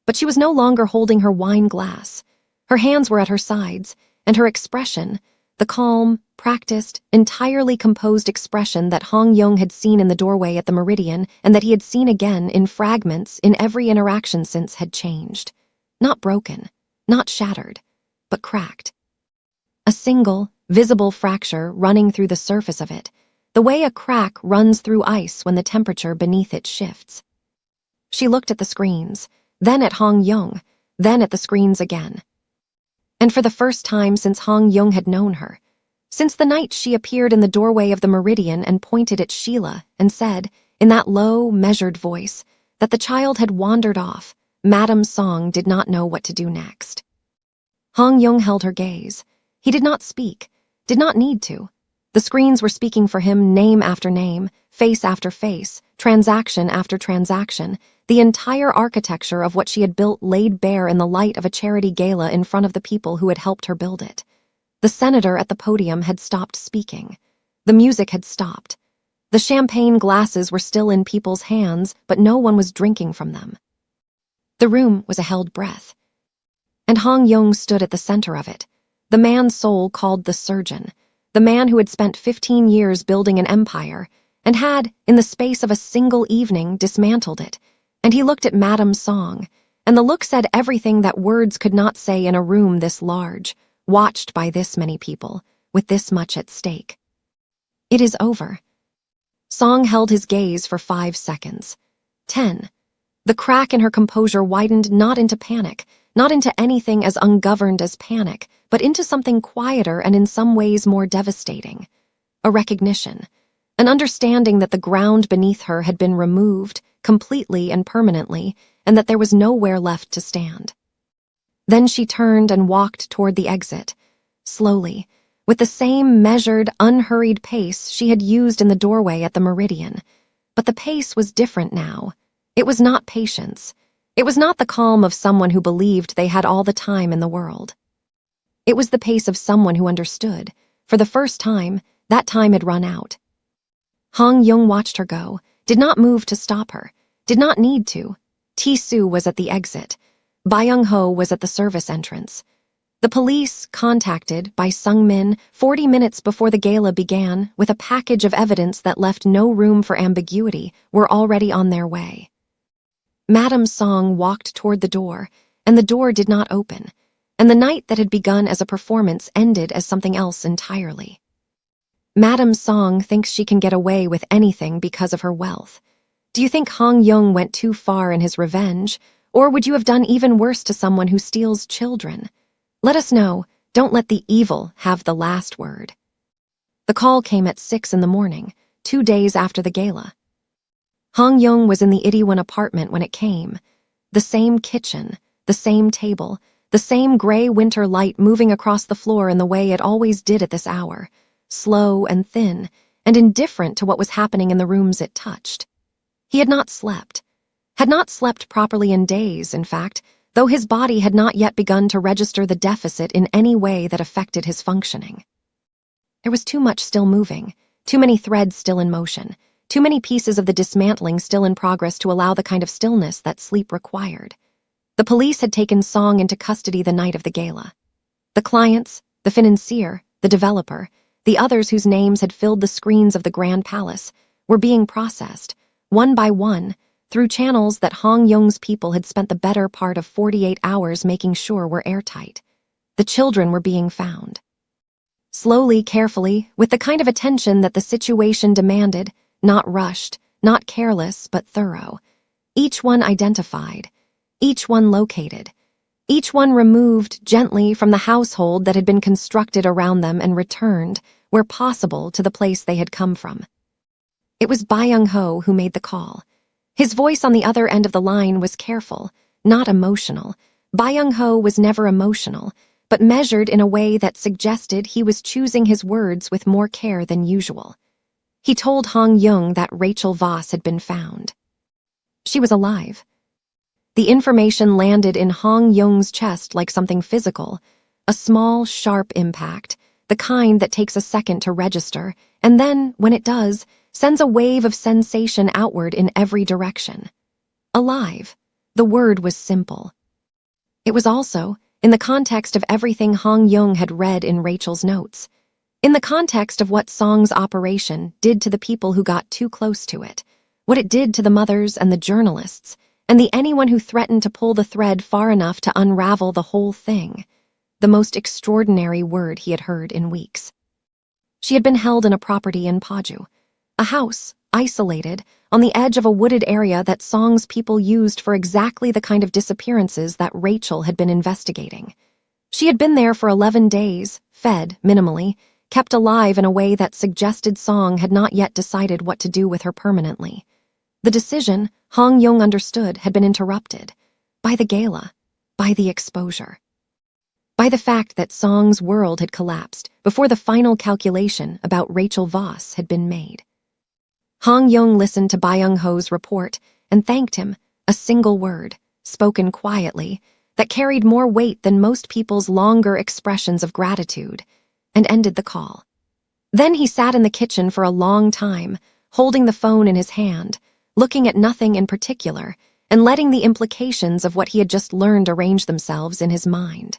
But she was no longer holding her wine glass. Her hands were at her sides, and her expression, the calm, practiced, entirely composed expression that Hong Yong had seen in the doorway at the Meridian and that he had seen again in fragments in every interaction since, had changed. Not broken, not shattered, but cracked. A single, visible fracture running through the surface of it, the way a crack runs through ice when the temperature beneath it shifts. She looked at the screens, then at Hong Yong, then at the screens again. And for the first time since Hong Yong had known her, since the night she appeared in the doorway of the Meridian and pointed at Sheila and said, in that low, measured voice, that the child had wandered off, Madame Song did not know what to do next. Hong Yong held her gaze. He did not speak, did not need to. The screens were speaking for him, name after name, face after face, transaction after transaction, the entire architecture of what she had built laid bare in the light of a charity gala in front of the people who had helped her build it. The senator at the podium had stopped speaking. The music had stopped. The champagne glasses were still in people's hands, but no one was drinking from them. The room was a held breath. And Hong Yong stood at the center of it, the man Seoul called the surgeon, the man who had spent 15 years building an empire and had, in the space of a single evening, dismantled it. And he looked at Madame Song, and the look said everything that words could not say in a room this large, watched by this many people, with this much at stake. It is over. Song held his gaze for 5 seconds. 10. The crack in her composure widened not into panic, not into anything as ungoverned as panic, but into something quieter and in some ways more devastating. A recognition, an understanding that the ground beneath her had been removed, completely and permanently, and that there was nowhere left to stand. Then she turned and walked toward the exit, slowly, with the same measured, unhurried pace she had used in the doorway at the Meridian. But the pace was different now. It was not patience. It was not the calm of someone who believed they had all the time in the world. It was the pace of someone who understood. For the first time, that time had run out. Hong Yong watched her go, did not move to stop her, did not need to. Ti-Su was at the exit. Byung-ho was at the service entrance. The police, contacted by Sung-min 40 minutes before the gala began with a package of evidence that left no room for ambiguity, were already on their way. Madame Song walked toward the door, and the door did not open, and the night that had begun as a performance ended as something else entirely. Madame Song thinks she can get away with anything because of her wealth. Do you think Hong Yong went too far in his revenge, or would you have done even worse to someone who steals children? Let us know. Don't let the evil have the last word. The call came at 6 in the morning, 2 days after the gala. Hong Yong was in the Itaewon apartment when it came. The same kitchen, the same table, the same gray winter light moving across the floor in the way it always did at this hour, slow and thin, and indifferent to what was happening in the rooms it touched. He had not slept properly in days, in fact, though his body had not yet begun to register the deficit in any way that affected his functioning. There was too much still moving, too many threads still in motion, too many pieces of the dismantling still in progress to allow the kind of stillness that sleep required. The police had taken Song into custody the night of the gala. The clients, the financier, the developer, the others whose names had filled the screens of the Grand Palace, were being processed, one by one, through channels that Hong Yong's people had spent the better part of 48 hours making sure were airtight. The children were being found. Slowly, carefully, with the kind of attention that the situation demanded, not rushed, not careless, but thorough. Each one identified, each one located, each one removed gently from the household that had been constructed around them and returned, where possible, to the place they had come from. It was Byung-ho who made the call. His voice on the other end of the line was careful, not emotional. Byung-ho was never emotional, but measured in a way that suggested he was choosing his words with more care than usual. He told Hong-young that Rachel Voss had been found. She was alive. The information landed in Hong-young's chest like something physical, a small, sharp impact, the kind that takes a second to register, and then, when it does, sends a wave of sensation outward in every direction. Alive. The word was simple. It was also, in the context of everything Hong-young had read in Rachel's notes, in the context of what Song's operation did to the people who got too close to it, what it did to the mothers and the journalists, and the anyone who threatened to pull the thread far enough to unravel the whole thing, the most extraordinary word he had heard in weeks. She had been held in a property in Paju, a house, isolated, on the edge of a wooded area that Song's people used for exactly the kind of disappearances that Rachel had been investigating. She had been there for 11 days, fed minimally, kept alive in a way that suggested Song had not yet decided what to do with her permanently. The decision, Hong-young understood, had been interrupted by the gala, by the exposure, by the fact that Song's world had collapsed before the final calculation about Rachel Voss had been made. Hong-young listened to Byung-ho's report and thanked him, a single word, spoken quietly, that carried more weight than most people's longer expressions of gratitude, and ended the call. Then he sat in the kitchen for a long time, holding the phone in his hand, looking at nothing in particular, and letting the implications of what he had just learned arrange themselves in his mind.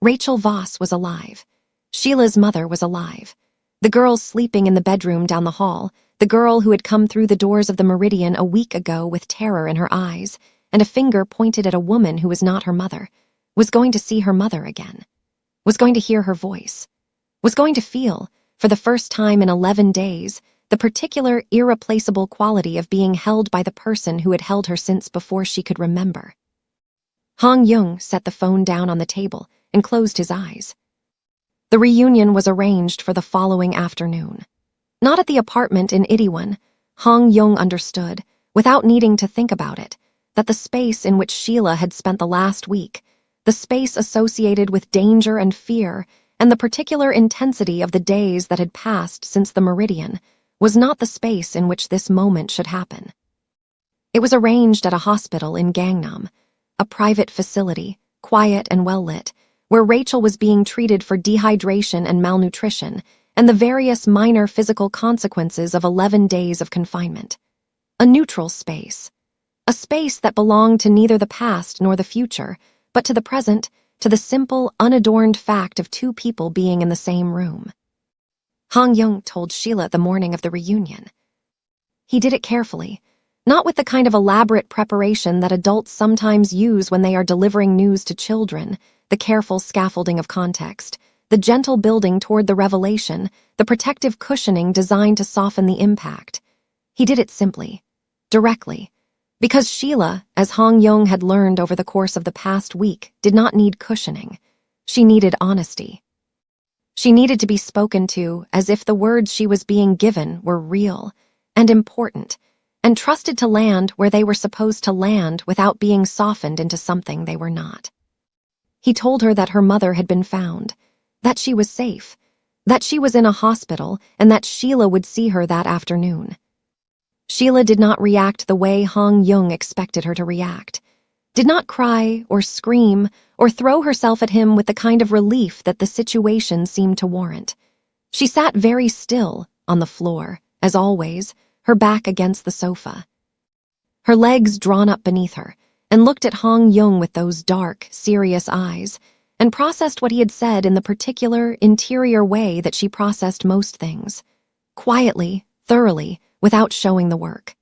Rachel Voss was alive. Sheila's mother was alive. The girl sleeping in the bedroom down the hall, the girl who had come through the doors of the Meridian a week ago with terror in her eyes and a finger pointed at a woman who was not her mother, was going to see her mother again, was going to hear her voice, was going to feel, for the first time in 11 days, the particular irreplaceable quality of being held by the person who had held her since before she could remember. Hong-young set the phone down on the table and closed his eyes. The reunion was arranged for the following afternoon. Not at the apartment in Itaewon, Hong-young understood, without needing to think about it, that the space in which Sheila had spent the last week, the space associated with danger and fear, and the particular intensity of the days that had passed since the Meridian, was not the space in which this moment should happen. It was arranged at a hospital in Gangnam, a private facility, quiet and well-lit, where Rachel was being treated for dehydration and malnutrition and the various minor physical consequences of 11 days of confinement. A neutral space. A space that belonged to neither the past nor the future, but to the present, to the simple, unadorned fact of two people being in the same room. Hong-young told Sheila the morning of the reunion. He did it carefully, not with the kind of elaborate preparation that adults sometimes use when they are delivering news to children, the careful scaffolding of context, the gentle building toward the revelation, the protective cushioning designed to soften the impact. He did it simply, directly, because Sheila, as Hong-young had learned over the course of the past week, did not need cushioning. She needed honesty. She needed to be spoken to as if the words she was being given were real and important, and trusted to land where they were supposed to land without being softened into something they were not. He told her that her mother had been found, that she was safe, that she was in a hospital, and that Sheila would see her that afternoon. Sheila did not react the way Hong-young expected her to react, did not cry or scream or throw herself at him with the kind of relief that the situation seemed to warrant. She sat very still on the floor, as always, her back against the sofa, her legs drawn up beneath her, and looked at Hong-young with those dark, serious eyes, and processed what he had said in the particular, interior way that she processed most things, quietly, thoroughly, without showing the work.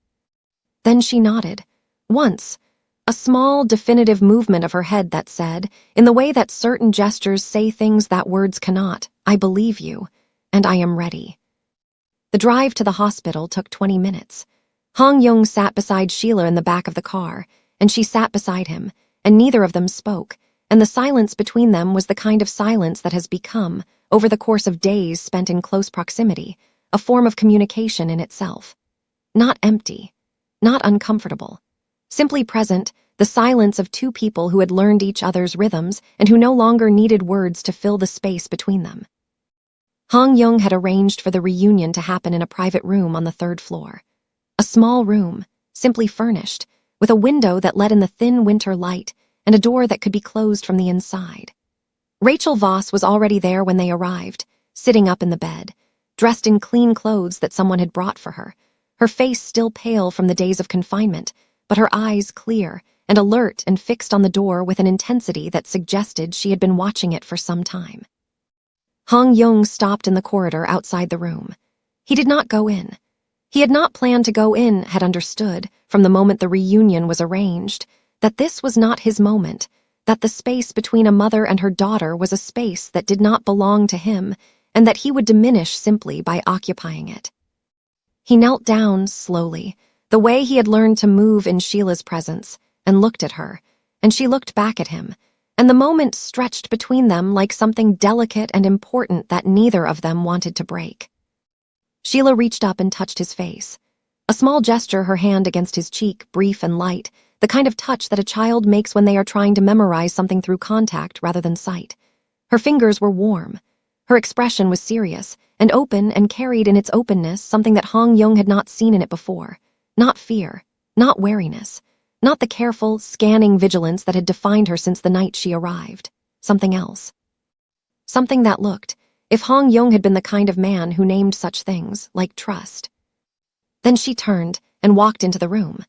Then she nodded, once, a small, definitive movement of her head that said, in the way that certain gestures say things that words cannot, "I believe you, and I am ready." The drive to the hospital took 20 minutes. Hong-young sat beside Sheila in the back of the car, and she sat beside him, and neither of them spoke, and the silence between them was the kind of silence that has become, over the course of days spent in close proximity, a form of communication in itself. Not empty, Not uncomfortable. Simply present, the silence of two people who had learned each other's rhythms and who no longer needed words to fill the space between them. Yong had arranged for the reunion to happen in a private room on the 3rd floor. A small room, simply furnished, with a window that let in the thin winter light and a door that could be closed from the inside. Rachel Voss was already there when they arrived, sitting up in the bed, dressed in clean clothes that someone had brought for her face still pale from the days of confinement, but her eyes clear and alert and fixed on the door with an intensity that suggested she had been watching it for some time. Yong stopped in the corridor outside the room. He did not go in. He had not planned to go in, had understood, from the moment the reunion was arranged, that this was not his moment, that the space between a mother and her daughter was a space that did not belong to him, and that he would diminish simply by occupying it. He knelt down slowly, the way he had learned to move in Sheila's presence, and looked at her, and she looked back at him, and the moment stretched between them like something delicate and important that neither of them wanted to break. Sheila reached up and touched his face. A small gesture, her hand against his cheek, brief and light, the kind of touch that a child makes when they are trying to memorize something through contact rather than sight. Her fingers were warm. Her expression was serious and open, and carried in its openness something that Yong had not seen in it before. Not fear, not wariness, not the careful, scanning vigilance that had defined her since the night she arrived. Something else. Something that looked, if Yong had been the kind of man who named such things, like trust. Then she turned and walked into the room.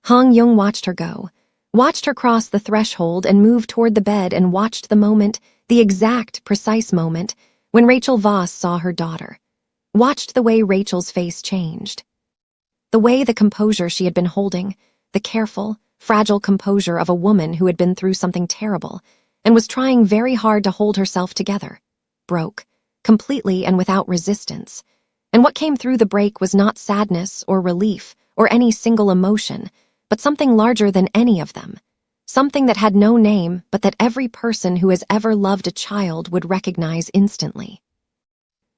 Yong watched her go, watched her cross the threshold and move toward the bed, and watched the moment, the exact, precise moment, when Rachel Voss saw her daughter. Watched the way Rachel's face changed. The way the composure she had been holding, the careful, fragile composure of a woman who had been through something terrible and was trying very hard to hold herself together, broke, completely and without resistance. And what came through the break was not sadness or relief or any single emotion, but something larger than any of them. Something that had no name, but that every person who has ever loved a child would recognize instantly.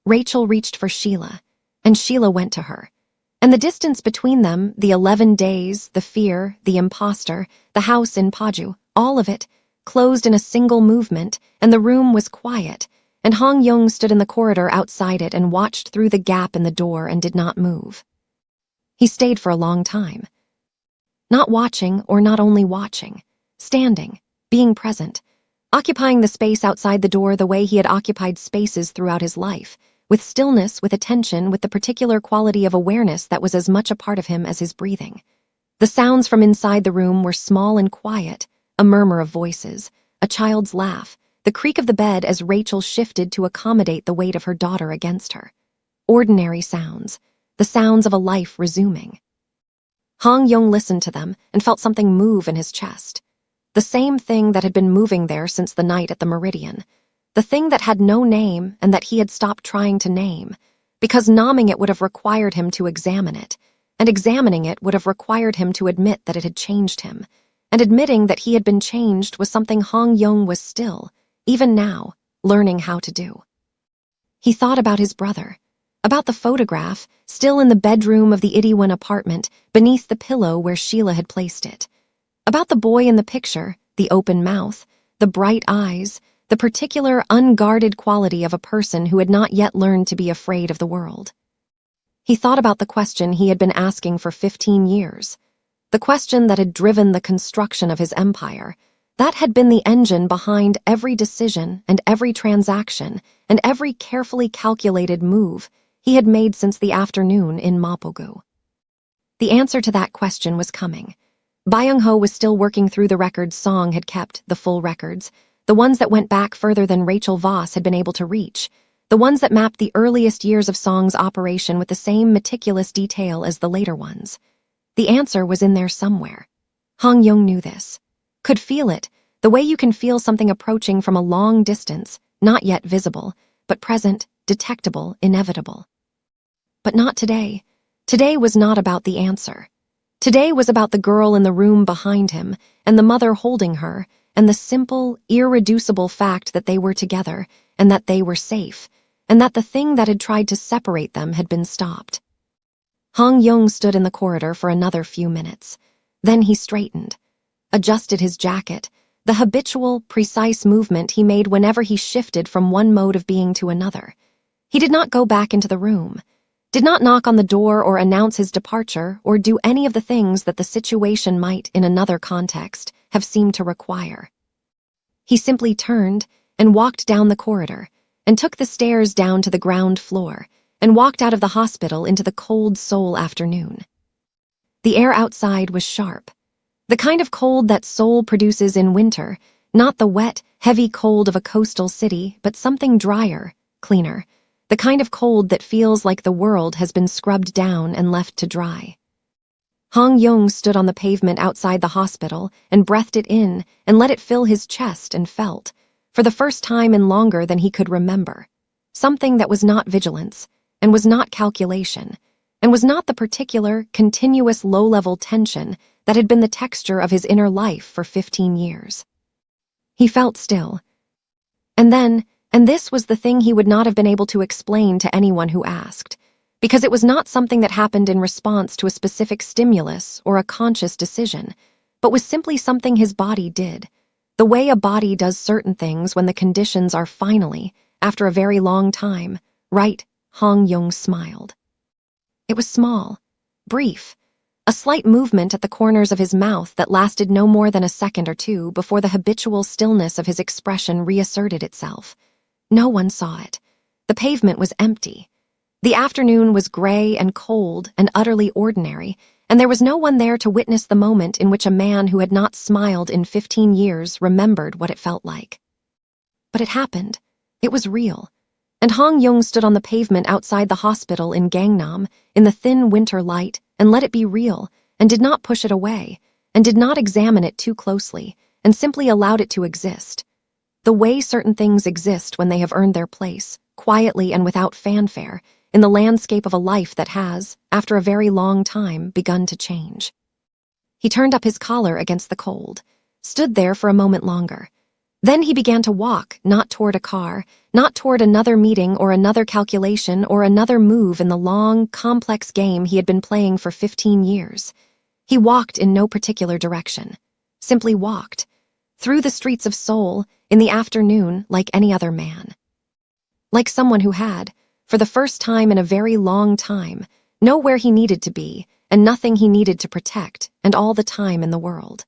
Rachel reached for Sheila, and Sheila went to her. And the distance between them, the 11 days, the fear, the imposter, the house in Paju, all of it, closed in a single movement, and the room was quiet, and Yong stood in the corridor outside it and watched through the gap in the door and did not move. He stayed for a long time. Not watching, or not only watching, standing, being present, occupying the space outside the door the way he had occupied spaces throughout his life, with stillness, with attention, with the particular quality of awareness that was as much a part of him as his breathing. The sounds from inside the room were small and quiet, a murmur of voices, a child's laugh, the creak of the bed as Rachel shifted to accommodate the weight of her daughter against her. Ordinary sounds, the sounds of a life resuming. Yong listened to them and felt something move in his chest. The same thing that had been moving there since the night at the Meridian. The thing that had no name and that he had stopped trying to name, because naming it would have required him to examine it, and examining it would have required him to admit that it had changed him, and admitting that he had been changed was something Yong was still, even now, learning how to do. He thought about his brother, about the photograph, still in the bedroom of the Itiwan apartment, beneath the pillow where Sheila had placed it. About the boy in the picture, the open mouth, the bright eyes, the particular unguarded quality of a person who had not yet learned to be afraid of the world. He thought about the question he had been asking for 15 years, the question that had driven the construction of his empire, that had been the engine behind every decision and every transaction and every carefully calculated move he had made since the afternoon in Mapogu. The answer to that question was coming. Byung-ho was still working through the records Song had kept, the full records, the ones that went back further than Rachel Voss had been able to reach, the ones that mapped the earliest years of Song's operation with the same meticulous detail as the later ones. The answer was in there somewhere. Yong knew this, could feel it, the way you can feel something approaching from a long distance, not yet visible, but present, detectable, inevitable. But not today. Today was not about the answer. Today was about the girl in the room behind him, and the mother holding her, and the simple, irreducible fact that they were together, and that they were safe, and that the thing that had tried to separate them had been stopped. Yong stood in the corridor for another few minutes. Then he straightened, adjusted his jacket, the habitual, precise movement he made whenever he shifted from one mode of being to another. He did not go back into the room, did not knock on the door or announce his departure or do any of the things that the situation might, in another context, have seemed to require. He simply turned and walked down the corridor and took the stairs down to the ground floor and walked out of the hospital into the cold Seoul afternoon. The air outside was sharp, the kind of cold that Seoul produces in winter, not the wet, heavy cold of a coastal city, but something drier, cleaner, the kind of cold that feels like the world has been scrubbed down and left to dry. Yong stood on the pavement outside the hospital and breathed it in and let it fill his chest and felt, for the first time in longer than he could remember, something that was not vigilance and was not calculation and was not the particular, continuous low-level tension that had been the texture of his inner life for 15 years. He felt still. And this was the thing he would not have been able to explain to anyone who asked, because it was not something that happened in response to a specific stimulus or a conscious decision, but was simply something his body did, the way a body does certain things when the conditions are finally, after a very long time, right. Yong smiled. It was small, brief, a slight movement at the corners of his mouth that lasted no more than a second or two before the habitual stillness of his expression reasserted itself. No one saw it. The pavement was empty. The afternoon was gray and cold and utterly ordinary, and there was no one there to witness the moment in which a man who had not smiled in 15 years remembered what it felt like. But it happened. It was real. And Yong stood on the pavement outside the hospital in Gangnam, in the thin winter light, and let it be real, and did not push it away, and did not examine it too closely, and simply allowed it to exist. The way certain things exist when they have earned their place, quietly and without fanfare, in the landscape of a life that has, after a very long time, begun to change. He turned up his collar against the cold, stood there for a moment longer. Then he began to walk, not toward a car, not toward another meeting or another calculation or another move in the long, complex game he had been playing for 15 years. He walked in no particular direction, simply walked, through the streets of Seoul, in the afternoon, like any other man. Like someone who had, for the first time in a very long time, know where he needed to be and nothing he needed to protect and all the time in the world.